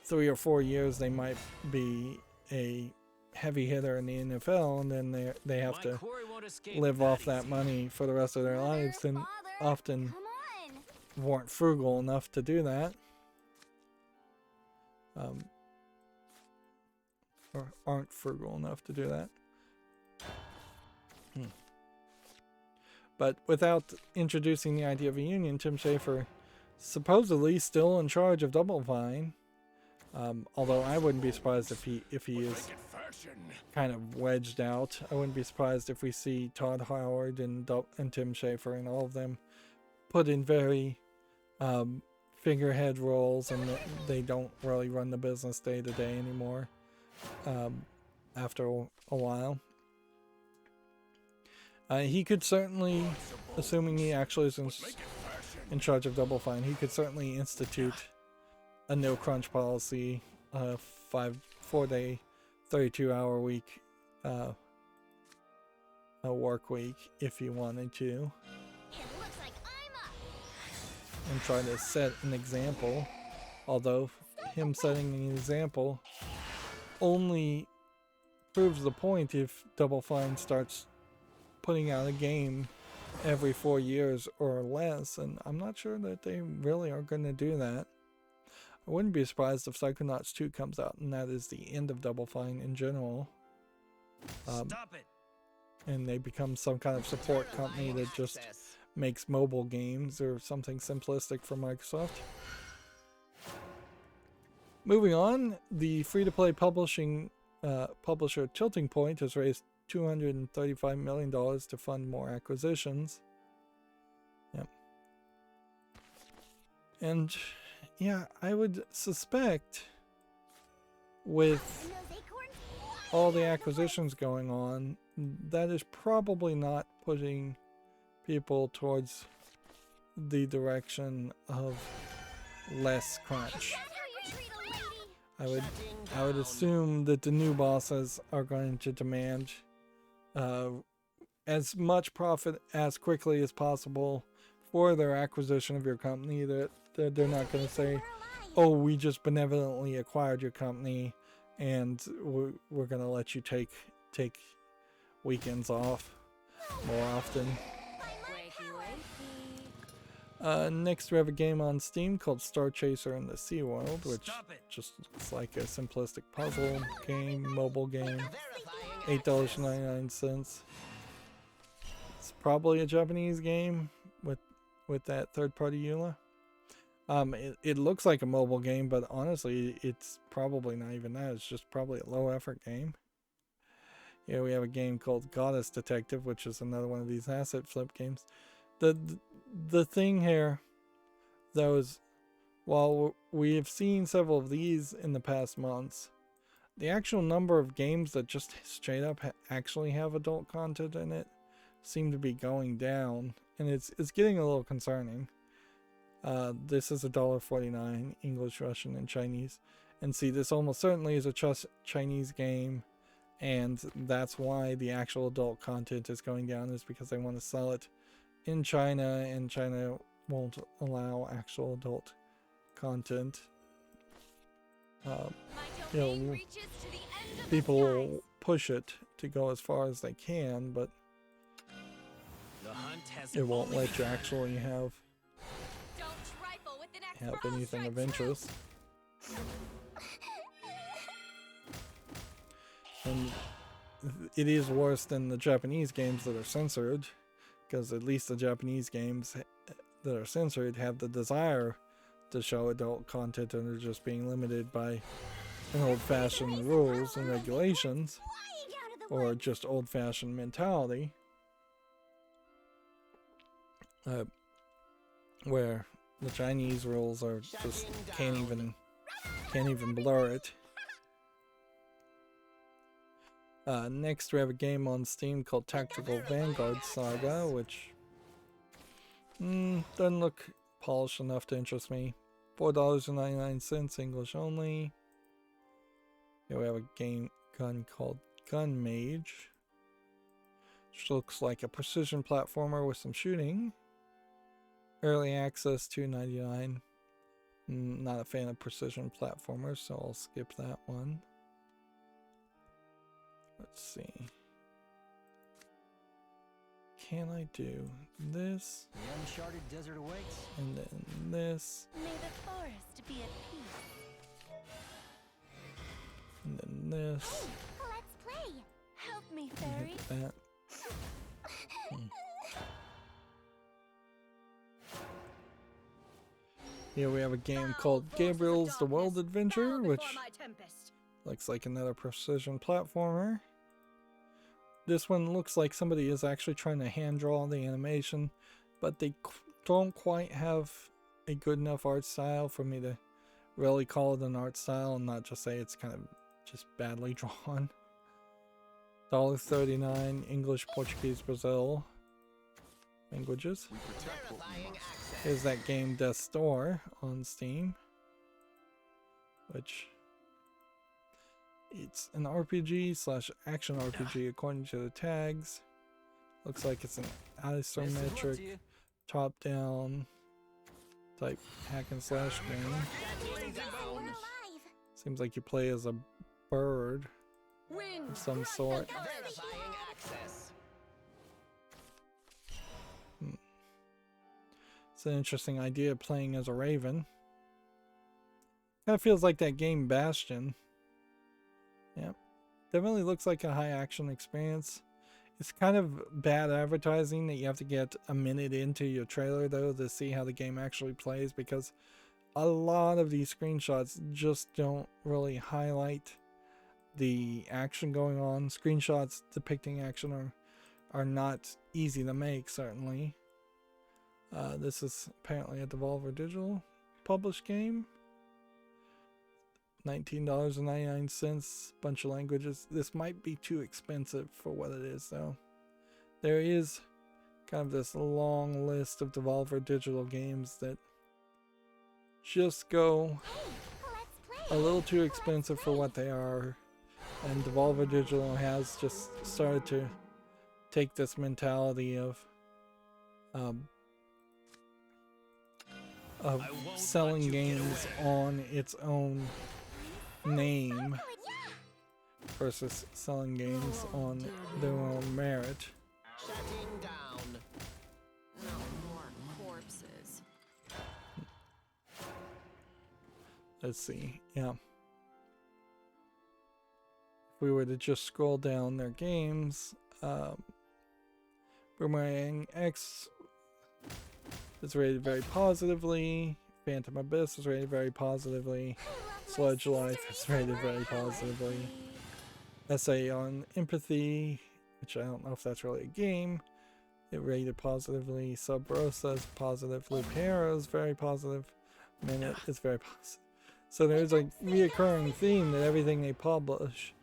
3 or 4 years they might be a heavy hitter in the NFL, and then they have to live off that money for the rest of their lives, and often Come on. weren't frugal enough to do that. Or aren't frugal enough to do that. But without introducing the idea of a union, Tim Schafer supposedly still in charge of Double Fine. Although I wouldn't be surprised if he is kind of wedged out. I wouldn't be surprised if we see Todd Howard and Tim Schafer and all of them put in very figurehead roles, and they don't really run the business day to day anymore after a while. He could certainly, assuming he actually is in charge of Double Fine, he could certainly institute a no crunch policy, 4-day, 32-hour week, a work week if he wanted to, It looks like I'm up. and try to set an example. Although him setting an example only proves the point if Double Fine starts putting out a game every 4 years or less, and I'm not sure that they really are going to do that. I wouldn't be surprised if Psychonauts 2 comes out and that is the end of Double Fine in general. Stop it. And they become some kind of support company that just makes mobile games or something simplistic for Microsoft. Moving on, the free-to-play publishing publisher Tilting Point has raised $235 million to fund more acquisitions. Yep. And yeah, I would suspect with And those acorns? all the acquisitions going on, that is probably not putting people towards the direction of less crunch. That's how you treat a lady. I would assume that the new bosses are going to demand as much profit as quickly as possible for their acquisition of your company. That they're not going to say, "Oh, we just benevolently acquired your company, and we're going to let you take weekends off more often." Next we have a game on Steam called Star Chaser in the Sea World, which just looks like a simplistic puzzle game, mobile game. $8.99. It's probably a Japanese game with that third-party EULA. It looks like a mobile game, but honestly, it's probably not even that. It's just probably a low-effort game. Here we have a game called Goddess Detective, which is another one of these asset flip games. The thing here, though, is while we have seen several of these in the past months, the actual number of games that just straight up actually have adult content in it seem to be going down, and it's getting a little concerning. This is $1.49, English, Russian, and Chinese. And see, this almost certainly is a Chinese game, and that's why the actual adult content is going down, is because they want to sell it in China, and China won't allow actual adult content. You know, people push it to go as far as they can, but it won't let you actually have anything of interest. And it is worse than the Japanese games that are censored, because at least the Japanese games that are censored have the desire to show adult content and are just being limited by old-fashioned rules and regulations, or just old-fashioned mentality, where the Chinese rules are just can't even blur it. Next we have a game on Steam called Tactical Vanguard Saga, which doesn't look polished enough to interest me. $4.99, English only. Here we have a gun called Gun Mage, which looks like a precision platformer with some shooting. Early access, $2.99. Not a fan of precision platformers, so I'll skip that one. Let's see. Can I do this? The uncharted desert awaits. And then this. May the forest be at peace. And then this. Let's play. Help me, And fairy. hit that. Here we have a game called Gabriel's The World Adventure, which looks like another precision platformer. This one looks like somebody is actually trying to hand draw the animation, but they don't quite have a good enough art style for me to really call it an art style and not just say it's kind of just badly drawn. $1.39, English, Portuguese, Brazil languages. Here's that game Death's Door on Steam, which it's an RPG / action RPG according to the tags. Looks like it's an isometric top-down type hack and slash game. Seems like you play as a bird of some sort. It's an interesting idea, playing as a raven. Kind of feels like that game Bastion. Yep. Definitely looks like a high action experience. It's kind of bad advertising that you have to get a minute into your trailer though to see how the game actually plays, because a lot of these screenshots just don't really highlight the action going on. Screenshots depicting action are not easy to make, certainly. This is apparently a Devolver Digital published game. $19.99, bunch of languages. This might be too expensive for what it is, though. There is kind of this long list of Devolver Digital games that just go a little too expensive for what they are, and Devolver Digital has just started to take this mentality of selling games on its own name versus selling games on their own merit. Shutting down. No more corpses. Let's see, yeah. If we were to just scroll down their games, Boomerang X is rated very positively. Phantom Abyss is rated very positively. Sludge Life is rated very positively. Essay on Empathy, which I don't know if that's really a game, it rated positively. Sub Rosa is positive. Loop Hero is very positive. Minute is very positive. So there's a reoccurring theme that everything they publish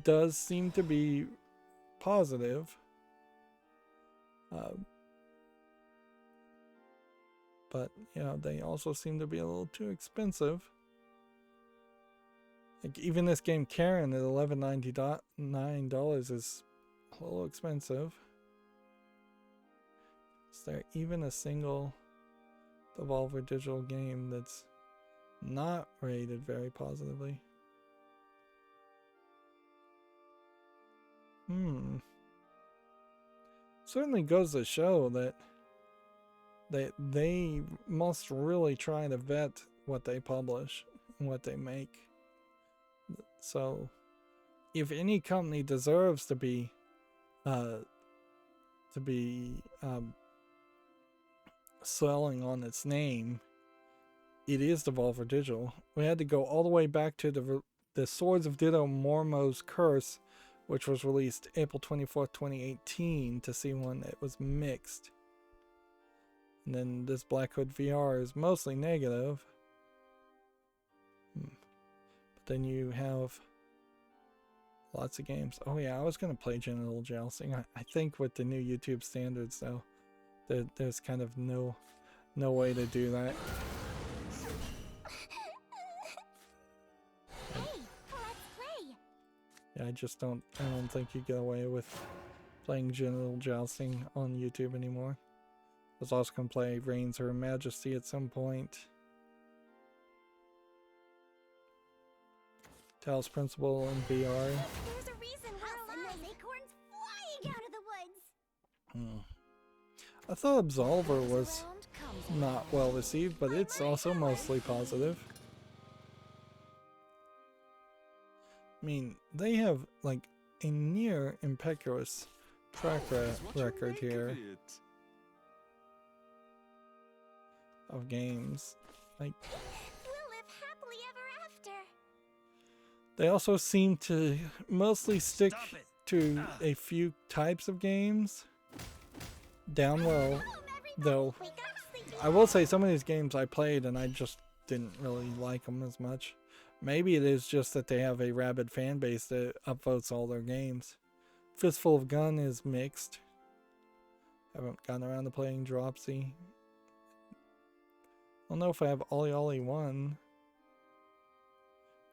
does seem to be positive. But, you know, they also seem to be a little too expensive. Like, even this game Karen at $11.99 is a little expensive. Is there even a single Devolver Digital game that's not rated very positively? Certainly goes to show that they must really try to vet what they publish and what they make. So if any company deserves to be selling on its name, it is Devolver Digital. We had to go all the way back to the Swords of Ditto Mormo's Curse, which was released April 24th, 2018, to see one that was mixed. And then this Black Hood VR is mostly negative. But then you have lots of games. Oh yeah, I was going to play Genital Jousting. I think with the new YouTube standards, though, there's kind of no way to do that. Yeah, I don't think you get away with playing Genital Jousting on YouTube anymore. I was also going to play Reigns of Her Majesty at some point. Talos Principle in VR. There's a reason we're alive. Those acorns flying out of the woods. I thought Absolver was not well received, but it's also mostly positive. I mean, they have like a near impeccable track record here of games. Like, We'll live happily ever after. they also seem to mostly stick to a few types of games. Down low, though. I will say some of these games I played and I just didn't really like them as much. Maybe it is just that they have a rabid fan base that upvotes all their games. Fistful of Gun is mixed. Haven't gotten around to playing Dropsy. I don't know if I have Ollie Ollie 1.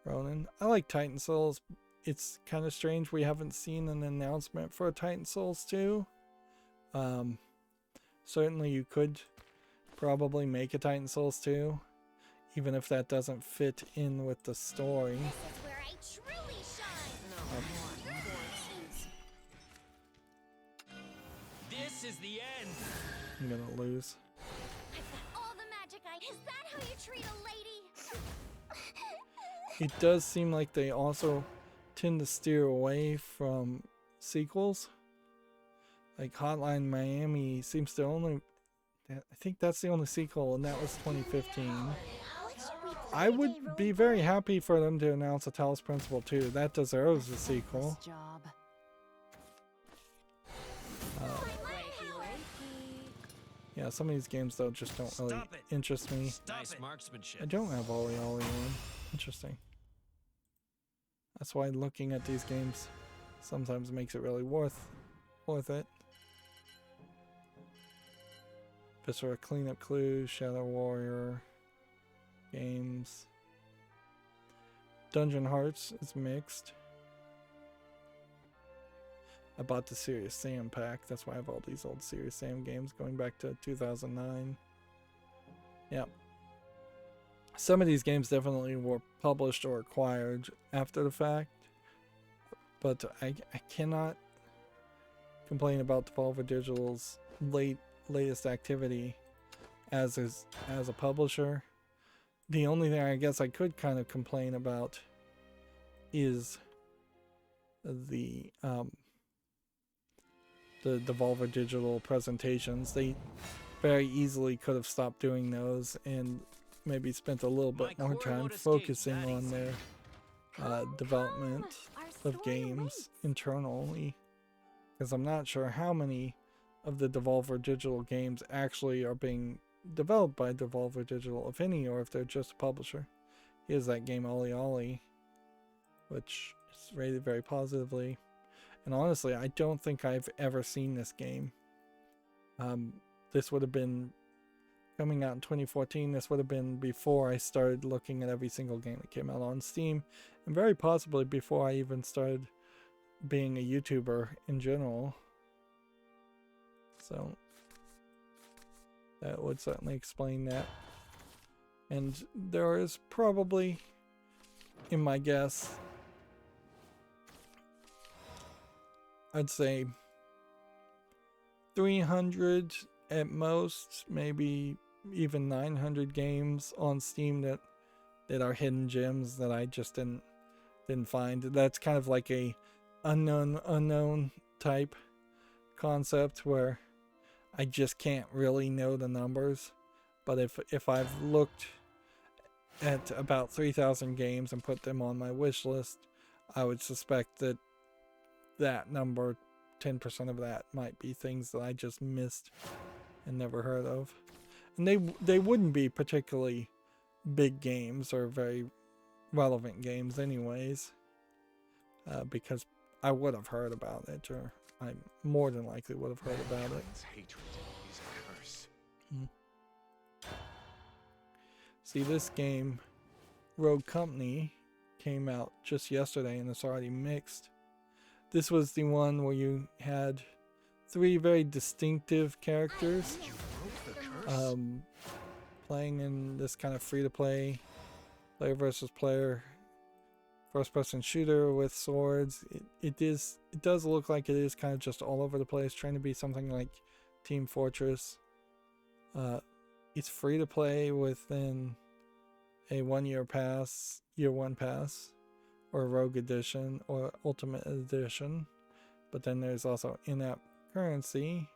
Ronin. I like Titan Souls. It's kind of strange we haven't seen an announcement for a Titan Souls 2. Certainly you could probably make a Titan Souls 2, even if that doesn't fit in with the story. This is where I truly shine. No more corpses. This is the end. I'm gonna lose. I've got all the magic Is that how you treat a lady? It does seem like they also tend to steer away from sequels. Like Hotline Miami seems to only... I think that's the only sequel, and that was 2015. What should we I would be very happy for them to announce a Talos Principle 2. That deserves a sequel. Yeah, some of these games though just don't really interest me. Nice marksmanship. I don't have Ollie Ollie on. Interesting. That's why looking at these games sometimes makes it really worth it. Viscera Cleanup Clue, Shadow Warrior games. Dungeon Hearts is mixed. I bought the Serious Sam pack. That's why I have all these old Serious Sam games going back to 2009. Yep. Some of these games definitely were published or acquired after the fact, but I cannot complain about Devolver Digital's latest activity as a publisher. The only thing I guess I could kind of complain about is the Devolver Digital presentations. They very easily could have stopped doing those and maybe spent a little bit more time focusing on their development of games internally, because I'm not sure how many of the Devolver Digital games actually are being developed by Devolver Digital, if any, or if they're just a publisher. Here's that game Ollie Ollie, which is rated very positively. And honestly, I don't think I've ever seen this game. This would have been coming out in 2014. This would have been before I started looking at every single game that came out on Steam, and very possibly before I even started being a YouTuber in general. So that would certainly explain that. And there is probably, in my guess, I'd say 300 at most, maybe even 900 games on Steam that are hidden gems that I just didn't find. That's kind of like a unknown type concept where I just can't really know the numbers. But if I've looked at about 3,000 games and put them on my wish list, I would suspect that number, 10% of that, might be things that I just missed and never heard of. And they wouldn't be particularly big games or very relevant games anyways, because I would have heard about it, or I more than likely would have heard about it. Hatred is a curse. See, this game, Rogue Company, came out just yesterday and it's already mixed. This was the one where you had 3 very distinctive characters playing in this kind of free-to-play, player versus player, first-person shooter with swords. It does look like it is kind of just all over the place, trying to be something like Team Fortress. It's free-to-play within a 1-year pass, year 1 pass, or Rogue Edition, or Ultimate Edition. But then there's also in-app currency,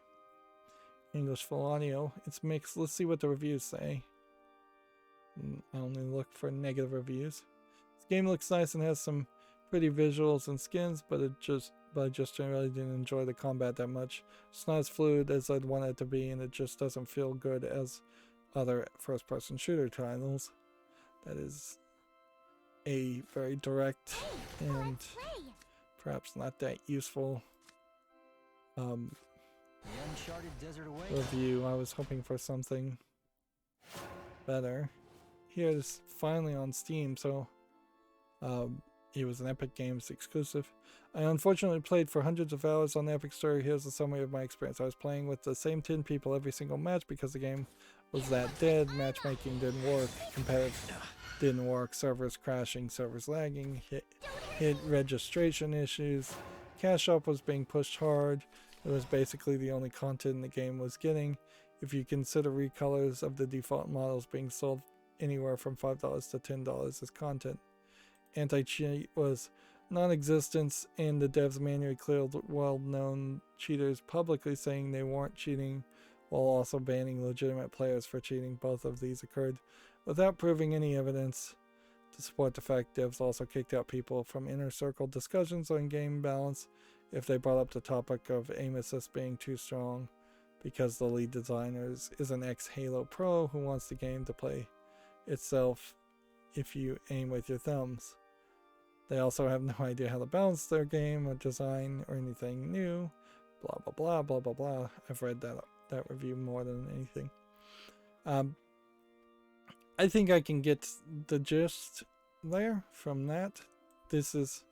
English full audio. It's mixed. Let's see what the reviews say. I only look for negative reviews. This game looks nice and has some pretty visuals and skins, but I just generally didn't enjoy the combat that much. It's not as fluid as I'd want it to be, and it just doesn't feel good as other first-person shooter titles. That is a very direct and perhaps not that useful review. I was hoping for something better. Here it is finally on Steam, so it was an Epic Games exclusive. I unfortunately played for hundreds of hours on the Epic Store. Here's a summary of my experience. I was playing with the same 10 people every single match because the game was that dead. Matchmaking didn't work. Competitive didn't work. Servers crashing, servers lagging, hit registration issues. Cash up was being pushed hard. It was basically the only content the game was getting. If you consider recolors of the default models being sold anywhere from $5 to $10 as content. Anti-cheat was non-existent, and the devs manually cleared well-known cheaters, publicly saying they weren't cheating while also banning legitimate players for cheating. Both of these occurred without proving any evidence to support the fact. Devs also kicked out people from inner circle discussions on game balance if they brought up the topic of aim assist being too strong, because the lead designer is an ex-Halo pro who wants the game to play itself if you aim with your thumbs. They also have no idea how to balance their game or design or anything new. Blah blah blah blah blah blah. I've read that review more than anything. I think I can get the gist there from that. This is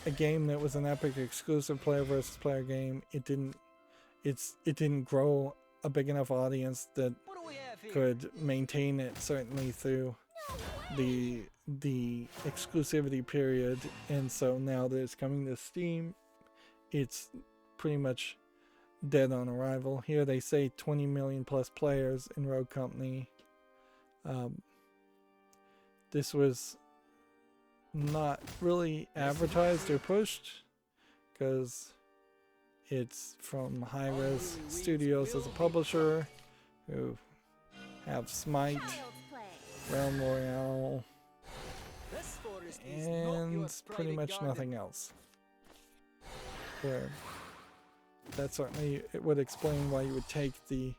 a game that was an Epic exclusive player versus player game. It didn't grow a big enough audience that What do we have here? could maintain it, certainly through the exclusivity period, and so now that it's coming to Steam, it's pretty much dead on arrival. Here they say 20 million plus players in Rogue Company. This was not really advertised or pushed because it's from Hi-Res Studios as a publisher, who have Smite, Child's play. Realm Royale, This forest is not your and pretty private much garden. nothing else. Where that certainly it would explain why you would take the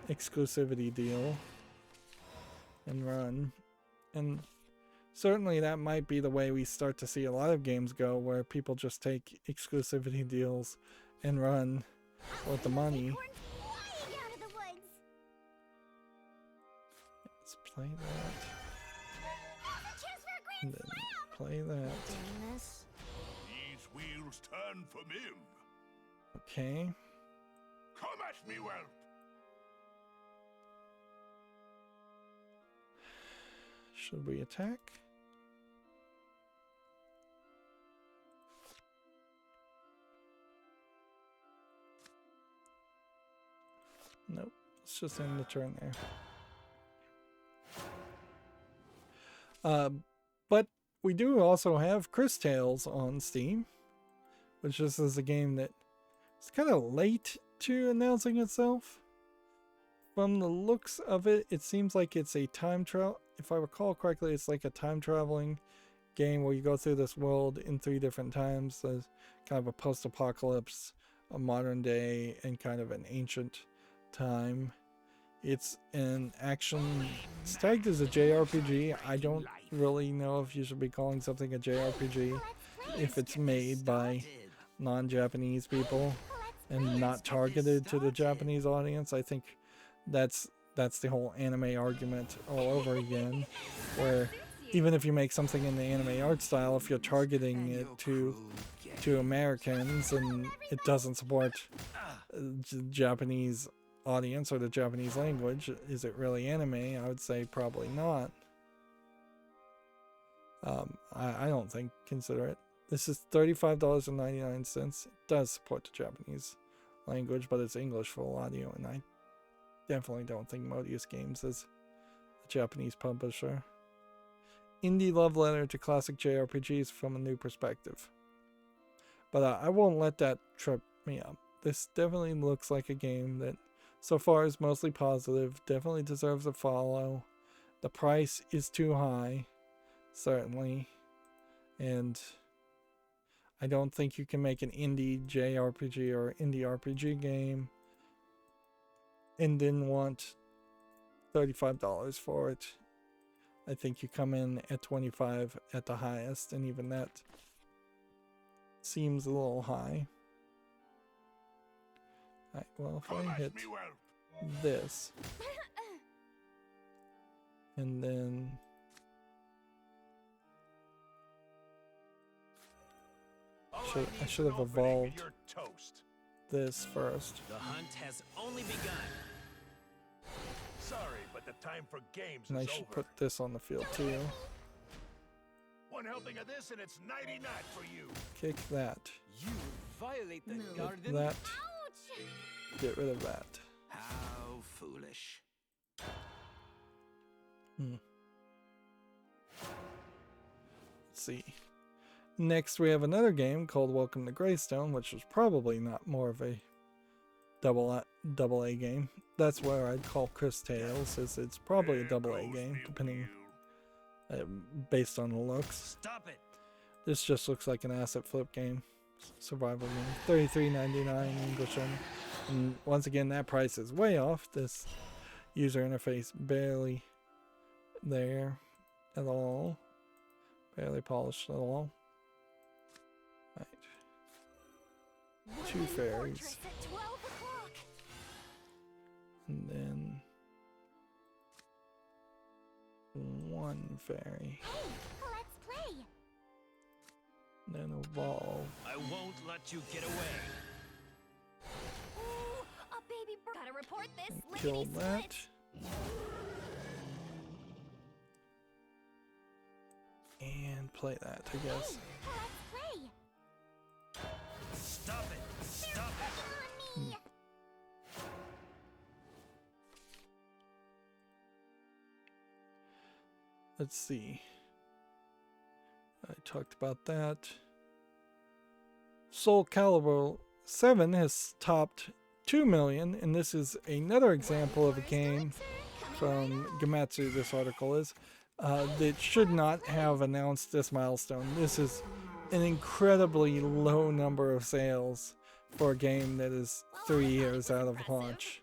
exclusivity deal and run. And certainly that might be the way we start to see a lot of games go, where people just take exclusivity deals and run with the money. Acorns flying out of the woods. Let's play that. Now's a chance for a And grand then slam. play that. Doing this. These wheels turn for him. Okay. Come at me, whelp. Should we attack? Nope. Let's just end the turn there. But we do also have Chris Tales on Steam, which this is a game that is kind of late to announcing itself. From the looks of it, it seems like it's a time travel. If I recall correctly, it's like a time traveling game where you go through this world in 3 different times. There's kind of a post-apocalypse, a modern day, and kind of an ancient time. It's an action. It's tagged as a JRPG. I don't really know if you should be calling something a JRPG if it's made by non-Japanese people and not targeted to the Japanese audience. I think that's the whole anime argument all over again, where even if you make something in the anime art style, if you're targeting it to Americans and it doesn't support Japanese audience or the Japanese language, is it really anime? I would say probably not. I don't think, consider it. This is $35.99. It does support the Japanese language, but it's English full audio, and I definitely don't think Modius Games is a Japanese publisher. Indie love letter to classic JRPGs from a new perspective. But I won't let that trip me up. This definitely looks like a game that so far is mostly positive, definitely deserves a follow. The price is too high, certainly. And I don't think you can make an indie JRPG or indie RPG game and then want $35 for it. I think you come in at $25 at the highest, and even that seems a little high. Alright, well, if I hit this, and then I should have evolved this first. The hunt has only begun. Sorry, but the time for games And I is should over. put this on the field too. One helping of this and it's 90 not for you. Kick that. You violate the Move. garden. That. Ouch! Get rid of that. How foolish. Let's see. Next we have another game called Welcome to Greystone, which was probably not more of a double A game. That's where I'd call Chris Tales. It's probably a double A game, depending based on the looks. Stop it. This just looks like an asset flip game, survival game. $33.99 English only. And once again, that price is way off. This user interface barely there at all. Barely polished at all. Right. Two fairies. And then one fairy. Hey, let's play. Then evolve. I won't let you get away. Ooh, a baby bird. Gotta report this. Kill Lickety that. split. And play that, I guess. Hey, let's play. Stop it. Stop it. On me. Let's see. I talked about that. Soul Calibur 7 has topped 2 million, and this is another example of a game from Gamatsu, this article is, that should not have announced this milestone. This is an incredibly low number of sales for a game that is 3 years out of launch.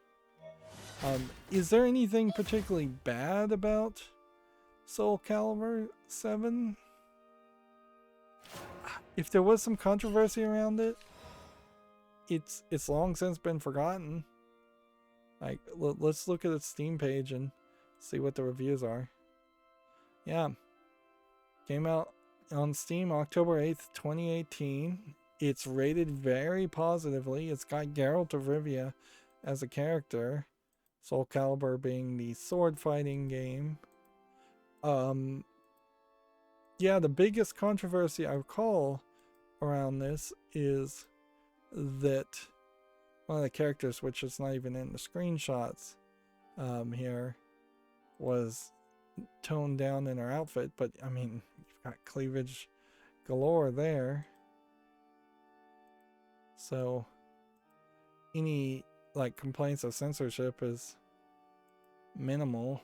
Is there anything particularly bad about Soul Calibur 7? If there was some controversy around it, it's long since been forgotten. Like, let's look at its Steam page and see what the reviews are. Yeah. Came out on Steam October 8th, 2018. It's rated very positively. It's got Geralt of Rivia as a character. Soul Calibur being the sword fighting game. Yeah, the biggest controversy I recall around this is that one of the characters, which is not even in the screenshots here, was toned down in her outfit. But I mean, you've got cleavage galore there. So any like complaints of censorship is minimal.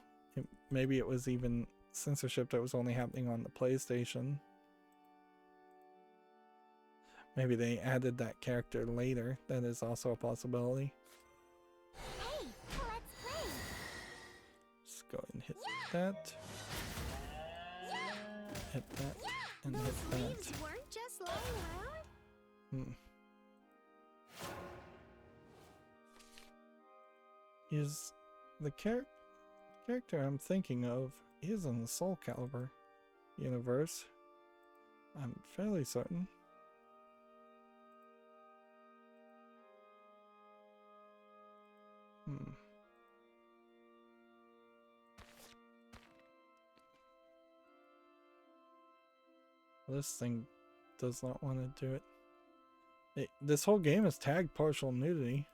Maybe it was even censorship that was only happening on the PlayStation. Maybe they added that character later. That is also a possibility. Hey, let's play. Just go ahead and hit that. Hit that. And hit that. Leaves weren't just lying around. Is the character I'm thinking of is in the Soul Calibur universe? I'm fairly certain. This thing does not want to do it. This whole game is tagged partial nudity.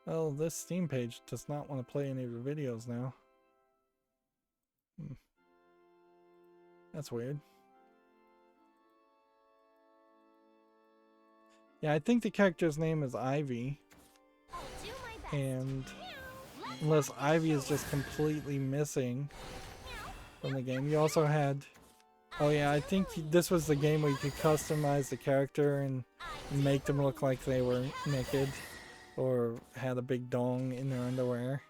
Well, this Steam page does not want to play any of the videos now. That's weird. Yeah, I think the character's name is Ivy. I'll do my best. And unless Ivy is just completely missing from the game. You also had... Oh yeah, I think this was the game where you could customize the character and make them look like they were naked or had a big dong in their underwear.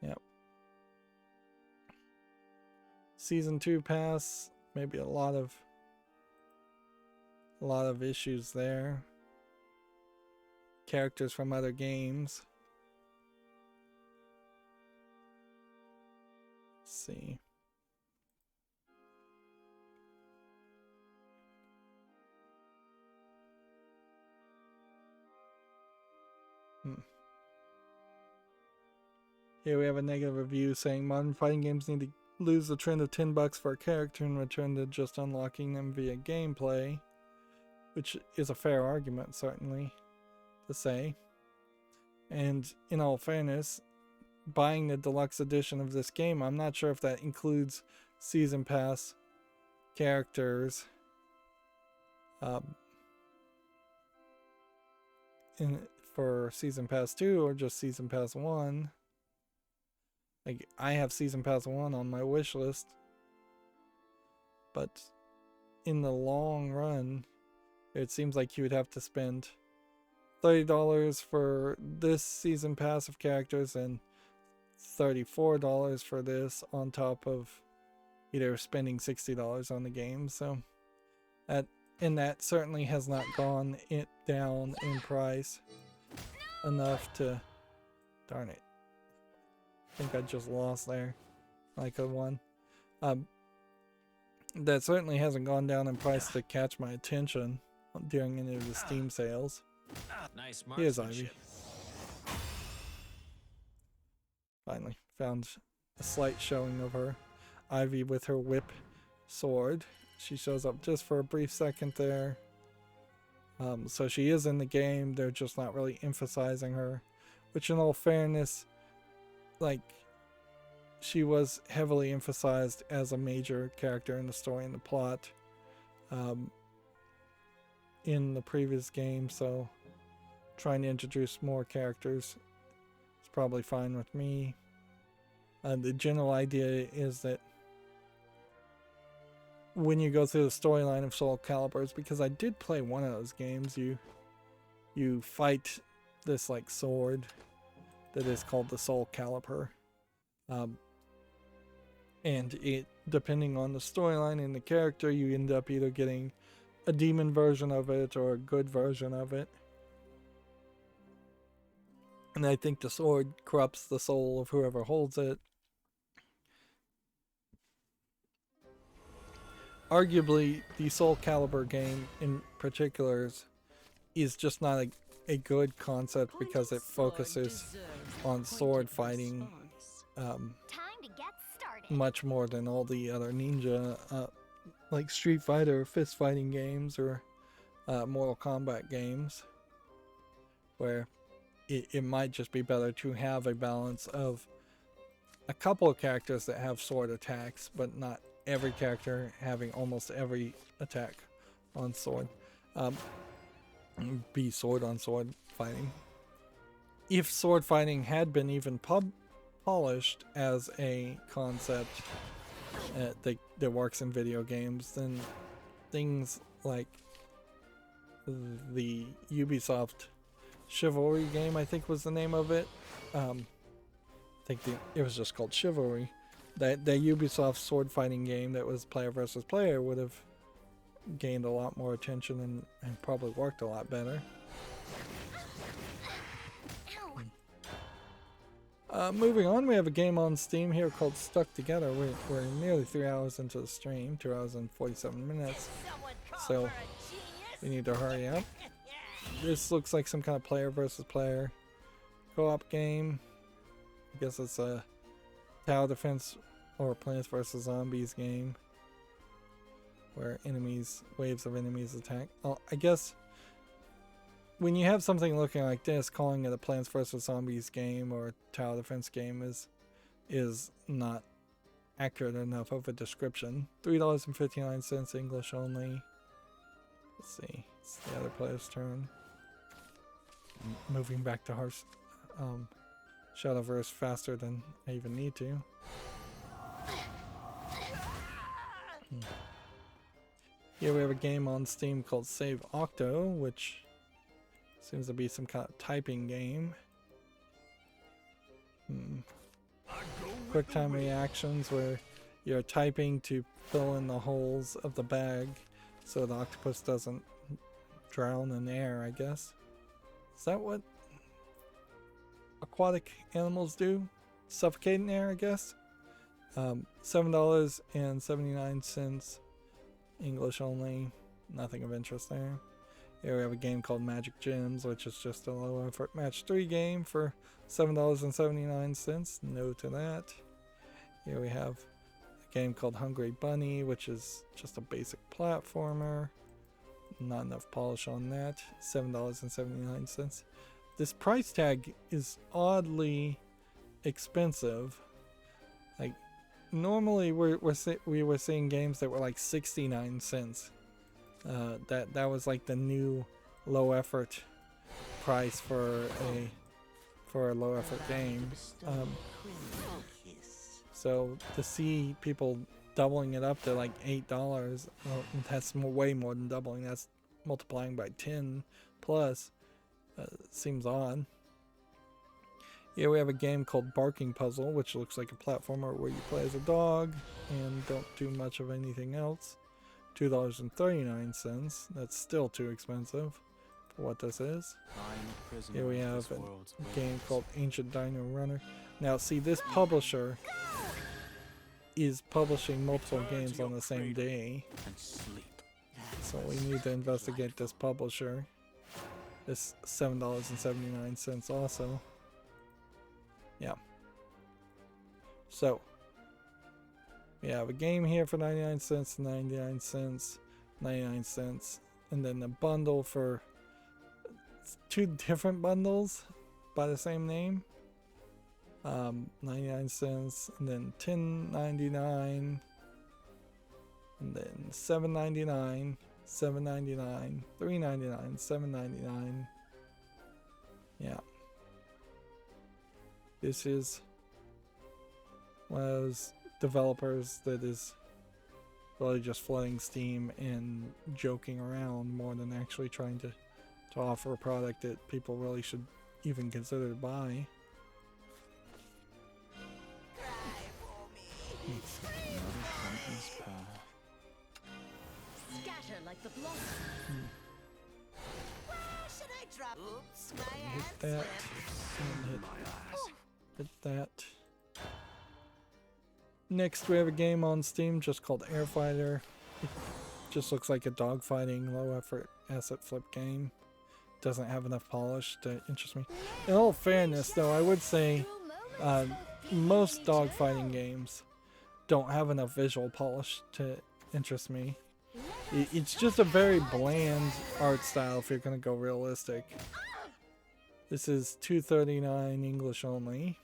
Yep. Season 2 pass, maybe a lot of issues there. Characters from other games. Let's see. Here we have a negative review saying modern fighting games need to lose the trend of $10 for a character and return to just unlocking them via gameplay, which is a fair argument, certainly, to say. And in all fairness, buying the deluxe edition of this game, I'm not sure if that includes season pass characters in for Season Pass 2 or just Season Pass 1. Like, I have Season Pass 1 on my wish list, but in the long run, it seems like you would have to spend $30 for this Season Pass of characters and $34 for this on top of either spending $60 on the game. So that certainly has not gone down in price enough to, darn it, I think I just lost there. I could have won. That certainly hasn't gone down in price to catch my attention during any of the Steam sales. Nice Here's marksmanship. Ivy. Finally found a slight showing of her. Ivy with her whip sword. She shows up just for a brief second there. So she is in the game, they're just not really emphasizing her. Which in all fairness, like, she was heavily emphasized as a major character in the story and the plot in the previous game, so trying to introduce more characters is probably fine with me. The general idea is that when you go through the storyline of Soul Calibers, because I did play one of those games, you fight this like sword that is called the Soul Caliber. And it, depending on the storyline and the character, you end up either getting a demon version of it or a good version of it. And I think the sword corrupts the soul of whoever holds it. Arguably, the Soul Calibur game in particular is just not a good concept because it focuses on sword fighting Time to get started. much more than all the other ninja like Street Fighter fist fighting games or Mortal Kombat games, where it might just be better to have a balance of a couple of characters that have sword attacks, but not every character having almost every attack on sword. Be sword on sword fighting. If sword fighting had been even polished as a concept that works in video games, then things like the Ubisoft Chivalry game, I think was the name of it. I think it was just called Chivalry. That Ubisoft sword fighting game that was player versus player would have gained a lot more attention and probably worked a lot better. Moving on, we have a game on Steam here called Stuck Together. We're nearly 3 hours into the stream, 2 hours and 47 minutes, so we need to hurry up. This looks like some kind of player versus player co-op game. I guess it's a tower defense or Plants vs. Zombies game where waves of enemies attack. I guess when you have something looking like this, calling it a Plants vs. Zombies game or a tower defense game is not accurate enough of a description. $3.59 English only. Let's see, it's the other player's turn. Moving back to Shadowverse faster than I even need to. Here we have a game on Steam called Save Octo, which seems to be some kind of typing game. Quick time reactions where you're typing to fill in the holes of the bag so the octopus doesn't drown in air, I guess. Is that what aquatic animals do? Suffocate in air, I guess? $7.79 English only. Nothing of interest there. Here we have a game called Magic Gems, which is just a low effort match 3 game for $7.79. No to that. Here we have a game called Hungry Bunny, which is just a basic platformer. Not enough polish on that. $7.79. This price tag is oddly expensive. Like, normally we were seeing games that were like 69 cents. That was like the new low effort price for a low effort game. So to see people doubling it up to like $8, well, that's way more than doubling. That's multiplying by 10 plus. Seems odd. Yeah, we have a game called Barking Puzzle, which looks like a platformer where you play as a dog and don't do much of anything else. $2.39. That's still too expensive for what this is. Here we have a game called Ancient Dino Runner. Now, see, this publisher is publishing multiple games on the same day. So we need to investigate this publisher. It's $7.79 also. Yeah. So we have a game here for 99 cents, 99 cents, 99 cents, and then a bundle for two different bundles by the same name. 99 cents, and then $10.99, and then $7.99, $7.99, $3.99, $7.99. Yeah. This is one of those developers that is really just flooding Steam and joking around more than actually trying to offer a product that people really should even consider to buy. Scatter like the blossom. Where should I drop? Oops, my Hit hand that. slipped. And hit that. Next, we have a game on Steam just called Air Fighter. It just looks like a dogfighting, low-effort asset flip game. Doesn't have enough polish to interest me. In all fairness, though, I would say most dogfighting games don't have enough visual polish to interest me. It's just a very bland art style if you're going to go realistic. This is $2.39 English only.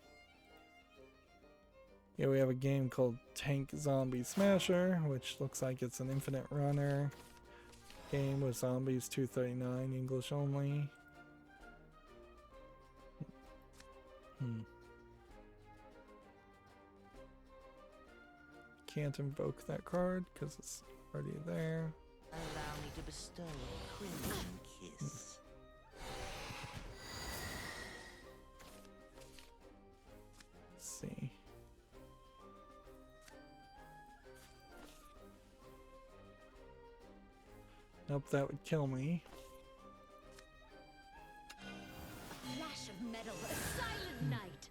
Here we have a game called Tank Zombie Smasher, which looks like it's an infinite runner game with zombies. $2.39 English only. Can't invoke that card because it's already there. Allow me to bestow a crimson kiss. Let's see. Nope, that would kill me. A flash of metal, a silent night.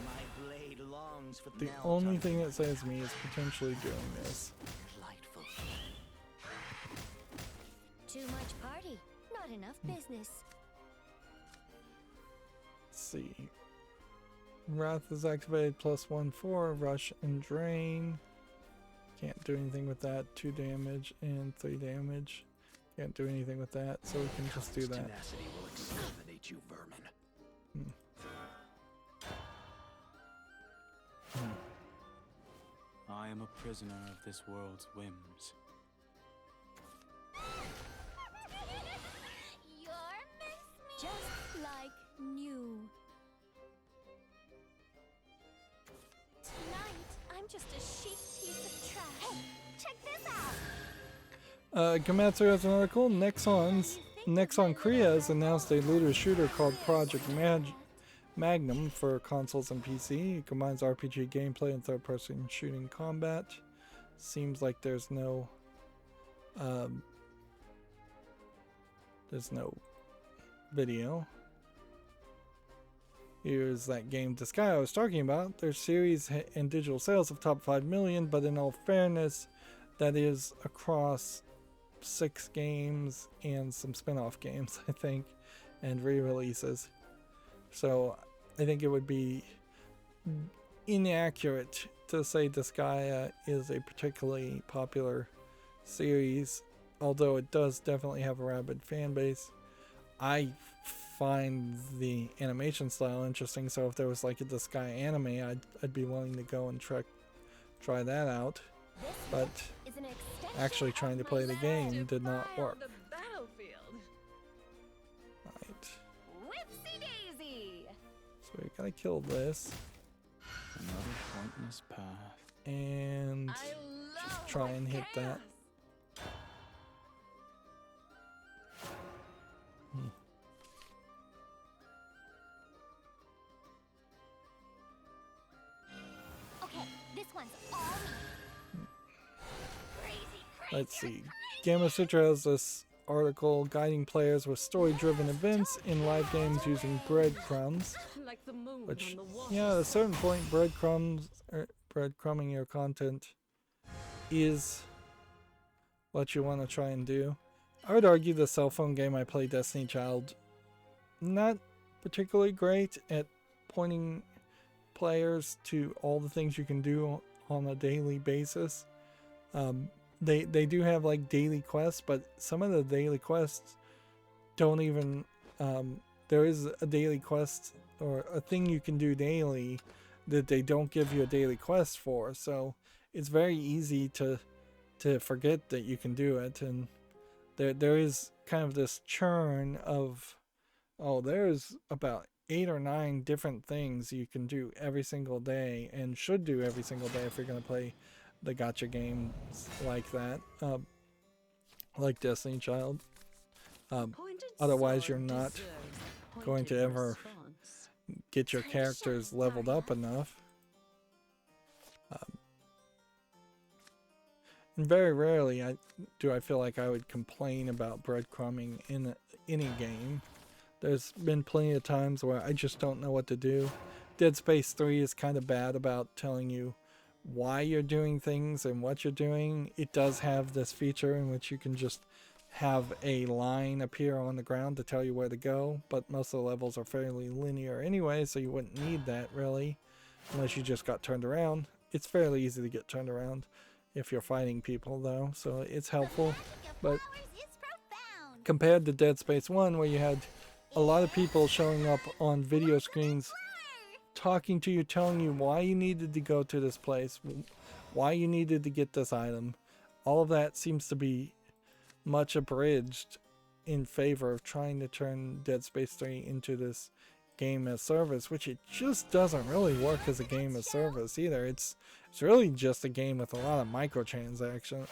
My blade longs for The only thing that saves me is potentially doing this. delightful. Too much party, not enough business. Let's see. Wrath is activated +1/4, rush and drain. Can't do anything with that. 2 damage and 3 damage. Can't do anything with that, so we can just do that. Tenacity will exterminate you, vermin. I am a prisoner of this world's whims. You're miss me. Just like new. Tonight, I'm just a chic piece of trash. Hey, check this out. Gamatsu has an article. Nexon Korea has announced a looter shooter called Project Magnum for consoles and PC. It combines RPG gameplay and third-person shooting combat. Seems like there's no video. Here's that game Disgaea I was talking about. Their series and digital sales have topped 5 million, but in all fairness, that is across 6 games and some spin-off games, I think, and re-releases. So I think it would be inaccurate to say Disgaea is a particularly popular series, although it does definitely have a rabid fan base. I find the animation style interesting, so if there was like a Disgaea anime, I'd be willing to go and try that out. But Is an extension actually trying to play the game did not work. The battlefield. Right. Whoopsie daisy! So we gotta kill this Another pointless path. and I love just try and hit that. Okay, this one's all me. Crazy, crazy. Let's see. Gamma Sutra has this article guiding players with story-driven events in live games using breadcrumbs. Like the moon Which, on the water. yeah, at a certain point, breadcrumbing your content is what you want to try and do. I would argue the cell phone game I play, Destiny Child, not particularly great at pointing players to all the things you can do on a daily basis. They do have like daily quests, but some of the daily quests don't even there is a daily quest or a thing you can do daily that they don't give you a daily quest for, so it's very easy to forget that you can do it. And there is kind of this churn of, oh, there's about 8 or 9 different things you can do every single day and should do every single day if you're going to play the gacha games like that, like Destiny Child. Otherwise you're not going to ever get your characters leveled up enough. And very rarely I feel like I would complain about breadcrumbing in any game. There's been plenty of times where I just don't know what to do. Dead Space 3 is kind of bad about telling you why you're doing things and what you're doing. It does have this feature in which you can just have a line appear on the ground to tell you where to go, but most of the levels are fairly linear anyway, so you wouldn't need that really unless you just got turned around. It's fairly easy to get turned around if you're fighting people though, so it's helpful. But compared to Dead Space 1, where you had a lot of people showing up on video screens talking to you, telling you why you needed to go to this place, why you needed to get this item, all of that seems to be much abridged in favor of trying to turn Dead Space 3 into this game as service, which it just doesn't really work as a game as service either. It's really just a game with a lot of microtransactions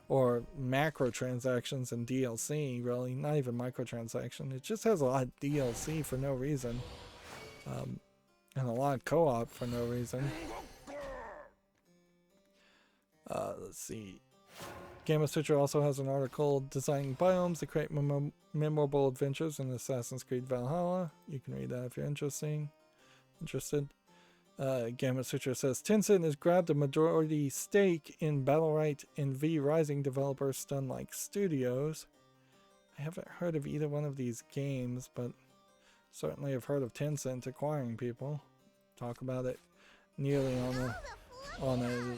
or macro transactions and DLC, really, not even microtransaction. It just has a lot of DLC for no reason, and a lot of co-op for no reason. Let's see. Gamma Sutra also has an article designing biomes to create memorable adventures in Assassin's Creed Valhalla. You can read that if you're interested. Gamma Sutra says Tencent has grabbed a majority stake in Battlerite and V Rising developer Stunlike Studios. I haven't heard of either one of these games, but certainly I've heard of Tencent acquiring people. Talk about it nearly on a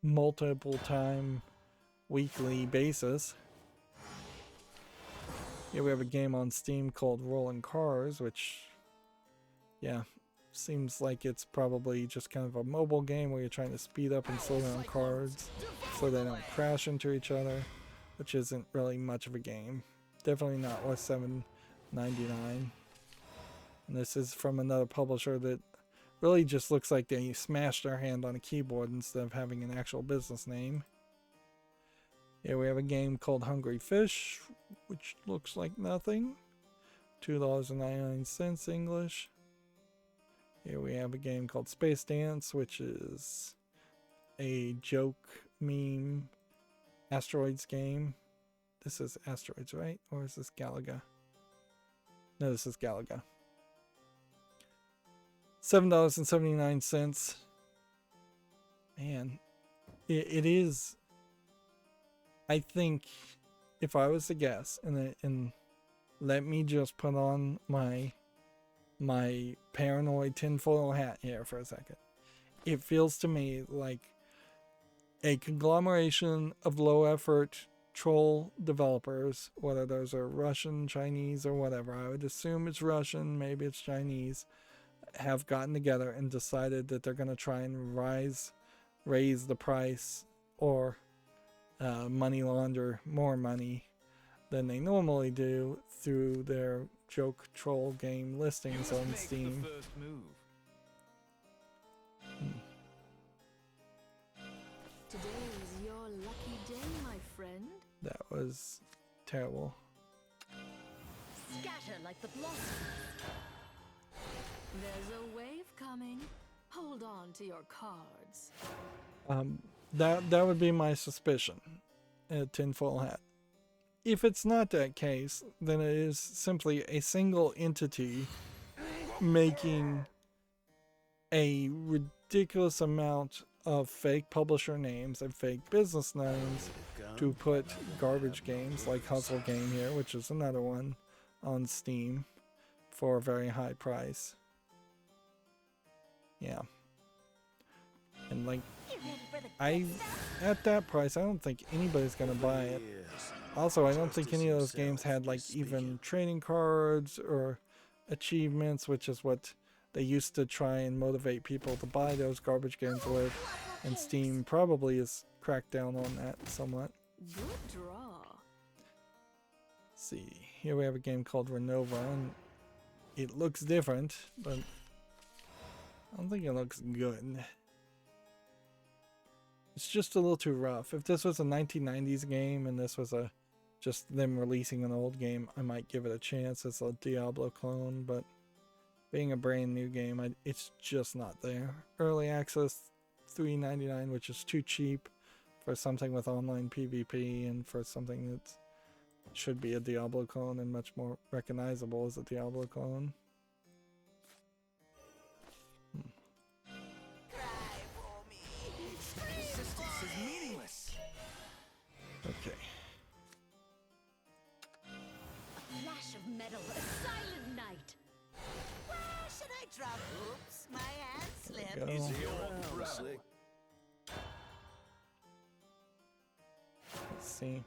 multiple time weekly basis. Here we have a game on Steam called Rolling Cars, which, yeah, seems like it's probably just kind of a mobile game where you're trying to speed up and slow down cars so they don't crash into each other, which isn't really much of a game. Definitely not worth $7.99. And this is from another publisher that really just looks like they smashed their hand on a keyboard instead of having an actual business name. Here we have a game called Hungry Fish, which looks like nothing. $2.99 English. Here we have a game called Space Dance, which is a joke meme asteroids game. This is asteroids, right? Or is this Galaga? No, this is Galaga. $7.79. Man, it is. I think if I was to guess, and let me just put on my paranoid tinfoil hat here for a second. It feels to me like a conglomeration of low effort troll developers, whether those are Russian, Chinese, or whatever. I would assume it's Russian, maybe it's Chinese, have gotten together and decided that they're going to try and raise the price or money launder more money than they normally do through their joke troll game listings on Steam. Today is your lucky day, my friend. That was terrible. Scatter like the blossoms. There's a wave coming. Hold on to your cards. That would be my suspicion at Tinfoil Hat. If it's not that case, then it is simply a single entity making a ridiculous amount of fake publisher names and fake business names to put garbage games like Hustle Game here, which is another one, on Steam for a very high price. Yeah. And like, at that price, I don't think anybody's gonna buy it. Also, I don't think any of those games had like even trading cards or achievements, which is what they used to try and motivate people to buy those garbage games with. And Steam probably has cracked down on that somewhat. Good draw. Let's see, here we have a game called Renova, and it looks different, but I don't think it looks good. It's just a little too rough. If this was a 1990s game and this was just them releasing an old game, I might give it a chance. It's a Diablo clone, but being a brand new game, it's just not there. Early access, $3.99, which is too cheap for something with online PvP and for something that should be a Diablo clone and much more recognizable as a Diablo clone. Okay. A flash of metal, a silent night. Where should I drop? Oops, my hand slipped. There we go. Let's see.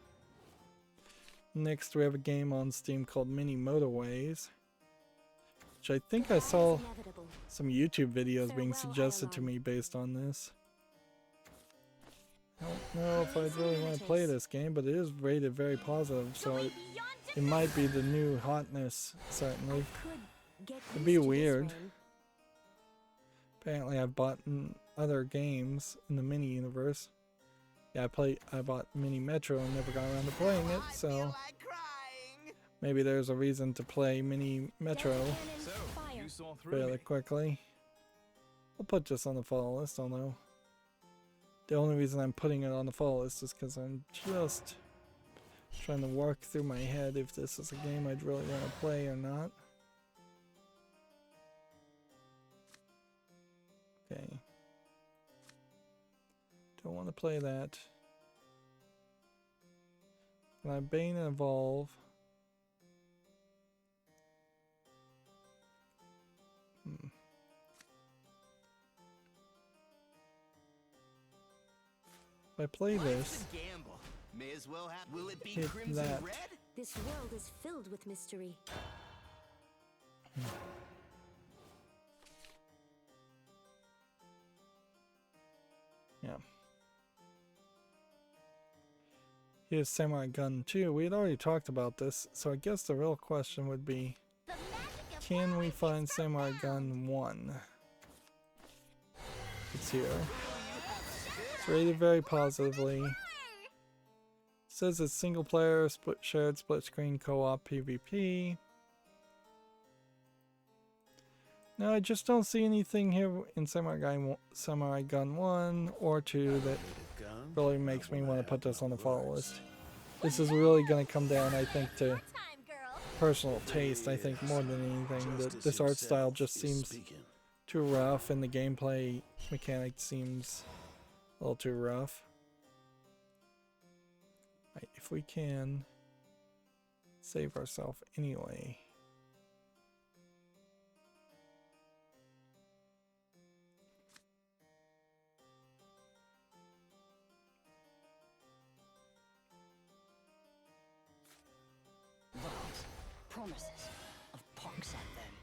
Next we have a game on Steam called Mini Motorways, which I think I saw some YouTube videos being suggested to me based on this. I don't know if I'd really want to play this game, but it is rated very positive, so it might be the new hotness, certainly. It'd be weird. Apparently I've bought other games in the Mini universe. Yeah, I bought Mini Metro and never got around to playing it, so maybe there's a reason to play Mini Metro fairly quickly. I'll put this on the follow list, although the only reason I'm putting it on the follow list is because I'm just trying to work through my head if this is a game I'd really want to play or not. Okay. Don't want to play that. Can I Bane and Evolve? If I play this, May as well have. Will it be hit crimson that. red? This world is filled with mystery. Yeah. Here's Samurai Gun 2. We had already talked about this, so I guess the real question would be, can we find Samurai Gun 1? It's here. It's rated very positively. It says it's single player, shared split screen co-op PvP. No, I just don't see anything here in Samurai Gun 1 or 2 that really makes me want to put this on the follow list. This is really going to come down, I think, to personal taste, I think, more than anything. This art style just seems too rough, and the gameplay mechanic seems a little too rough. Right, if we can save ourselves anyway. Promises of pox at them.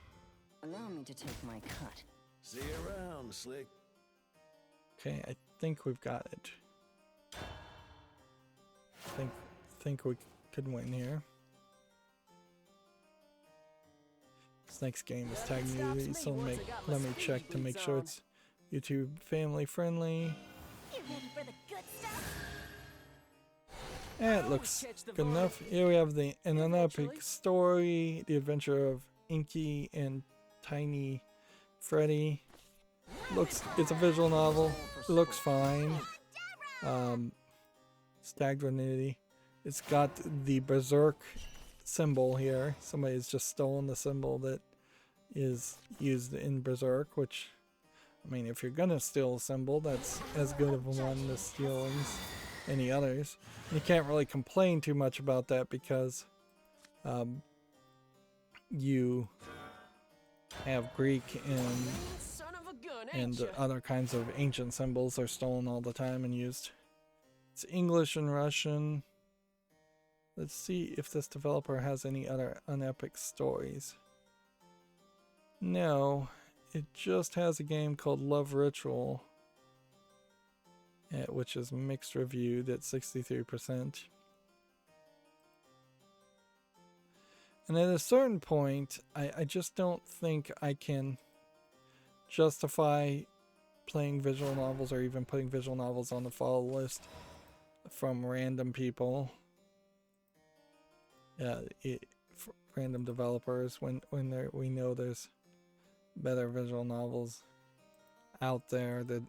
Allow me to take my cut. See you around, Slick. Okay, I think we've got it. think we could win here. This next game is tag nudity, so let me check to make sure it's YouTube family friendly. You ready for the good stuff? Yeah, it looks good enough. Here we have an epic story, the adventure of Inky and Tiny Freddy. It's a visual novel. It looks fine. Stagged nudity. It's got the berserk symbol here. Somebody's just stolen the symbol that is used in berserk, which, I mean, if you're gonna steal a symbol, that's as good of a one to steal as any others. And you can't really complain too much about that because you have Greek and other kinds of ancient symbols are stolen all the time and used. It's English and Russian. Let's see if this developer has any other unepic stories. No, it just has a game called Love Ritual, which is mixed reviewed at 63%. And at a certain point, I just don't think I can justify playing visual novels or even putting visual novels on the follow list from random people. Random developers when we know there's better visual novels out there, that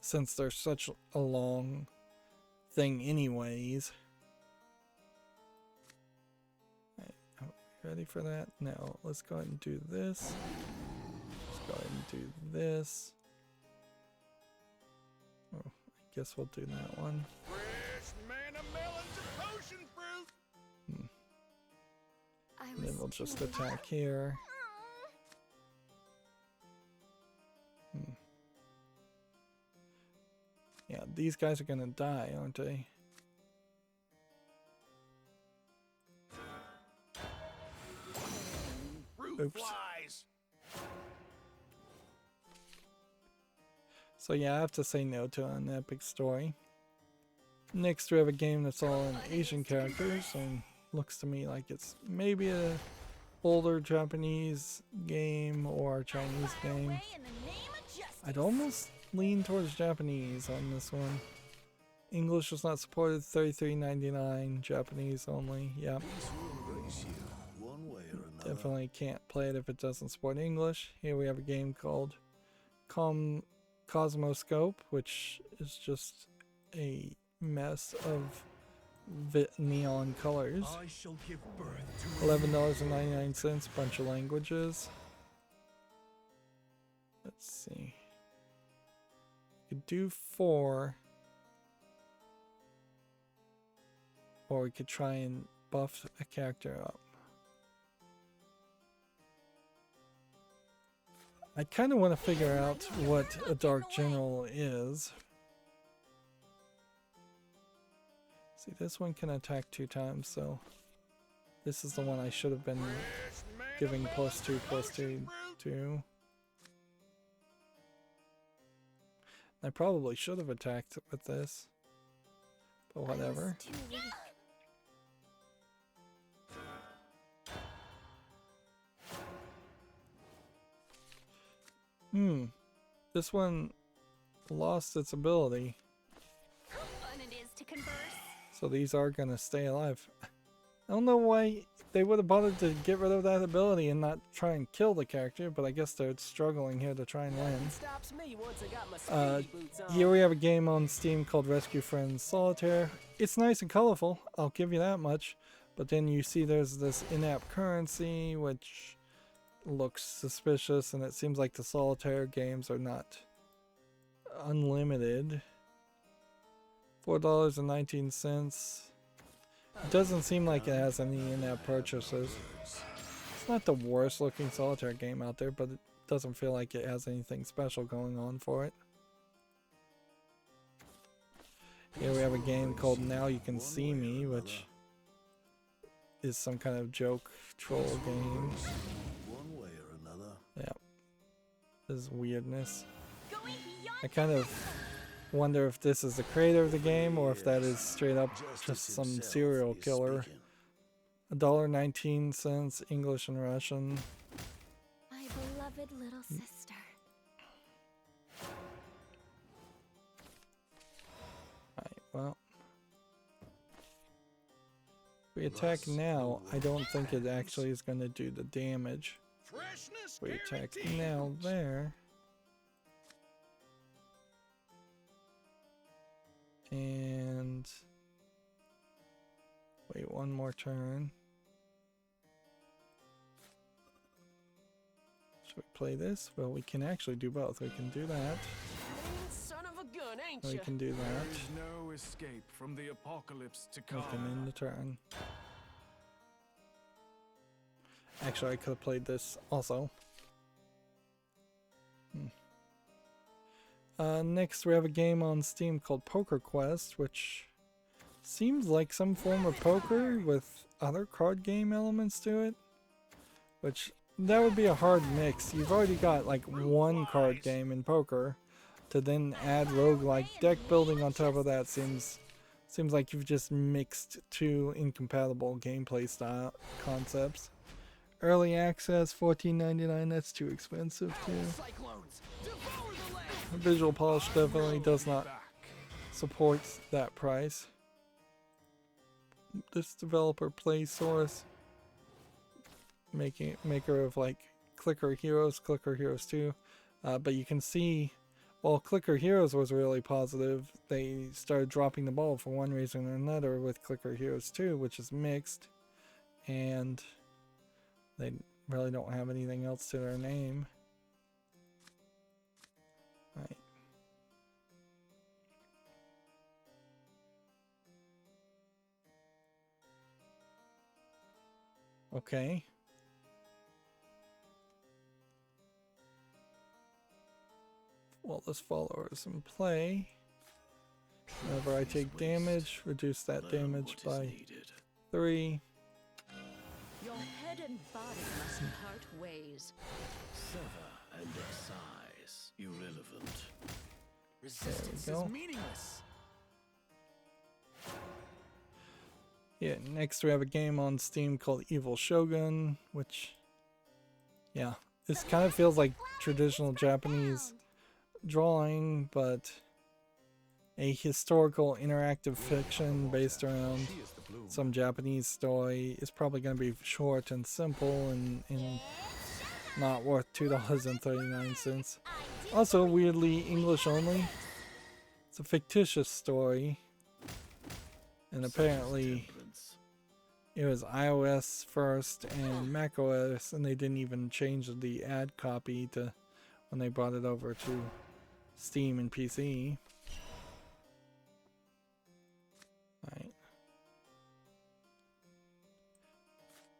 since there's such a long thing anyways. Are we ready for that? No, let's go ahead and do this. Let's go ahead and do this. Oh, I guess we'll do that one. Fresh manna melons and potion fruit. And then we'll just attack here. Yeah, these guys are gonna die, aren't they? Fruit flies. So yeah, I have to say no to an epic story. Next we have a game that's all in Asian characters and looks to me like it's maybe a older Japanese game or Chinese game. I'd almost lean towards Japanese on this one. English is not supported, $33.99, Japanese only. Yep. Definitely can't play it if it doesn't support English. Here we have a game called Cosmoscope, which is just a mess of neon colors. $11.99, bunch of languages. Let's see. We could do 4. Or we could try and buff a character up. I kind of want to figure out what a Dark General is. See, this one can attack 2 times, so this is the one I should have been giving +2/+2 to. I probably should have attacked with this, but whatever. This one lost its ability. How fun it is to converse. So these are gonna stay alive. I don't know why they would have bothered to get rid of that ability and not try and kill the character, but I guess they're struggling here to try and win. Here we have a game on Steam called Rescue Friends Solitaire. It's nice and colorful, I'll give you that much, but then you see there's this in-app currency which looks suspicious, and it seems like the solitaire games are not unlimited. $4.19. It doesn't seem like it has any in-app purchases. It's not the worst looking solitaire game out there, but it doesn't feel like it has anything special going on for it. Here we have a game called Now You Can See Me, which is some kind of joke troll game. Yeah. This is weirdness. I kind of wonder if this is the creator of the game or if that is straight up just some serial killer. $1.19, English and Russian. My beloved little sister. Alright, well. If we attack now, I don't think it actually is going to do the damage. If we attack now there. And wait one more turn. Should we play this? Well, we can actually do both. We can do that. Son of a gun, ain't We ya? can do that. There is no escape from the apocalypse to We come. can end the turn. Actually, I could have played this also. Next, we have a game on Steam called Poker Quest, which seems like some form of poker with other card game elements to it. Which, that would be a hard mix. You've already got like one card game in poker. To then add roguelike deck building on top of that seems like you've just mixed two incompatible gameplay style concepts. Early access, $14.99. That's too expensive too. Cyclones, devour the land. Visual Polish definitely does not support that price. This developer Play Source, maker of like Clicker Heroes 2, but you can see while Clicker Heroes was really positive, they started dropping the ball for one reason or another with Clicker Heroes 2, which is mixed, and they really don't have anything else to their name. Right. Okay. Well, this follower is in play. Whenever I take damage, reduce that damage by 3. Your head and body must part ways. Sever and excise. Irrelevant. Resistance go. is meaningless. Yeah, next we have a game on Steam called Evil Shogun, which, yeah, this kind of feels like traditional Japanese drawing, but a historical interactive fiction based around some Japanese story. Is probably going to be short and simple and not worth $2.39. Also, weirdly, English only. It's a fictitious story, and apparently it was iOS first and macOS, and they didn't even change the ad copy to when they brought it over to Steam and PC. Alright.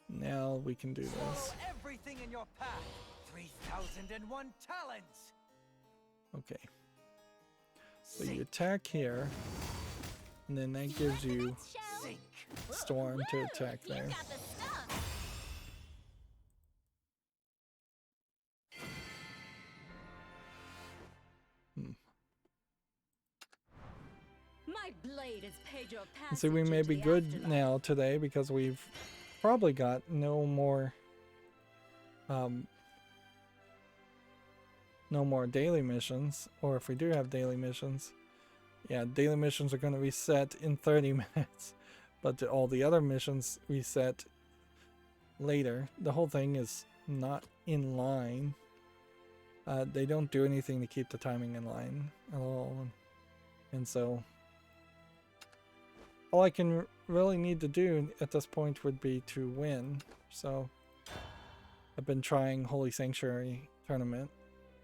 Now we can do this. Swallow everything in your path. 3,001 talents. Okay. So you attack here, and then that gives you Sink. Storm to attack there. My blade has paid your And see, we may be good now today because we've probably got no more daily missions, or if we do have daily missions, yeah, daily missions are going to reset in 30 minutes, but all the other missions reset later. The whole thing is not in line. They don't do anything to keep the timing in line at all, and so all I can really need to do at this point would be to win. So I've been trying Holy Sanctuary Tournament,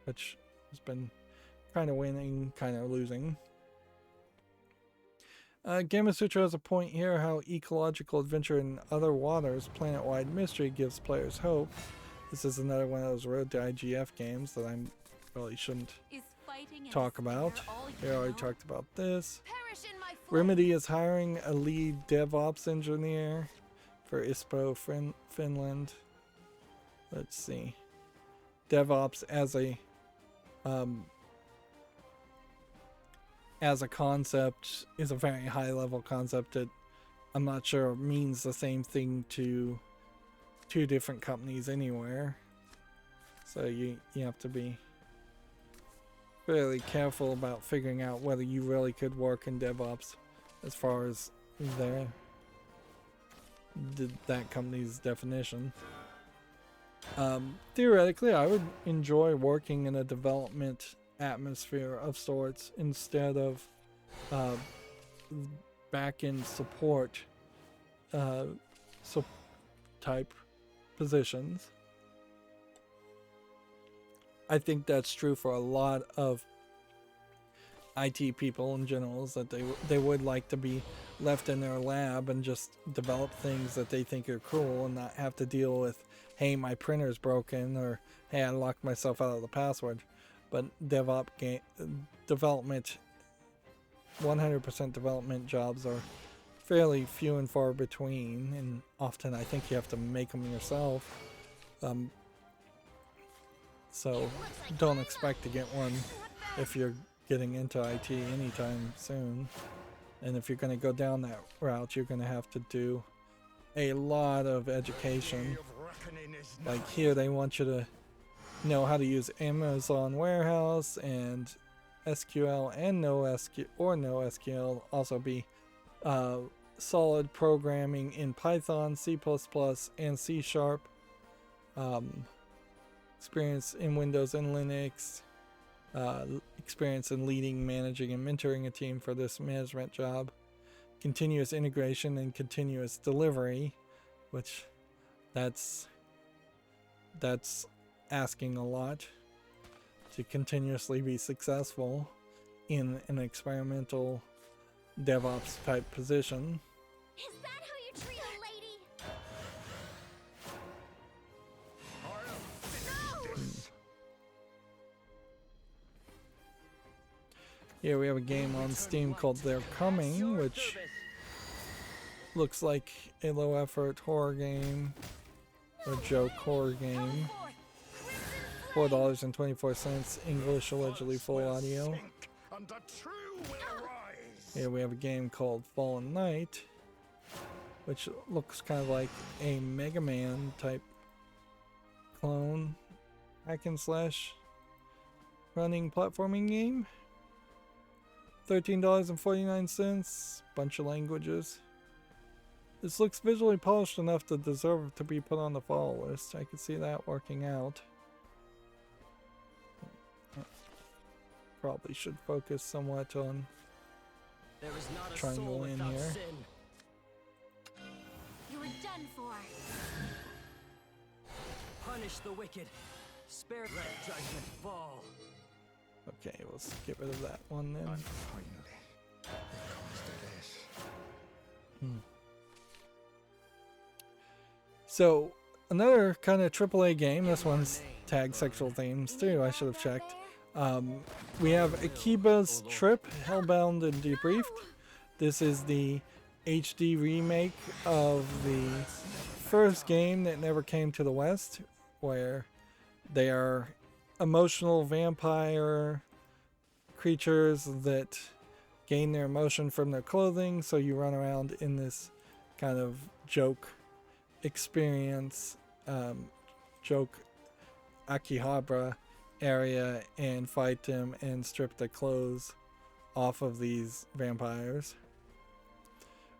which has been kind of winning, kind of losing. Gamma Sutra has a point here how ecological adventure in other waters, planet-wide mystery gives players hope. This is another one of those Road to IGF games that I really shouldn't talk about. We already talked about this. Remedy is hiring a lead DevOps engineer for ISPO Finland. Let's see. DevOps as a as a concept is a very high level concept that I'm not sure means the same thing to two different companies anywhere. So you have to be fairly careful about figuring out whether you really could work in DevOps as far as that company's definition. Theoretically, I would enjoy working in a development atmosphere of sorts instead of back-end support type positions. I think that's true for a lot of IT people in general, is that they would like to be left in their lab and just develop things that they think are cool and not have to deal with, hey, my printer's broken, or hey, I locked myself out of the password. But development, 100% development jobs are fairly few and far between, and often I think you have to make them yourself. So don't expect to get one if you're getting into IT anytime soon. And if you're going to go down that route, you're going to have to do a lot of education. Like here, they want you to know how to use Amazon Warehouse and SQL and no SQL. Also be solid programming in Python, C++, and C#. Experience in Windows and Linux. Experience in leading, managing, and mentoring a team for this management job. Continuous integration and continuous delivery, which that's asking a lot to continuously be successful in an experimental DevOps type position. Is that how you treat a lady? Here we have a game on Steam called They're Coming, which looks like a low effort horror game, or joke horror game. $4.24, English, allegedly full audio. Here we have a game called Fallen Knight, which looks kind of like a Mega Man type clone, hack and slash running platforming game. $13.49, bunch of languages. This looks visually polished enough to deserve to be put on the follow list. I could see that working out. Probably should focus somewhat on trying to win here. You were done for. Punish the wicked. Spare let judgment fall. Okay, let's get rid of that one then. So, another kind of AAA game. This one's tagged sexual themes too, I should have checked. We have Akiba's Trip, Hellbound and Debriefed. This is the HD remake of the first game that never came to the West, where they are emotional vampire creatures that gain their emotion from their clothing, so you run around in this kind of joke experience, joke Akihabara area, and fight them and strip the clothes off of these vampires.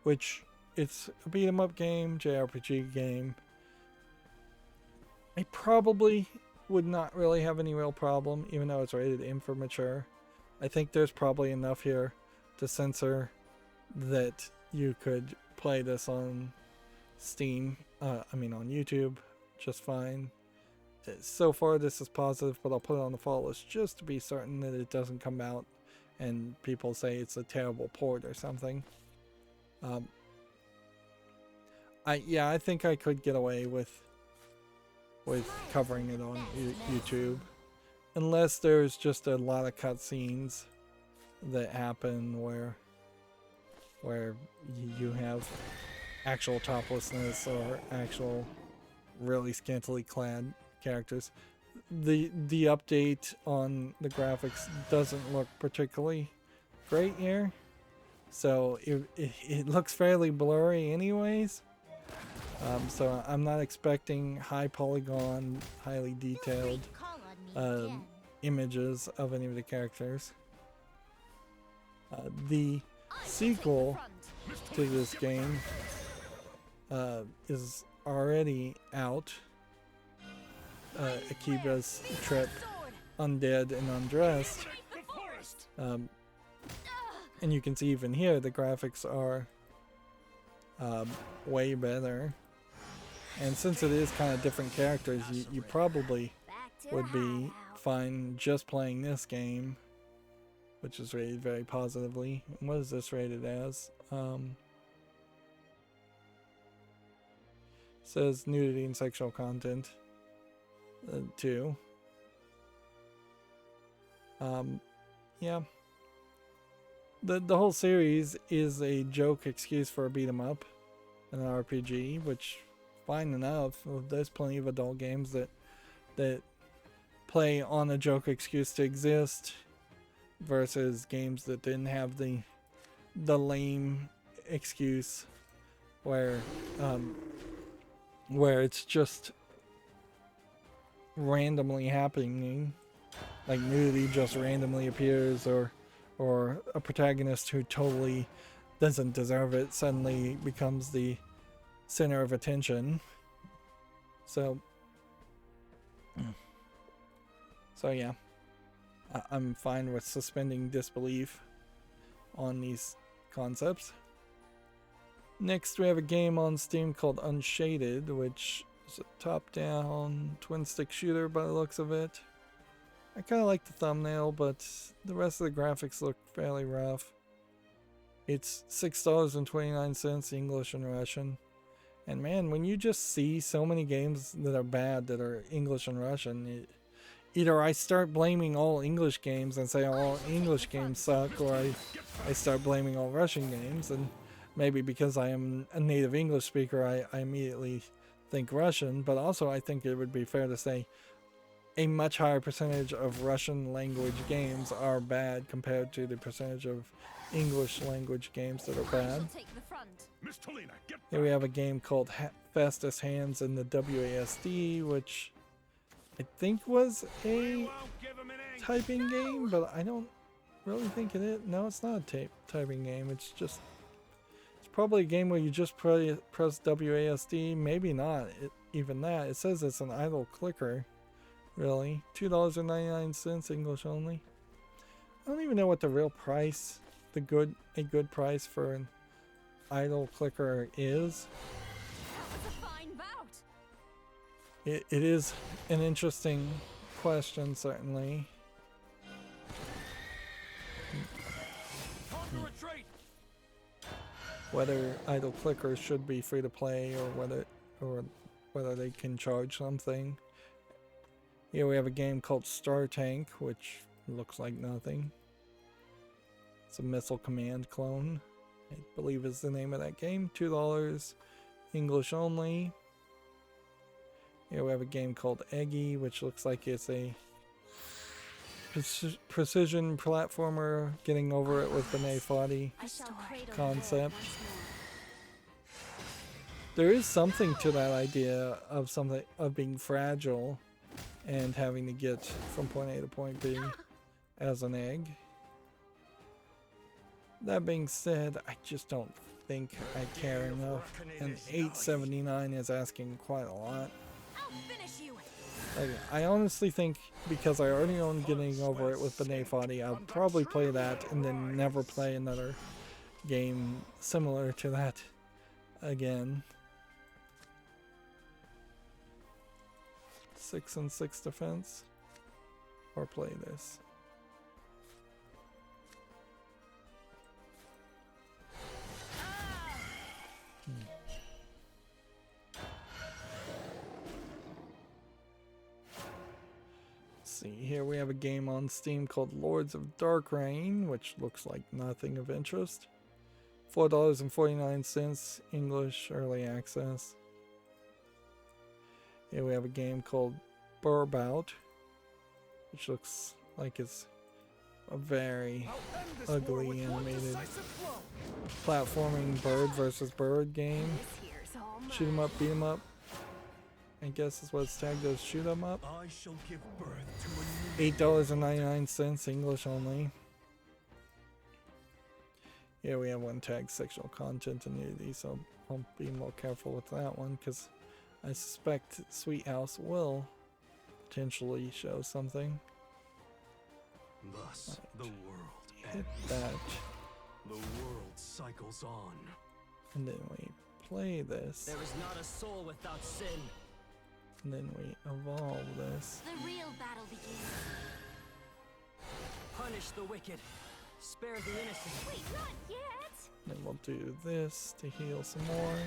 Which, it's a beat 'em up game, JRPG game. I probably would not really have any real problem, even though it's rated M for mature. I think there's probably enough here to censor that you could play this on Steam, on YouTube, just fine. So far this is positive, but I'll put it on the follow list just to be certain that it doesn't come out and people say it's a terrible port or something. I think I could get away with covering it on YouTube, unless there's just a lot of cutscenes that happen where you have actual toplessness or actual really scantily clad characters. The update on the graphics doesn't look particularly great here. So it looks fairly blurry anyways. So I'm not expecting high polygon, highly detailed images of any of the characters. The sequel to this game is already out. Akiba's Trip Undead and Undressed. And you can see even here the graphics are way better. And since it is kind of different characters, you probably would be fine just playing this game, which is rated very positively. And what is this rated as? Says nudity and sexual content too. Yeah. The whole series is a joke excuse for a beat 'em up, an RPG, which fine enough. There's plenty of adult games that play on a joke excuse to exist, versus games that didn't have the lame excuse where it's just randomly happening, like nudity just randomly appears, or a protagonist who totally doesn't deserve it suddenly becomes the center of attention. So yeah, I'm fine with suspending disbelief on these concepts. Next, we have a game on Steam called Unshaded, which is a top-down twin-stick shooter by the looks of it. I kind of like the thumbnail, but the rest of the graphics look fairly rough. It's $6.29 English and Russian. And man, when you just see so many games that are bad that are English and Russian, either I start blaming all English games and say all English games suck, or I start blaming all Russian games. And maybe because I am a native English speaker, I immediately think Russian. But also I think it would be fair to say a much higher percentage of Russian language games are bad compared to the percentage of English language games that are bad. Here we have a game called Fastest Hands in the WASD, which I think was a typing game, but I don't really think it is. No, it's not a typing game. It's probably a game where you just press WASD. Maybe not even that. It says it's an idle clicker. Really, $2.99 English only. I don't even know what the real price, a good price for an idle clicker is. It is an interesting question, certainly. Whether idle clickers should be free to play, or whether they can charge something. Here we have a game called Star Tank, which looks like nothing. It's a Missile Command clone, I believe is the name of that game. $2 English only. Here we have a game called Eggy, which looks like it's a precision platformer, getting over it with the Nefati concept. There is something to that idea of being fragile and having to get from point A to point B as an egg. That being said, I just don't think I care enough, and $8.79 is asking quite a lot. I honestly think, because I already own Getting Over It with B'nai Fadi, I'll probably play that and then never play another game similar to that again. 6 and 6 defense, or play this. See, here we have a game on Steam called Lords of Darkreign, which looks like nothing of interest. $4.49 English early access. Here we have a game called Burbout, which looks like it's a very I'll end this war ugly with one animated decisive blow. platforming bird versus bird game. This here's all mine. Shoot 'em up, beat 'em up. I guess is what it's tagged as. Shoot 'em up. I shall give birth to a new $8.99, English only. Yeah, we have one tag sexual content and nudity, so I'll be more careful with that one because I suspect Sweet House will potentially show something. Thus, the world Hit ends. that, The world cycles on. and then we play this, There is not a soul without sin. and then we evolve this. The real battle begins. Punish the wicked. Spare the innocent. Wait, not yet. Then we'll do this to heal some more.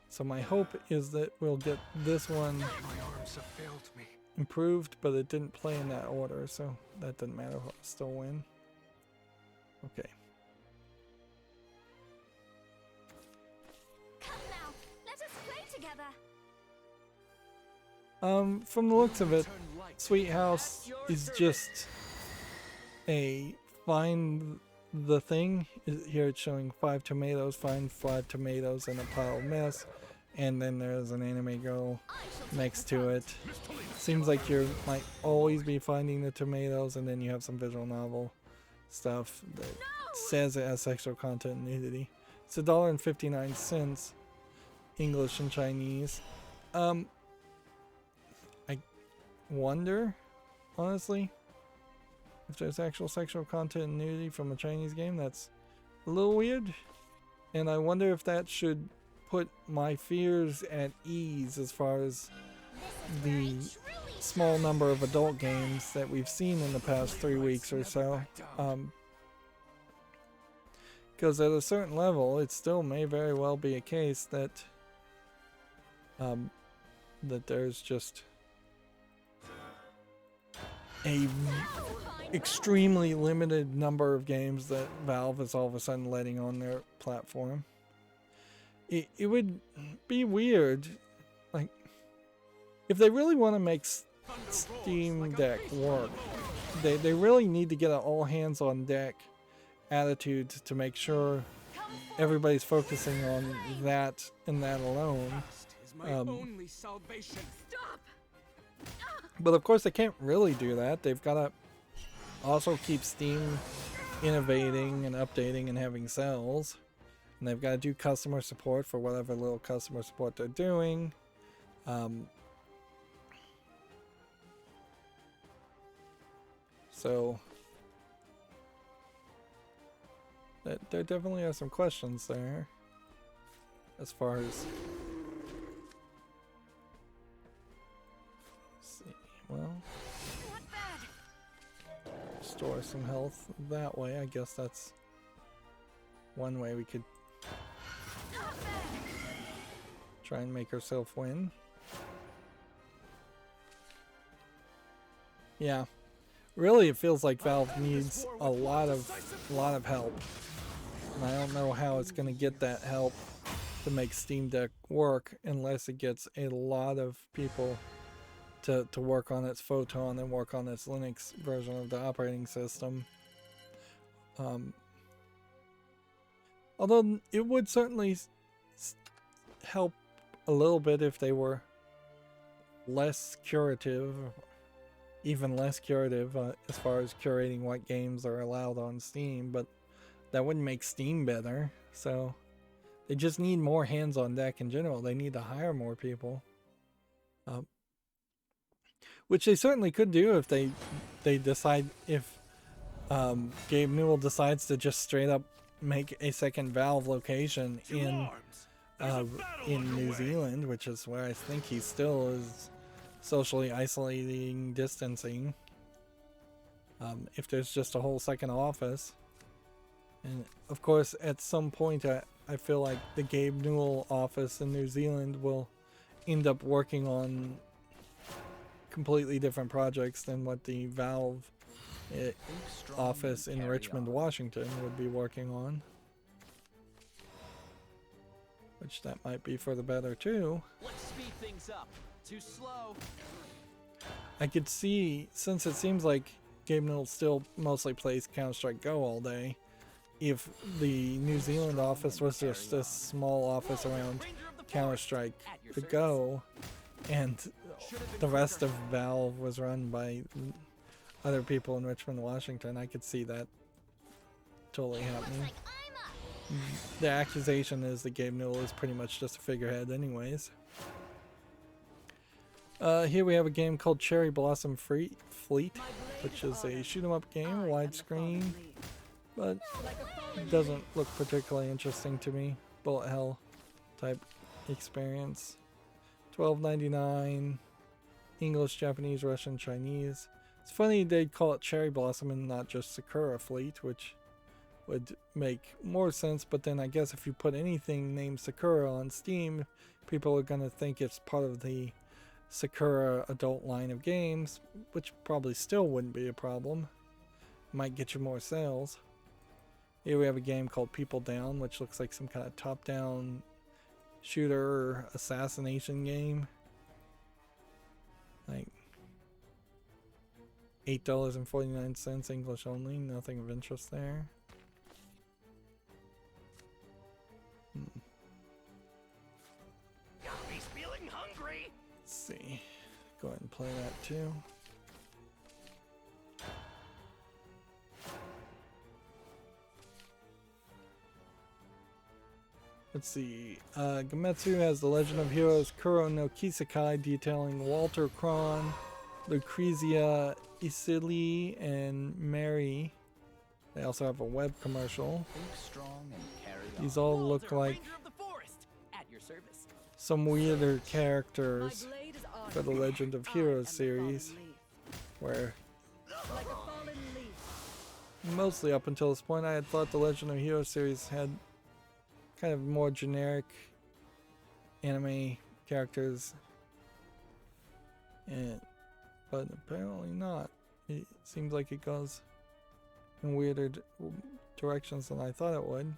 So my hope is that we'll get this one My arms have failed me. improved, but it didn't play in that order, so that doesn't matter. I'll still win. Okay. Come now, let us play together. From the looks of it, Turn light. Sweet House is just a find the thing. Here it's showing 5 tomatoes, find 5 tomatoes in a pile of mess, and then there's an anime girl next to it. Seems like you might always be finding the tomatoes, and then you have some visual novel stuff that says it has sexual content and nudity. It's $1.59, English and Chinese. I wonder, honestly, if there's actual sexual content and nudity from a Chinese game. That's a little weird, and I wonder if that should put my fears at ease as far as the small number of adult games that we've seen in the past 3 weeks or so. Because at a certain level, it still may very well be a case that that there's just a extremely limited number of games that Valve is all of a sudden letting on their platform. It would be weird, like, if they really want to make Steam Deck work, they really need to get an all hands on deck attitude to make sure everybody's focusing on that and that alone. Is my only salvation. Stop! But of course they can't really do that. They've got to also keep Steam innovating and updating and having sales. And they've got to do customer support for whatever little customer support they're doing. So there definitely are some questions there as far as, let's see, well, Not bad. restore some health that way. I guess that's one way we could Not bad. try and make herself win. Yeah, really, it feels like Valve needs a lot of help, and I don't know how it's going to get that help to make Steam Deck work unless it gets a lot of people to work on its Photon and work on its Linux version of the operating system. Although it would certainly help a little bit if they were less curative, even less curative as far as curating what games are allowed on Steam, but that wouldn't make Steam better. So they just need more hands on deck in general. They need to hire more people, which they certainly could do if they decide, if Gabe Newell decides to just straight up make a second Valve location in New Zealand, which is where I think he still is socially isolating, distancing. If there's just a whole second office, and of course at some point I feel like the Gabe Newell office in New Zealand will end up working on completely different projects than what the Valve office in Richmond, Washington would be working on. Which that might be for the better too. Let's speed things up. Too slow. I could see, since it seems like Gabe Newell still mostly plays Counter-Strike Go all day, if the New Zealand office was just a small office around Counter-Strike Go, and the rest of Valve was run by other people in Richmond, Washington, I could see that totally happening. The accusation is that Gabe Newell is pretty much just a figurehead anyways. Here we have a game called Cherry Blossom Fleet, which is a shoot-'em-up game, widescreen, but it doesn't look particularly interesting to me. Bullet hell type experience. $12.99, English, Japanese, Russian, Chinese. It's funny they'd call it Cherry Blossom and not just Sakura Fleet, which would make more sense, but then I guess if you put anything named Sakura on Steam, people are going to think it's part of the Sakura adult line of games, which probably still wouldn't be a problem. Might get you more sales. Here we have a game called People Down, which looks like some kind of top-down shooter assassination game. Like $8.49, English only, nothing of interest there. Got me feeling hungry. Let's see. Go ahead and play that too. Let's see. Gametsu has The Legend of Heroes Kuro no Kisekai detailing Walter Kron, Lucrezia Isili, and Mary. They also have a web commercial. These all look like some weirder characters for the Legend of Heroes series, where mostly up until this point I had thought the Legend of Heroes series had kind of more generic anime characters, but apparently not. It seems like it goes in weirder directions than I thought it would.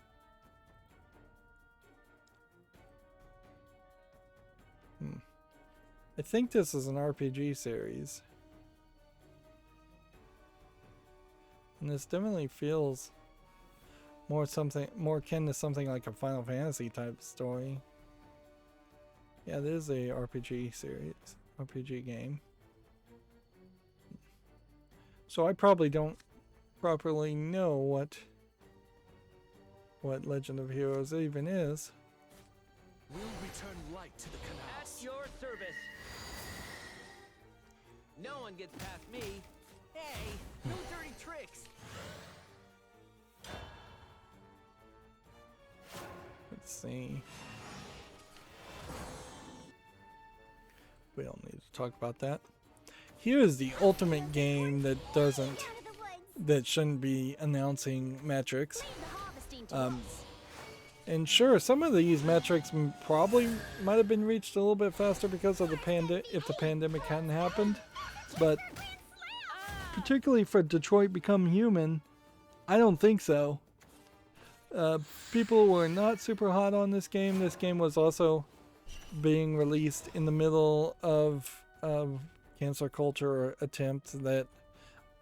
I think this is an RPG series, and this definitely feels more akin to something like a Final Fantasy type story. Yeah, this is a RPG series, RPG game. So I probably don't properly know what Legend of Heroes even is. We'll return light to the canals. At your service. No one gets past me. Hey, no dirty tricks. Let's see. We don't need to talk about that. Here is the ultimate game that shouldn't be announcing metrics. And sure, some of these metrics probably might have been reached a little bit faster because of the if the pandemic hadn't happened. But particularly for Detroit Become Human, I don't think so. People were not super hot on this game. This game was also being released in the middle of cancel culture attempts that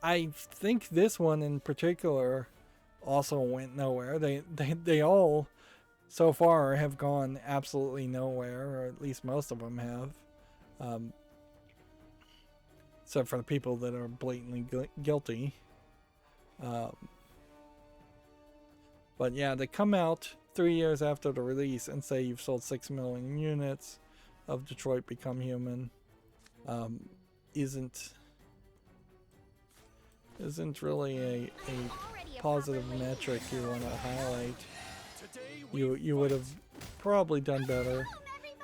I think this one in particular also went nowhere. They all so far have gone absolutely nowhere, or at least most of them have, except for the people that are blatantly guilty. But yeah, they come out 3 years after the release and say you've sold 6 million units of Detroit Become Human. Isn't really a positive metric you want to highlight. You would have probably done better.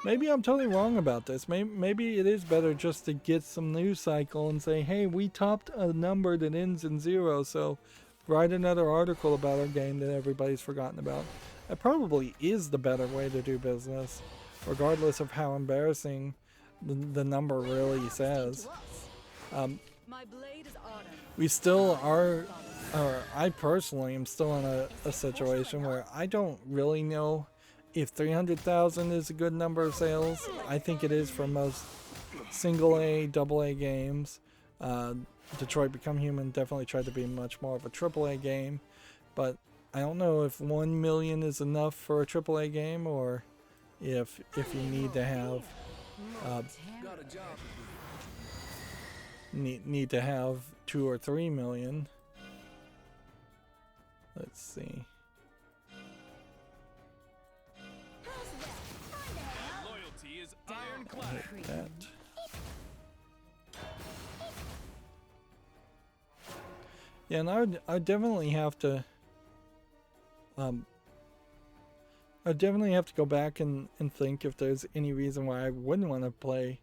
Maybe I'm totally wrong about this. Maybe it is better just to get some news cycle and say, hey, we topped a number that ends in 0, so write another article about our game that everybody's forgotten about. That probably is the better way to do business, regardless of how embarrassing the number really says. We still are, or I personally am still in a situation where I don't really know if 300,000 is a good number of sales. I think it is for most single A, double A games. Detroit Become Human definitely tried to be much more of a triple A game, but I don't know if 1 million is enough for a triple A game, or if you need to have need to have 2 or 3 million. Let's see. Loyalty is ironclad. Hit that. Yeah, and I'd definitely have to I'd definitely have to go back and think if there's any reason why I wouldn't want to play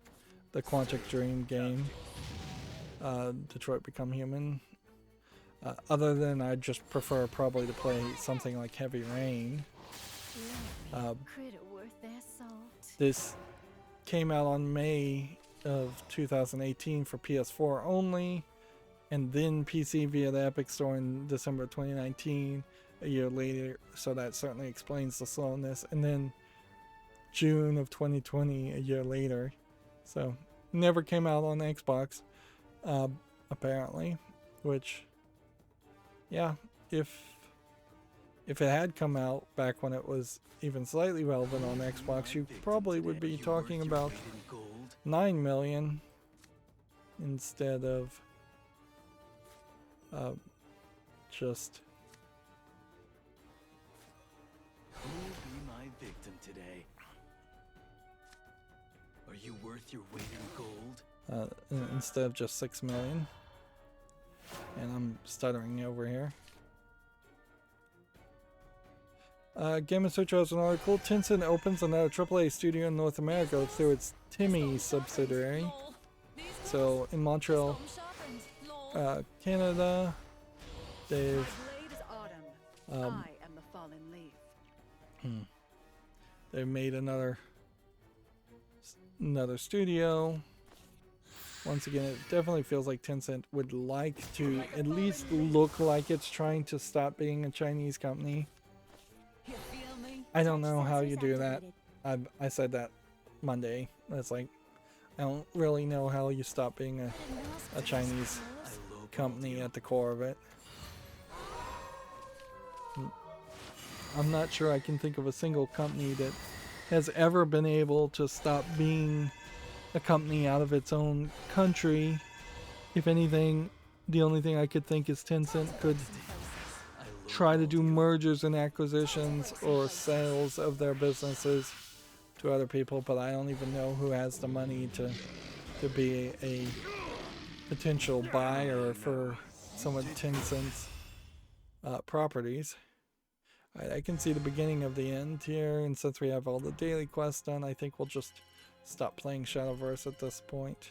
the Quantic Dream game, Detroit Become Human. Other than I'd just prefer probably to play something like Heavy Rain. Critter worth their salt. This came out on May of 2018 for PS4 only, and then PC via the Epic Store in December 2019, a year later, so that certainly explains the slowness. And then June of 2020, a year later. So never came out on Xbox, apparently, which, yeah, if it had come out back when it was even slightly relevant on Xbox, you probably would be talking about 9 million instead of just... Who will be my victim today? Are you worth your weight in gold? Instead of just 6 million. And I'm stuttering over here. Game & Search has an article. Tencent opens another AAA studio in North America through its Timmy subsidiary. So in Montreal, Canada, they've they've made another studio. Once again, it definitely feels like Tencent would like to at least look like it's trying to stop being a Chinese company. I don't know how you do that. I said that Monday. It's like, I don't really know how you stop being a Chinese company at the core of it. I'm not sure I can think of a single company that has ever been able to stop being a company out of its own country. If anything, the only thing I could think is Tencent could try to do mergers and acquisitions or sales of their businesses to other people, but I don't even know who has the money to be a potential buyer for some of Tencent's properties. Alright, I can see the beginning of the end here, and since we have all the daily quests done, I think we'll just stop playing Shadowverse at this point.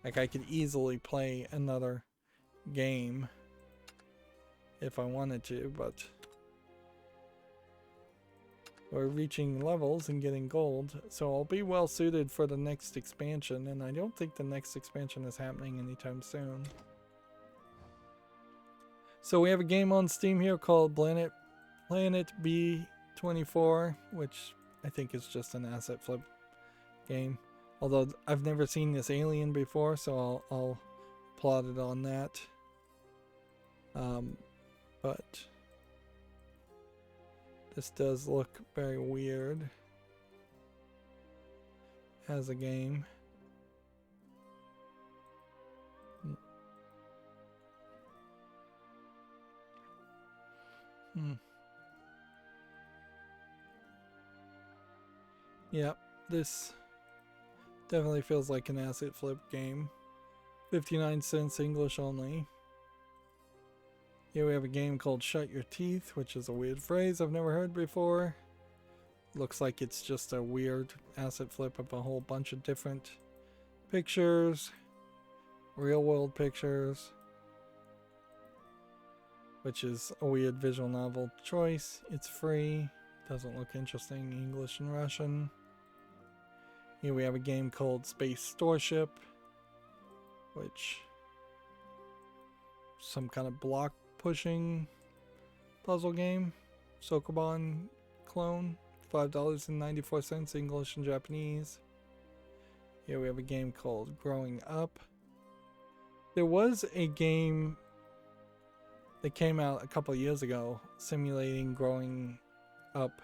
Like, I could easily play another game if I wanted to, but we're reaching levels and getting gold, so I'll be well suited for the next expansion, and I don't think the next expansion is happening anytime soon. So we have a game on Steam here called Planet B24, which I think is just an asset flip game. Although I've never seen this alien before, so I'll plot it on that. But this does look very weird as a game. Yep, this definitely feels like an asset flip game. 59 cents English only. Here we have a game called Shut Your Teeth, which is a weird phrase I've never heard before. Looks like it's just a weird asset flip of a whole bunch of different pictures, real world pictures, which is a weird visual novel choice. It's free, doesn't look interesting, English and Russian. Here we have a game called Space Storeship, which some kind of block pushing puzzle game, Sokoban clone, $5.94 English and Japanese. Here we have a game called Growing Up. There was a game that came out a couple of years ago simulating growing up.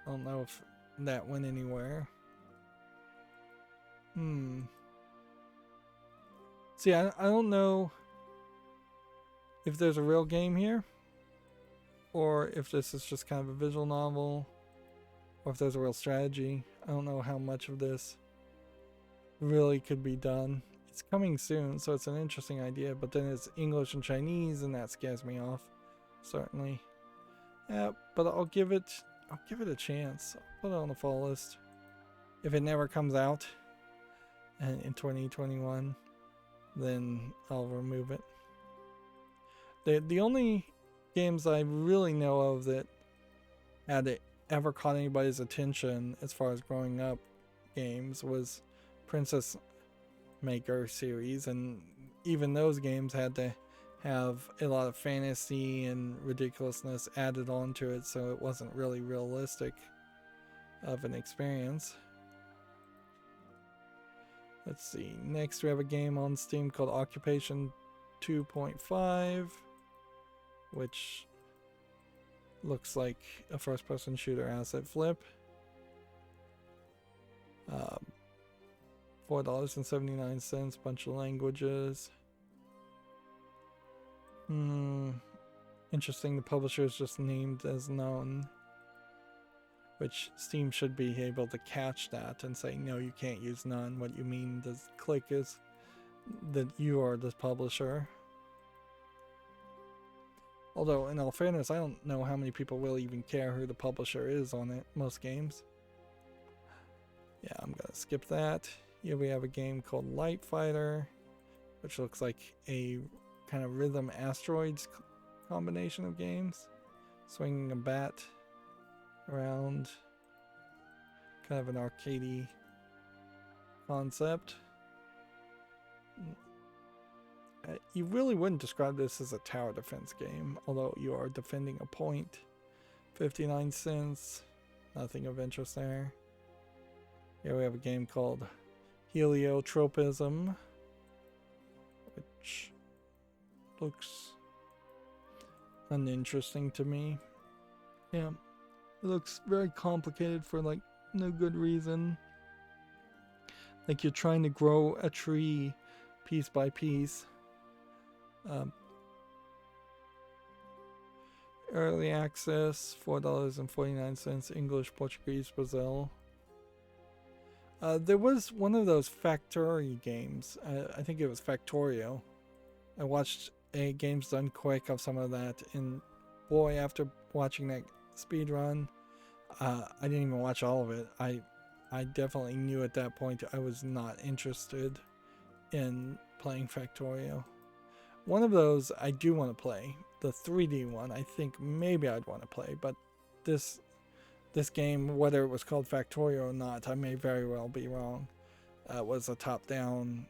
I don't know if that went anywhere. See, I don't know if there's a real game here, or if this is just kind of a visual novel, or if there's a real strategy. I don't know how much of this really could be done. It's coming soon, so it's an interesting idea, but then it's English and Chinese, and that scares me off, certainly. Yeah, but I'll give it a chance. I'll put it on the fall list. If it never comes out in 2021, then I'll remove it. The only games I really know of that had ever caught anybody's attention as far as growing up games was Princess Maker series, and even those games had to have a lot of fantasy and ridiculousness added onto it, so it wasn't really realistic of an experience. Let's see, next we have a game on Steam called Occupation 2.5, which looks like a first-person shooter asset flip. $4.79, bunch of languages. Interesting, the publisher is just named as known, which Steam should be able to catch that and say, no, you can't use none. What you mean to click is that you are the publisher. Although, in all fairness, I don't know how many people will even care who the publisher is on it, most games. Yeah, I'm gonna skip that. Here we have a game called Light Fighter, which looks like a kind of Rhythm Asteroids combination of games. Swinging a bat around, kind of an arcadey concept. You really wouldn't describe this as a tower defense game, although you are defending a point. 59 cents, nothing of interest there. Here we have a game called Heliotropism, which looks uninteresting to me. Yeah, it looks very complicated for like no good reason. Like you're trying to grow a tree piece by piece. Early access, $4.49, English, Portuguese, Brazil. There was one of those Factory games. I think it was Factorio. I watched a Games Done Quick of some of that, and boy, after watching that speed run, I didn't even watch all of it. I definitely knew at that point I was not interested in playing Factorio. One of those I do want to play, the 3D one, I think maybe I'd want to play, but this game, whether it was called Factorio or not, I may very well be wrong, was a top-down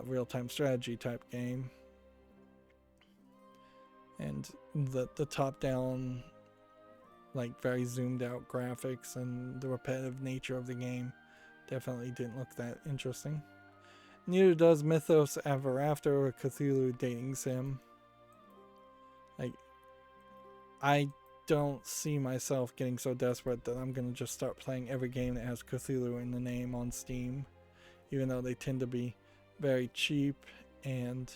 real-time strategy type game. And the top-down, like very zoomed out graphics and the repetitive nature of the game definitely didn't look that interesting. Neither does Mythos Ever After or Cthulhu Dating Sim. Like, I don't see myself getting so desperate that I'm going to just start playing every game that has Cthulhu in the name on Steam, even though they tend to be very cheap, and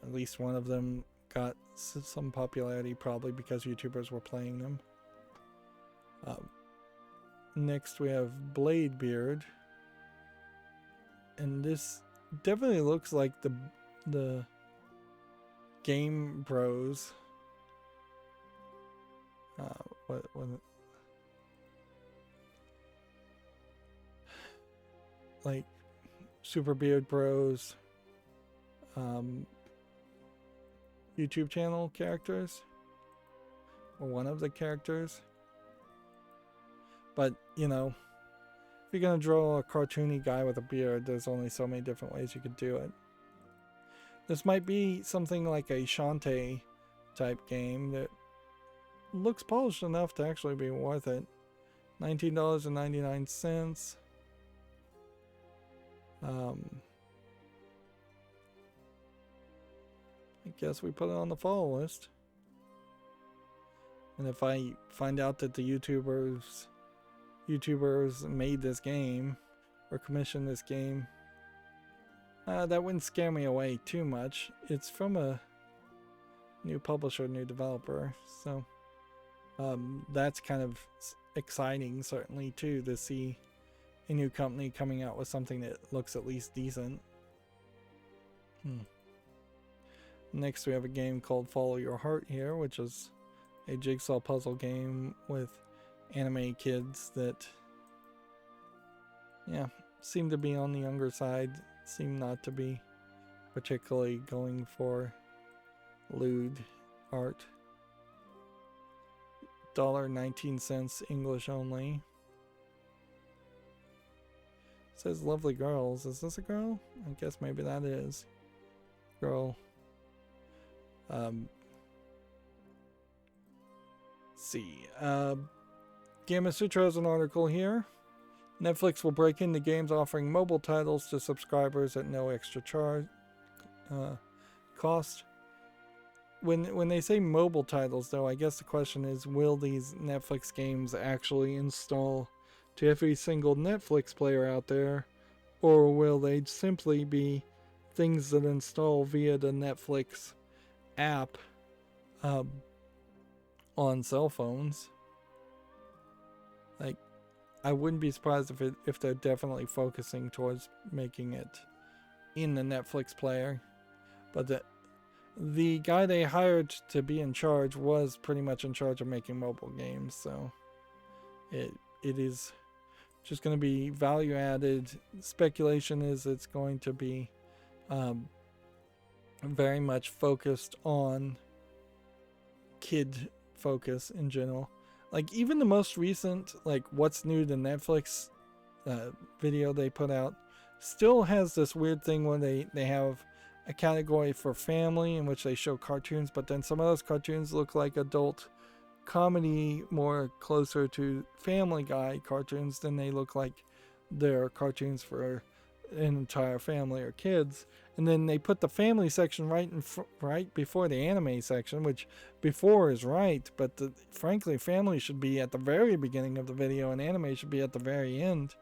at least one of them got some popularity probably because YouTubers were playing them. Next we have Bladebeard, and this definitely looks like the Game Bros. What like Super Beard Bros YouTube channel characters, or one of the characters. But you know, if you're gonna draw a cartoony guy with a beard, there's only so many different ways you could do it. This might be something like a Shantae type game that looks polished enough to actually be worth it. $19.99. I guess we put it on the follow list. And if I find out that the YouTubers made this game or commissioned this game, that wouldn't scare me away too much. It's from a new publisher, new developer, so that's kind of exciting, certainly, too, to see a new company coming out with something that looks at least decent. Next, we have a game called Follow Your Heart here, which is a jigsaw puzzle game with anime kids that, yeah, seem to be on the younger side, seem not to be particularly going for lewd art. $1.19 English only. It says lovely girls. Is this a girl? I guess maybe that is. Girl. See. Gamma Sutra has an article here. Netflix will break into games offering mobile titles to subscribers at no extra charge cost. When they say mobile titles, though, I guess the question is, will these Netflix games actually install to every single Netflix player out there, or will they simply be things that install via the Netflix app on cell phones? Like, I wouldn't be surprised if they're definitely focusing towards making it in the Netflix player, but the guy they hired to be in charge was pretty much in charge of making mobile games, so it is just going to be value added. Speculation is it's going to be very much focused on kid focus in general. Like, even the most recent, like, what's new to Netflix video they put out still has this weird thing where they have a category for family in which they show cartoons, but then some of those cartoons look like adult comedy, more closer to Family Guy cartoons than they look like they're cartoons for an entire family or kids. And then they put the family section right before the anime section, which before is right, but frankly, family should be at the very beginning of the video and anime should be at the very end,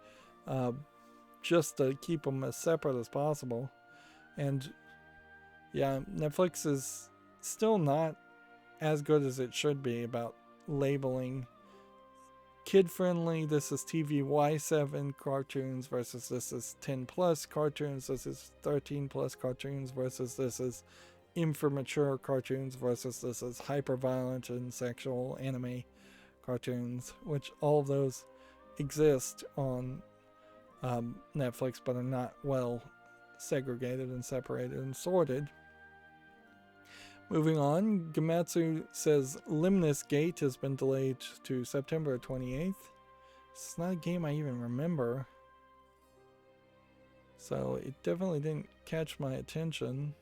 just to keep them as separate as possible. And yeah, Netflix is still not as good as it should be about labeling kid-friendly. This is TV Y7 cartoons versus this is 10 plus cartoons. This is 13 plus cartoons versus this is immature cartoons versus this is hyper-violent and sexual anime cartoons, which all of those exist on Netflix but are not well segregated and separated and sorted. Moving on, Gamatsu says Limnus Gate has been delayed to September 28th. It's not a game I even remember, so it definitely didn't catch my attention.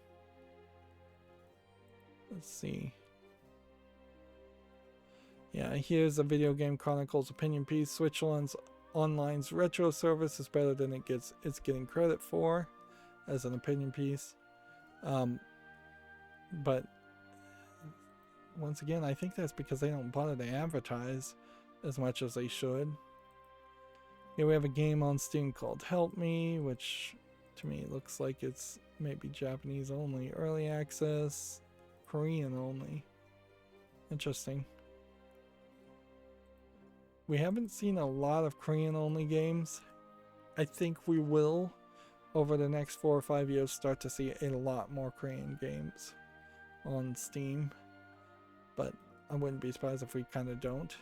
Let's see. Yeah, here's a Video Game Chronicles opinion piece. Switchland's Online's retro service is better than it's getting credit for as an opinion piece. But once again, I think that's because they don't bother to advertise as much as they should. Here we have a game on Steam called Help Me, which to me looks like it's maybe Japanese only. Early access, Korean only. Interesting. We haven't seen a lot of Korean only games. I think we will, over the next 4 or 5 years, start to see a lot more Korean games on Steam, but I wouldn't be surprised if we kind of don't.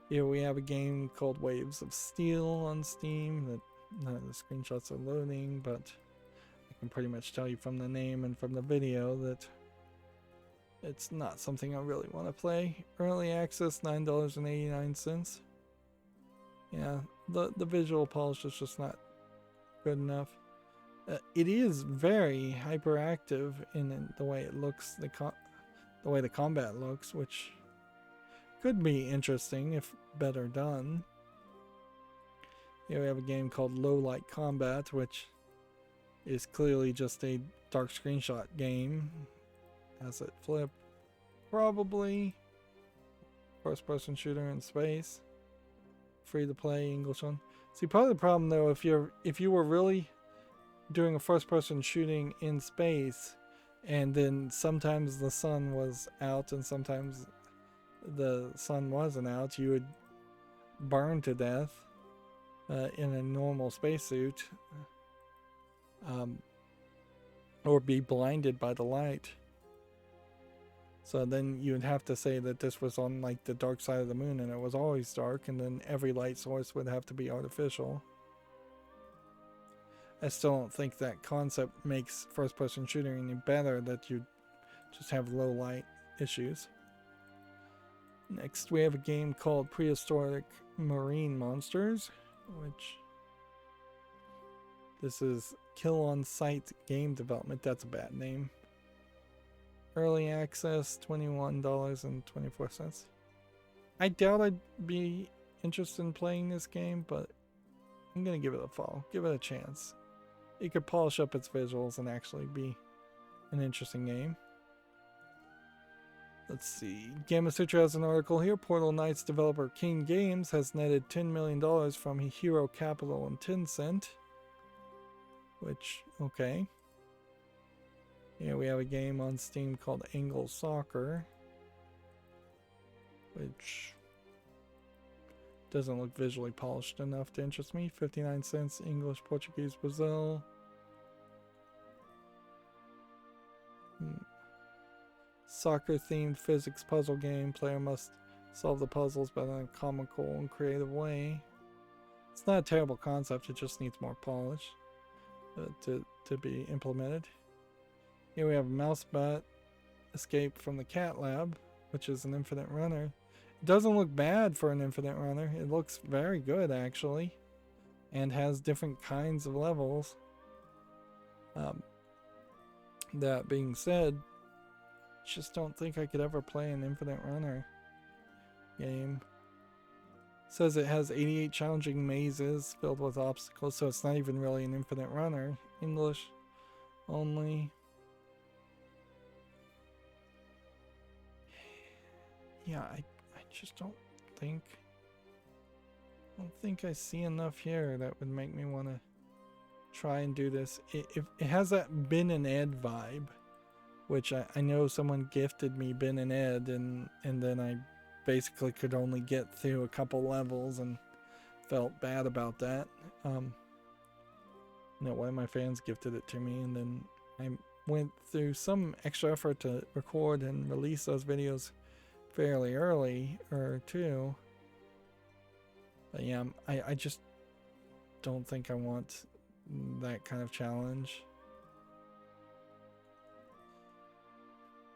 Here we have a game called Waves of Steel on Steam that none of the screenshots are loading, but I can pretty much tell you from the name and from the video that it's not something I really want to play. Early access, $9.89. Yeah, the visual polish is just not good enough. It is very hyperactive in the way it looks, the way the combat looks, which could be interesting if better done. Here we have a game called Low Light Combat, which is clearly just a dark screenshot game. Has it flip? Probably. First person shooter in space. Free to play English one. See, part of the problem though, if you were really doing a first person shooting in space, and then sometimes the sun was out and sometimes the sun wasn't out, you would burn to death in a normal spacesuit, or be blinded by the light. So then you'd have to say that this was on like the dark side of the moon and it was always dark, and then every light source would have to be artificial. I still don't think that concept makes first person shooting any better, that you just have low light issues. Next we have a game called Prehistoric Marine Monsters, which this is Kill on Sight Game Development. That's a bad name. Early access, $21.24. I doubt I'd be interested in playing this game, but I'm gonna give it a follow. Give it a chance. It could polish up its visuals and actually be an interesting game. Let's see. Gamasutra has an article here. Portal Knights developer King Games has netted $10 million from Hero Capital and Tencent. Which, okay. Here we have a game on Steam called Angle Soccer, which doesn't look visually polished enough to interest me. 59 cents, English, Portuguese, Brazil. Soccer themed physics puzzle game. Player must solve the puzzles but in a comical and creative way. It's not a terrible concept, it just needs more polish to be implemented. Here we have Mousebutt Escape from the Cat Lab, which is an infinite runner. It doesn't look bad for an infinite runner. It looks very good actually, and has different kinds of levels. That being said, just don't think I could ever play an infinite runner game. It says it has 88 challenging mazes filled with obstacles, so it's not even really an infinite runner. English only. Yeah, I just don't think I see enough here that would make me want to try and do this. It has that Ben and Ed vibe, which I know someone gifted me Ben and Ed, and then I basically could only get through a couple levels and felt bad about that. One of my fans gifted it to me, and then I went through some extra effort to record and release those videos fairly early too. But yeah, I just don't think I want that kind of challenge.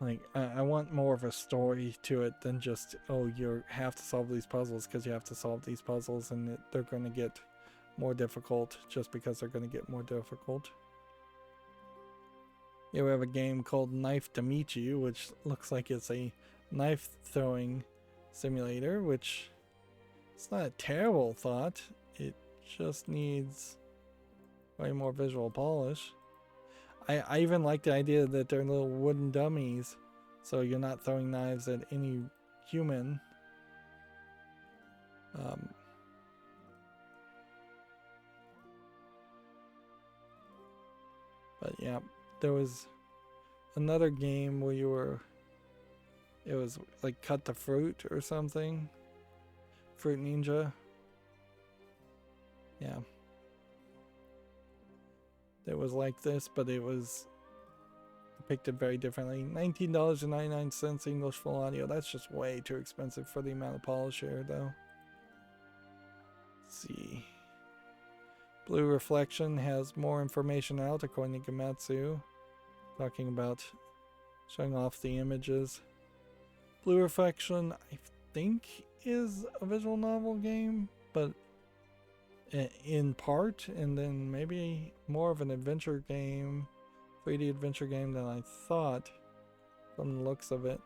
Like, I want more of a story to it than just, oh, you have to solve these puzzles because you have to solve these puzzles, and they're going to get more difficult just because they're going to get more difficult. Here we have a game called Knife to Meet You, which looks like it's a knife throwing simulator, which it's not a terrible thought. It just needs way more visual polish. I even like the idea that they're little wooden dummies, so you're not throwing knives at any human. But yeah, there was another game where it was like cut the fruit or something. Fruit Ninja. Yeah. It was like this, but it was depicted very differently. $19.99 English full audio. That's just way too expensive for the amount of polish here, though. Let's see. Blue Reflection has more information out, according to Gamatsu, talking about showing off the images. Blue Reflection, I think, is a visual novel game, but in part, and then maybe more of an adventure game, 3D adventure game than I thought from the looks of it.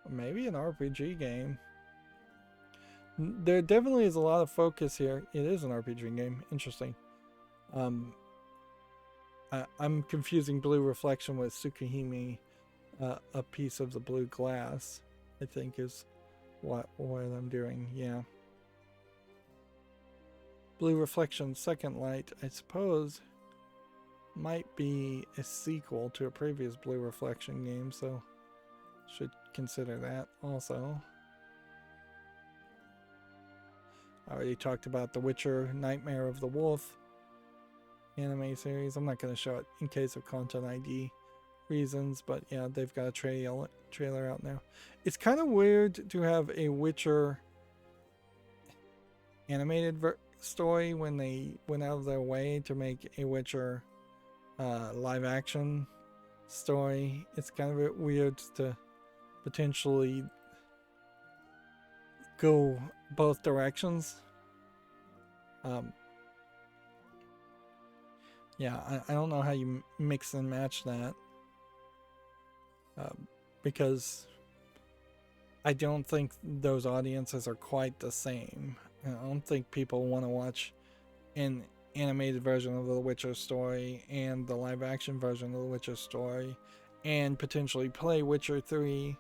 Or maybe an RPG game. There definitely is a lot of focus here. It is an RPG game. Interesting. I'm confusing blue reflection with Tsukihime, a piece of the blue glass, I think is what I'm doing. Yeah. Blue reflection second light, I suppose, might be a sequel to a previous blue reflection game, so should consider that also. I already talked about The Witcher Nightmare of the Wolf anime series. I'm not going to show it in case of content ID reasons, but yeah, they've got a trailer out now. It's kind of weird to have a Witcher animated story when they went out of their way to make a Witcher live action story. It's kind of weird to potentially go both directions. Yeah, I don't know how you mix and match that, because I don't think those audiences are quite the same. I don't think people want to watch an animated version of the Witcher story and the live action version of the Witcher story and potentially play Witcher 3.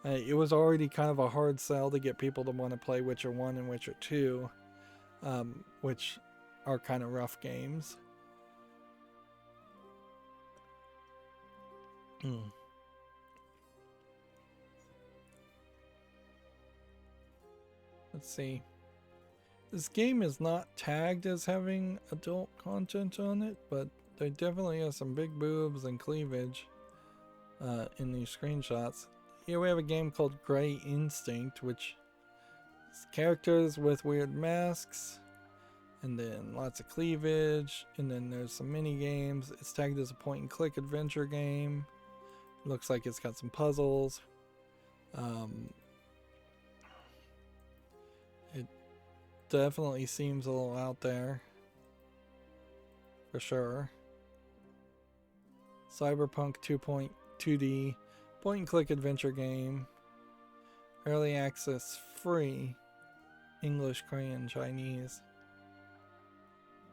It was already kind of a hard sell to get people to want to play Witcher 1 and Witcher 2, which are kind of rough games. Let's see. This game is not tagged as having adult content on it, but there definitely are some big boobs and cleavage in these screenshots. Here we have a game called Grey Instinct, which is characters with weird masks, and then lots of cleavage, and then there's some mini games. It's tagged as a point and click adventure game. Looks like it's got some puzzles. It definitely seems a little out there, for sure. Cyberpunk 2.2D point and click adventure game. Early access free. English, Korean, Chinese.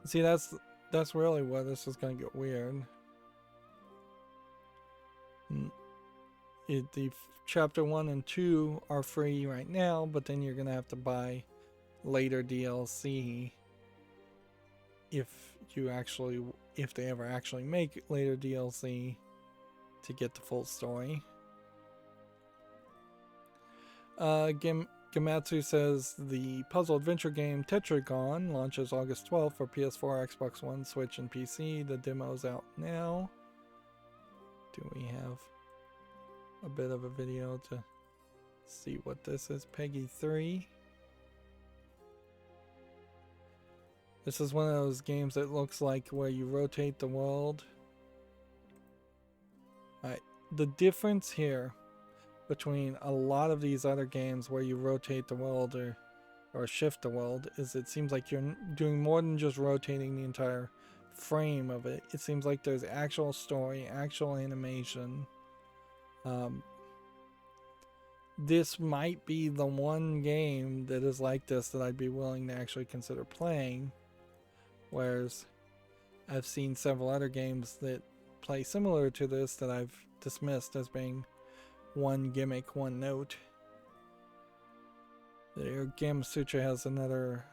See, that's really where this is gonna get weird. The chapter 1 and 2 are free right now, but then you're gonna have to buy later DLC if they ever actually make later DLC to get the full story. Gamatsu says the puzzle adventure game Tetragon launches August 12th for PS4, Xbox One, Switch, and PC. The demo's out now. Do we have a bit of a video to see what this is? Peggy 3. This is one of those games that looks like where you rotate the world. Alright, the difference here between a lot of these other games where you rotate the world or shift the world is it seems like you're doing more than just rotating the entire frame of it. It seems like there's actual story, actual animation. This might be the one game that is like this that I'd be willing to actually consider playing, whereas I've seen several other games that play similar to this that I've dismissed as being one gimmick, one note. There, Gamasutra has another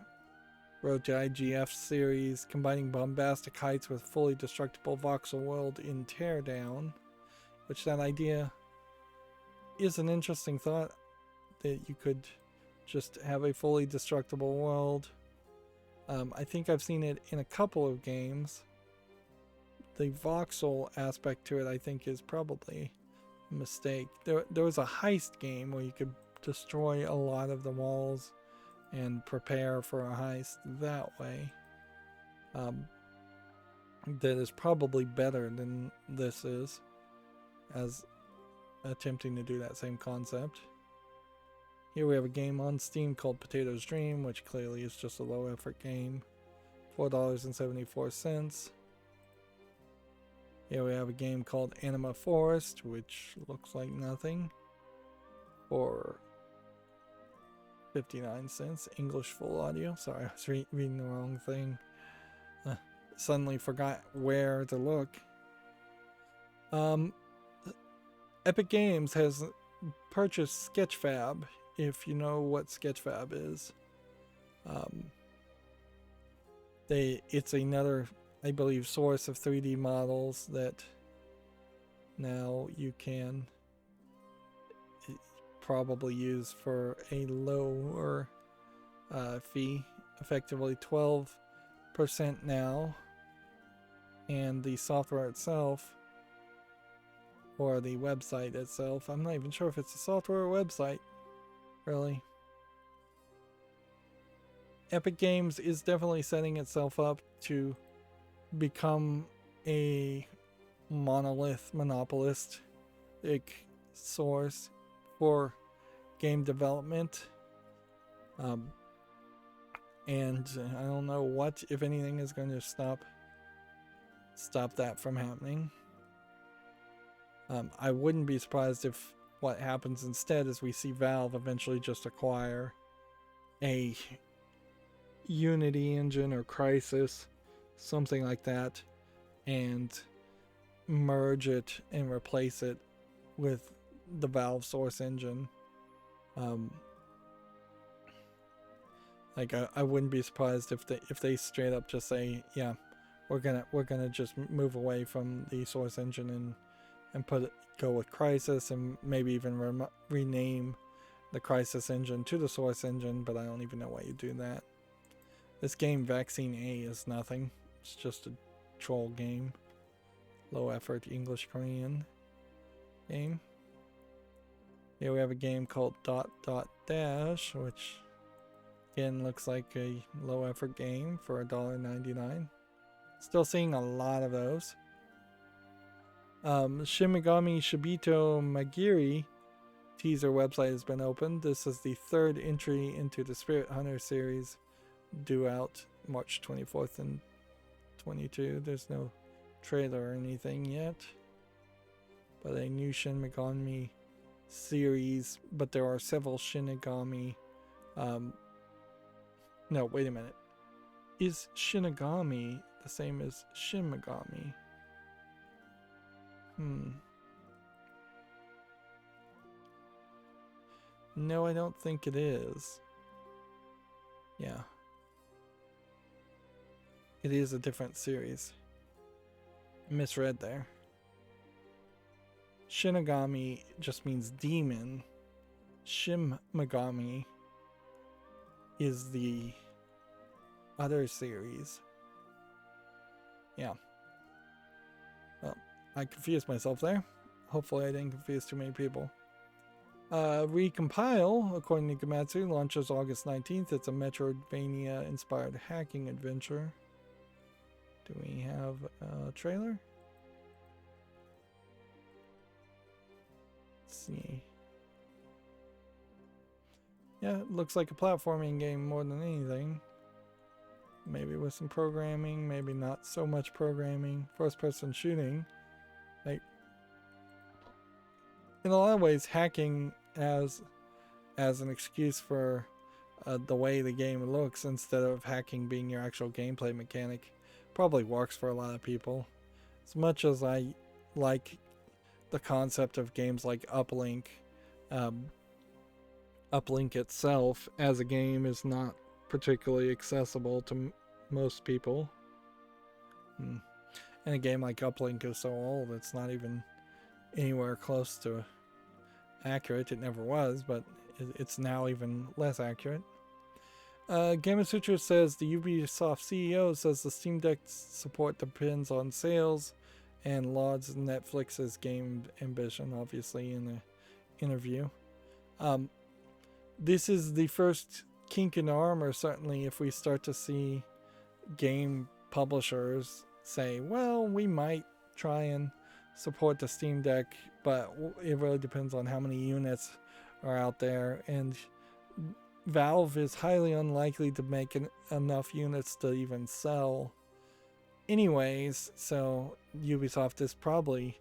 Road to IGF series combining bombastic heights with fully destructible voxel world in Teardown, which that idea is an interesting thought, that you could just have a fully destructible world. I think I've seen it in a couple of games. The voxel aspect to it I think is probably a mistake. There was a heist game where you could destroy a lot of the walls and prepare for a heist that way. That is probably better than this is, as attempting to do that same concept. Here we have a game on Steam called Potato's Dream, which clearly is just a low effort game. $4.74. Here we have a game called Anima Forest, which looks like nothing, for 59 cents. English full audio. Sorry, I was reading the wrong thing. Suddenly forgot where to look. Epic Games has purchased Sketchfab, if you know what Sketchfab is. It's another, I believe, source of 3D models that now you can probably use for a lower fee, effectively 12% now, and the software itself, or the website itself, I'm not even sure if it's a software or website, really. Epic Games is definitely setting itself up to become a monolith monopolistic source for game development. And I don't know what, if anything, is going to stop that from happening. I wouldn't be surprised if what happens instead is we see Valve eventually just acquire a Unity engine or Crysis, something like that, and merge it and replace it with the Valve Source engine. Like I wouldn't be surprised if they straight up just say, yeah, we're gonna just move away from the Source engine and go with Crysis, and maybe even rename the Crysis engine to the Source engine. But I don't even know why you do that. This game, Vaccine A, is nothing. It's just a troll game. Low effort English Korean game. Here we have a game called ... Dash, which again looks like a low effort game for $1.99. Still seeing a lot of those. Shin Megami Shibito Magiri teaser website has been opened. This is the third entry into the Spirit Hunter series, due out March 24th and 22. There's no trailer or anything yet, but a new Shin Megami series. But there are several Shinigami. No, wait a minute. Is Shinigami the same as Shin Megami? No, I don't think it is. Yeah. It is a different series. Misread there. Shinigami just means demon. Shin Megami is the other series. Yeah. Well, I confused myself there. Hopefully I didn't confuse too many people. Recompile, according to Gamatsu, launches August 19th. It's a Metroidvania-inspired hacking adventure. Do we have a trailer? Let's see. Yeah, it looks like a platforming game more than anything. Maybe with some programming, maybe not so much programming. First-person shooting. Like, in a lot of ways, hacking as an excuse for the way the game looks, instead of hacking being your actual gameplay mechanic, probably works for a lot of people. As much as I like the concept of games like Uplink, Uplink itself as a game is not particularly accessible to most people. And a game like Uplink is so old, it's not even anywhere close to accurate. It never was, but it's now even less accurate. Gamasutra says the Ubisoft CEO says the Steam Deck support depends on sales, and lauds Netflix's game ambition, obviously, in the interview. This is the first kink in the armor, certainly, if we start to see game publishers say, well, we might try and support the Steam Deck, but it really depends on how many units are out there, and Valve is highly unlikely to make enough units to even sell anyways, so Ubisoft is probably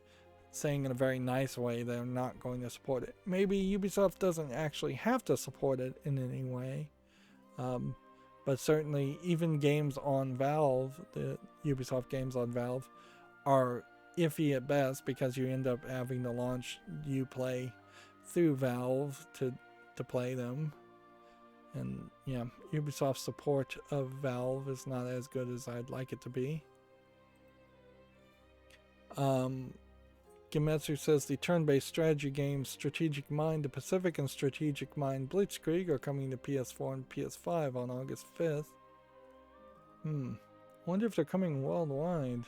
saying in a very nice way they're not going to support it. Maybe Ubisoft doesn't actually have to support it in any way. But certainly even games on Valve, the Ubisoft games on Valve, are iffy at best because you end up having to launch Uplay through Valve to play them. And yeah, Ubisoft's support of Valve is not as good as I'd like it to be. Gemetsu says the turn-based strategy games Strategic Mind the Pacific and Strategic Mind Blitzkrieg are coming to PS4 and PS5 on August 5th. I wonder if they're coming worldwide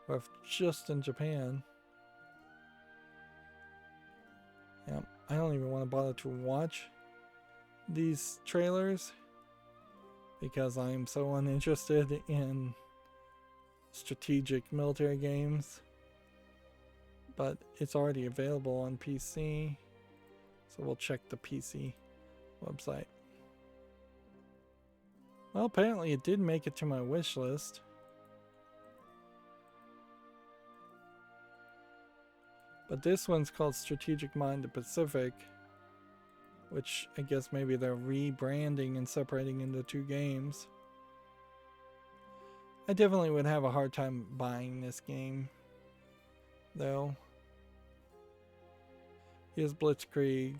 or if just in Japan. Yeah, I don't even want to bother to watch these trailers because I'm so uninterested in strategic military games. But it's already available on PC, so we'll check the PC website. Well, apparently it did make it to my wish list. But this one's called Strategic Mind the Pacific, which I guess maybe they're rebranding and separating into two games. I definitely would have a hard time buying this game, though. Here's Blitzkrieg,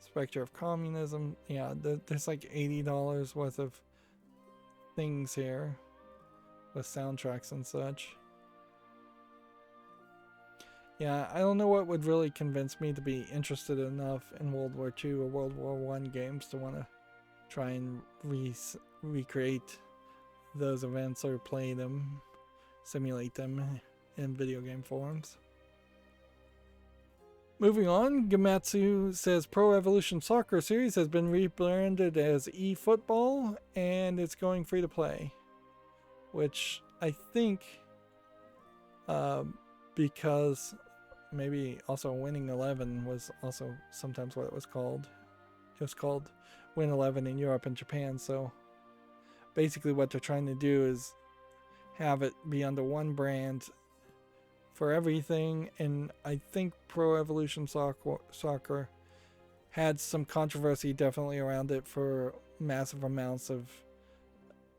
Spectre of Communism. Yeah, there's like $80 worth of things here with soundtracks and such. Yeah, I don't know what would really convince me to be interested enough in World War II or World War I games to want to try and recreate those events or play them, simulate them in video game forms. Moving on, Gematsu says Pro Evolution Soccer Series has been rebranded as eFootball and it's going free to play. Which I think, because maybe also Winning 11 was also sometimes what it was called. It was called Win 11 in Europe and Japan, so basically what they're trying to do is have it be under one brand for everything, and I think Pro Evolution Soccer had some controversy definitely around it for massive amounts of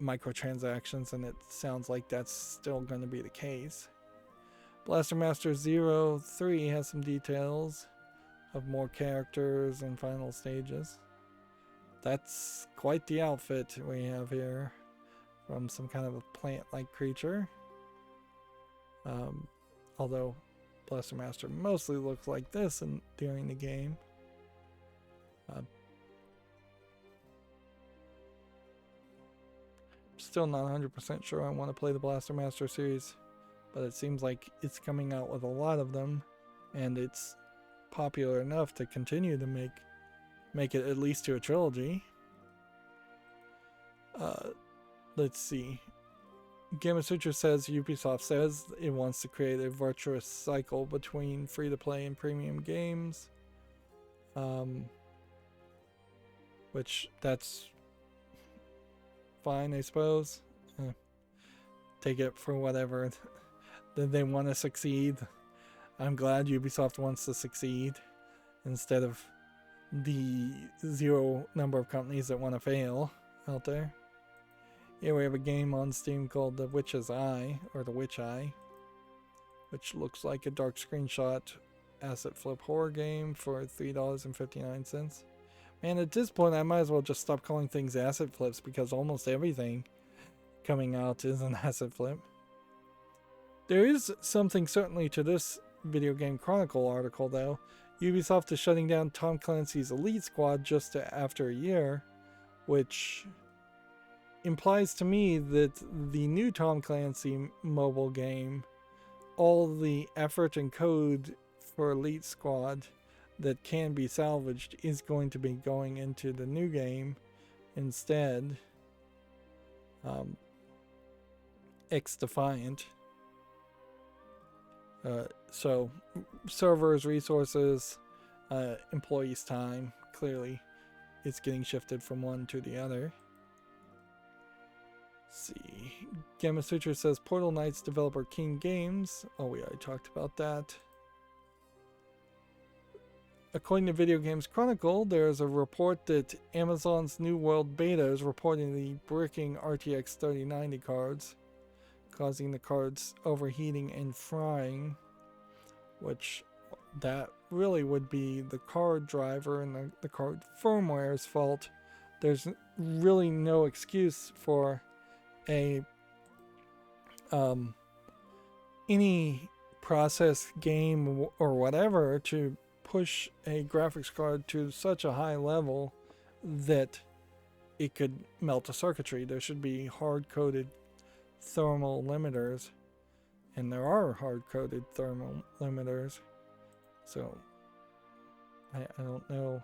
microtransactions, and it sounds like that's still going to be the case. Blaster Master 03 has some details of more characters and final stages. That's quite the outfit we have here from some kind of a plant-like creature. Although Blaster Master mostly looks like this during the game. Still not 100% sure I want to play the Blaster Master series, but it seems like it's coming out with a lot of them, and it's popular enough to continue to make it at least to a trilogy. Let's see. Gamasutra says Ubisoft says it wants to create a virtuous cycle between free-to-play and premium games. Which that's fine, I suppose. Take it for whatever that they want to succeed. I'm glad Ubisoft wants to succeed instead of the zero number of companies that want to fail out there. Here we have a game on Steam called The Witch's Eye, or The Witch Eye, which looks like a dark screenshot asset flip horror game for $3.59. Man, at this point I might as well just stop calling things asset flips because almost everything coming out is an asset flip. There is something certainly to this Video Game Chronicle article though. Ubisoft is shutting down Tom Clancy's Elite Squad just after a year, which implies to me that the new Tom Clancy mobile game, all the effort and code for Elite Squad that can be salvaged is going to be going into the new game instead. X-Defiant. So servers, resources, employees' time, clearly it's getting shifted from one to the other. Let's see. Gamasutra says Portal Knights developer King Games. Oh, we already talked about that. according to Video Games Chronicle, there's a report that Amazon's New World beta is reportedly bricking RTX 3090 cards, causing the cards overheating and frying, which that really would be the card driver and the card firmware's fault. There's really no excuse for a any process game or whatever to push a graphics card to such a high level that it could melt a circuitry. There should be hard-coded thermal limiters, and there are hard-coded thermal limiters. So I don't know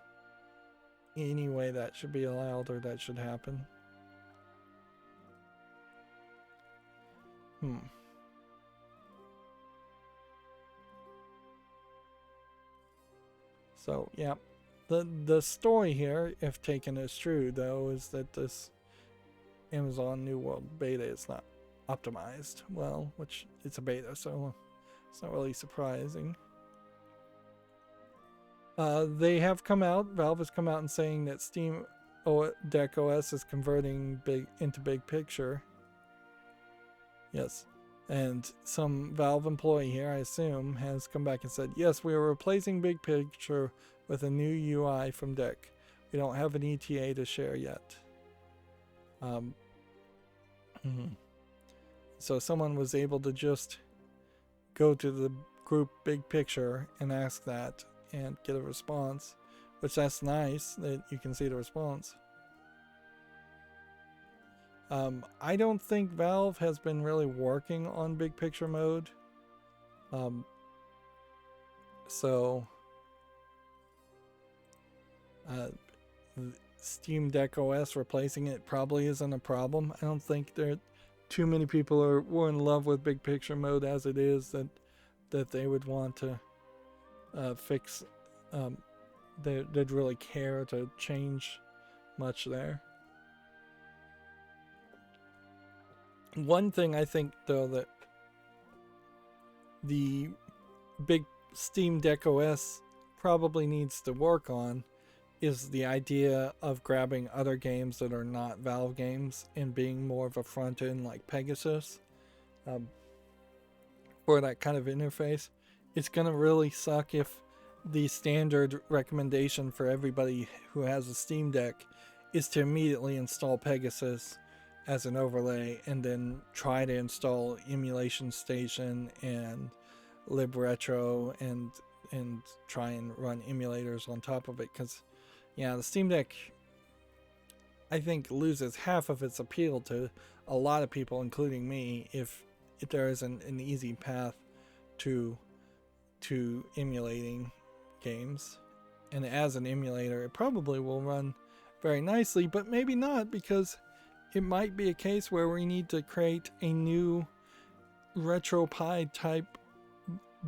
any way that should be allowed or that should happen. So yeah, the story here, if taken as true though, is that this Amazon New World beta is not optimized well, which it's a beta, so it's not really surprising. They have come out, Valve has come out and saying that Steam Deck OS is converting into Big Picture. Yes. And some Valve employee here, I assume, has come back and said, yes, we are replacing Big Picture with a new UI from Deck. We don't have an ETA to share yet. So someone was able to just go to the group Big Picture and ask that and get a response, which that's nice that you can see the response. I don't think Valve has been really working on Big Picture mode. Steam Deck OS replacing it probably isn't a problem. I don't think there too many people were in love with Big Picture mode as it is that they would want to fix. They'd really care to change much there. One thing I think, though, that the big Steam Deck OS probably needs to work on is the idea of grabbing other games that are not Valve games and being more of a front end like Pegasus for that kind of interface. It's going to really suck if the standard recommendation for everybody who has a Steam Deck is to immediately install Pegasus as an overlay and then try to install Emulation Station and LibRetro and try and run emulators on top of it, because yeah, the Steam Deck I think loses half of its appeal to a lot of people, including me, if there isn't an easy path to emulating games. And as an emulator, it probably will run very nicely, but maybe not, because it might be a case where we need to create a new RetroPie type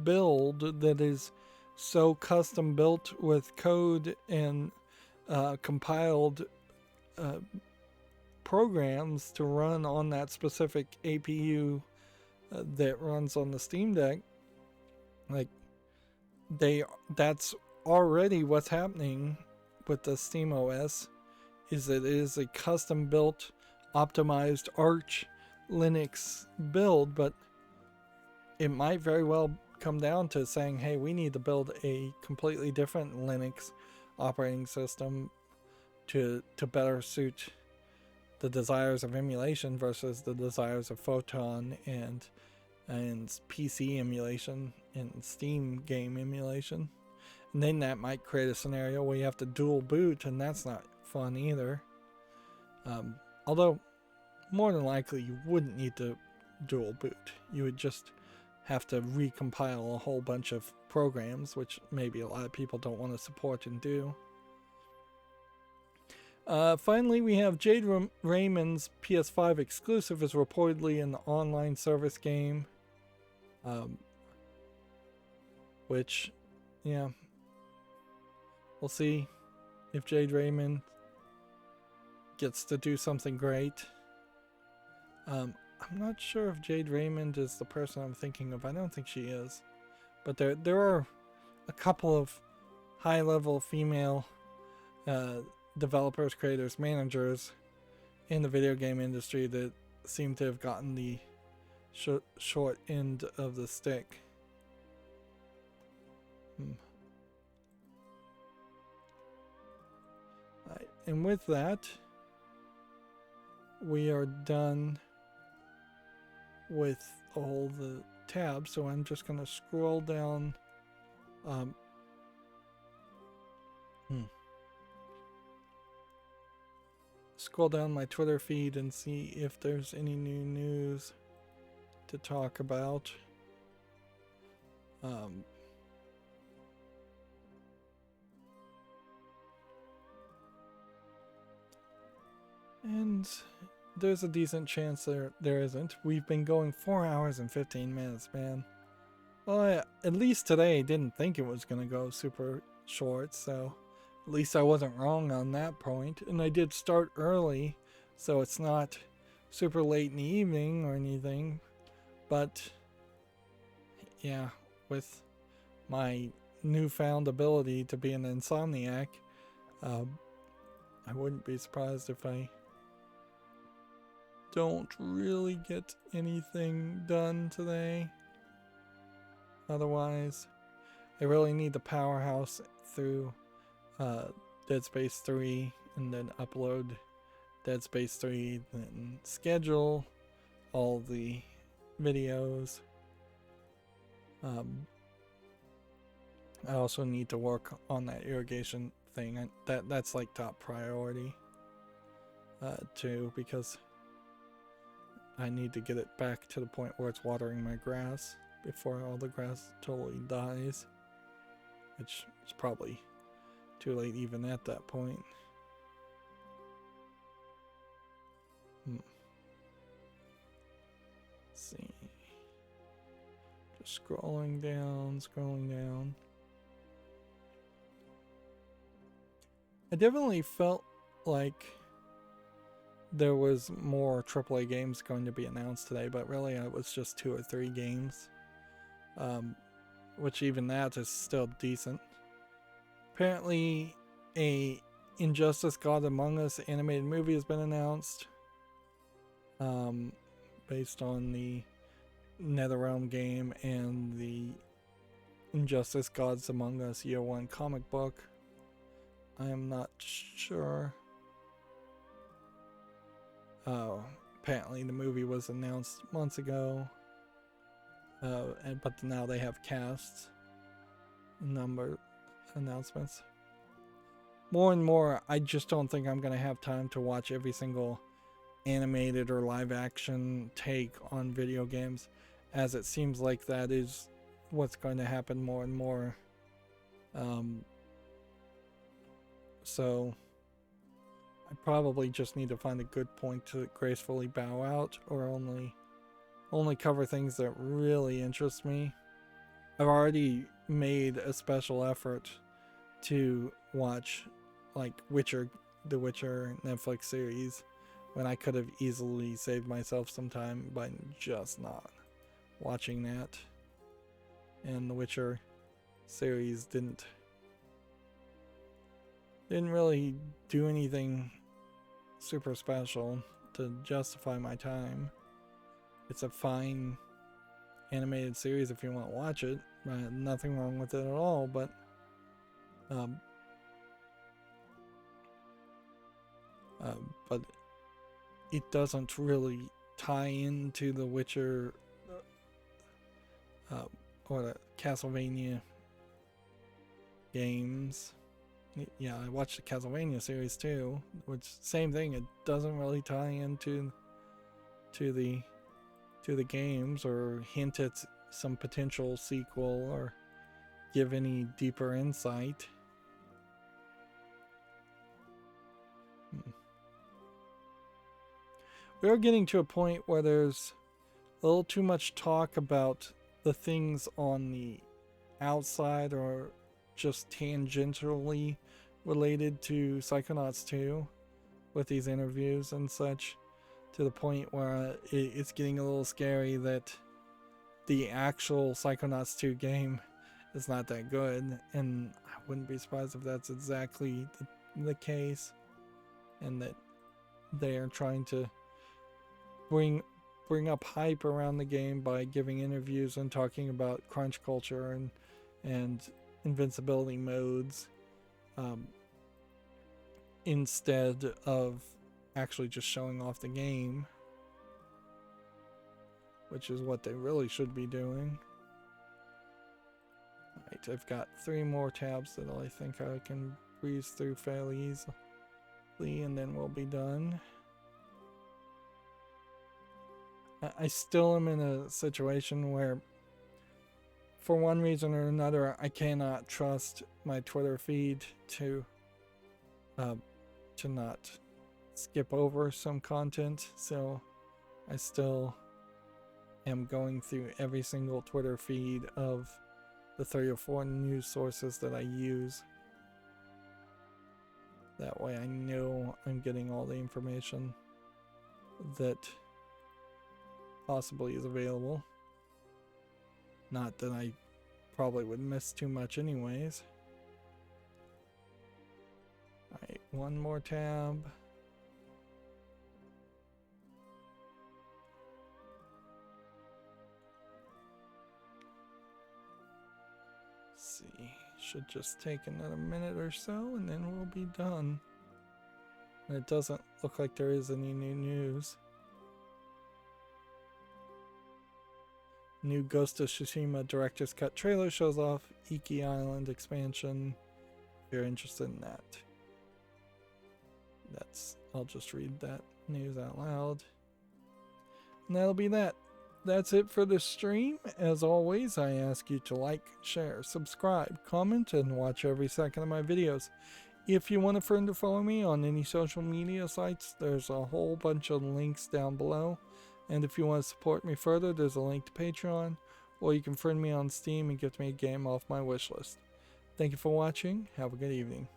build that is so custom built with code and compiled programs to run on that specific APU that runs on the Steam Deck. Like, that's already what's happening with the Steam OS, is that it is a custom built optimized Arch Linux build, but it might very well come down to saying, hey, we need to build a completely different Linux operating system to better suit the desires of emulation versus the desires of Photon and PC emulation and Steam game emulation. And then that might create a scenario where you have to dual boot, and that's not fun either. Although more than likely you wouldn't need to dual boot. You would just have to recompile a whole bunch of programs, which maybe a lot of people don't want to support and do. Finally, we have Jade Raymond's PS5 exclusive is reportedly an online service game. Which, yeah, we'll see if Jade Raymond gets to do something great. I'm not sure if Jade Raymond is the person I'm thinking of. I don't think she is. But there are a couple of high-level female developers, creators, managers in the video game industry that seem to have gotten the short end of the stick. Right. And with that, we are done with all the tabs, so I'm just going to scroll down. Scroll down my Twitter feed and see if there's any new news to talk about. And there's a decent chance there isn't. We've been going 4 hours and 15 minutes, man. Well, at least today I didn't think it was going to go super short, so at least I wasn't wrong on that point. And I did start early, so it's not super late in the evening or anything. But yeah, with my newfound ability to be an insomniac, I wouldn't be surprised if I don't really get anything done today. Otherwise, I really need to powerhouse through Dead Space 3 and then upload Dead Space 3, then schedule all the videos. I also need to work on that irrigation thing. That's like top priority too, because I need to get it back to the point where it's watering my grass before all the grass totally dies, which is probably too late even at that point. Let's see. Just scrolling down. I definitely felt like there was more AAA games going to be announced today, but really it was just 2 or 3 games, which even that is still decent. Apparently a Injustice God Among Us animated movie has been announced, based on the NetherRealm game and the Injustice Gods Among Us Year 1 comic book. I am not sure. Apparently the movie was announced months ago, but now they have casts, number announcements. More and more, I just don't think I'm going to have time to watch every single animated or live action take on video games, as it seems like that is what's going to happen more and more. So I probably just need to find a good point to gracefully bow out, or only cover things that really interest me. I've already made a special effort to watch like the Witcher Netflix series, when I could have easily saved myself some time by just not watching that. And the Witcher series didn't really do anything super special to justify my time. It's a fine animated series if you want to watch it. Nothing wrong with it at all, but it doesn't really tie into the Witcher or the Castlevania games. Yeah, I watched the Castlevania series too, which same thing. It doesn't really tie into the games or hint at some potential sequel or give any deeper insight. We are getting to a point where there's a little too much talk about the things on the outside or just tangentially related to Psychonauts 2 with these interviews and such, to the point where it's getting a little scary that the actual Psychonauts 2 game it's not that good, and I wouldn't be surprised if that's exactly the case, and that they are trying to bring up hype around the game by giving interviews and talking about crunch culture and invincibility modes, instead of actually just showing off the game, which is what they really should be doing. Right, I've got 3 more tabs that I think I can breeze through fairly easily, and then we'll be done. I still am in a situation where, for one reason or another, I cannot trust my Twitter feed to not skip over some content, so I still am going through every single Twitter feed of the 3 or 4 news sources that I use. That way I know I'm getting all the information that possibly is available. Not that I probably would miss too much anyways. Alright, 1 more tab. Let's see, should just take another minute or so and then we'll be done. And it doesn't look like there is any new news. New Ghost of Tsushima Director's Cut trailer shows off Iki Island expansion. If you're interested in that. I'll just read that news out loud. And that'll be that. That's it for the stream. As always, I ask you to like, share, subscribe, comment, and watch every second of my videos. If you want a friend to follow me on any social media sites, there's a whole bunch of links down below. And if you want to support me further, there's a link to Patreon, or you can friend me on Steam and get me a game off my wishlist. Thank you for watching. Have a good evening.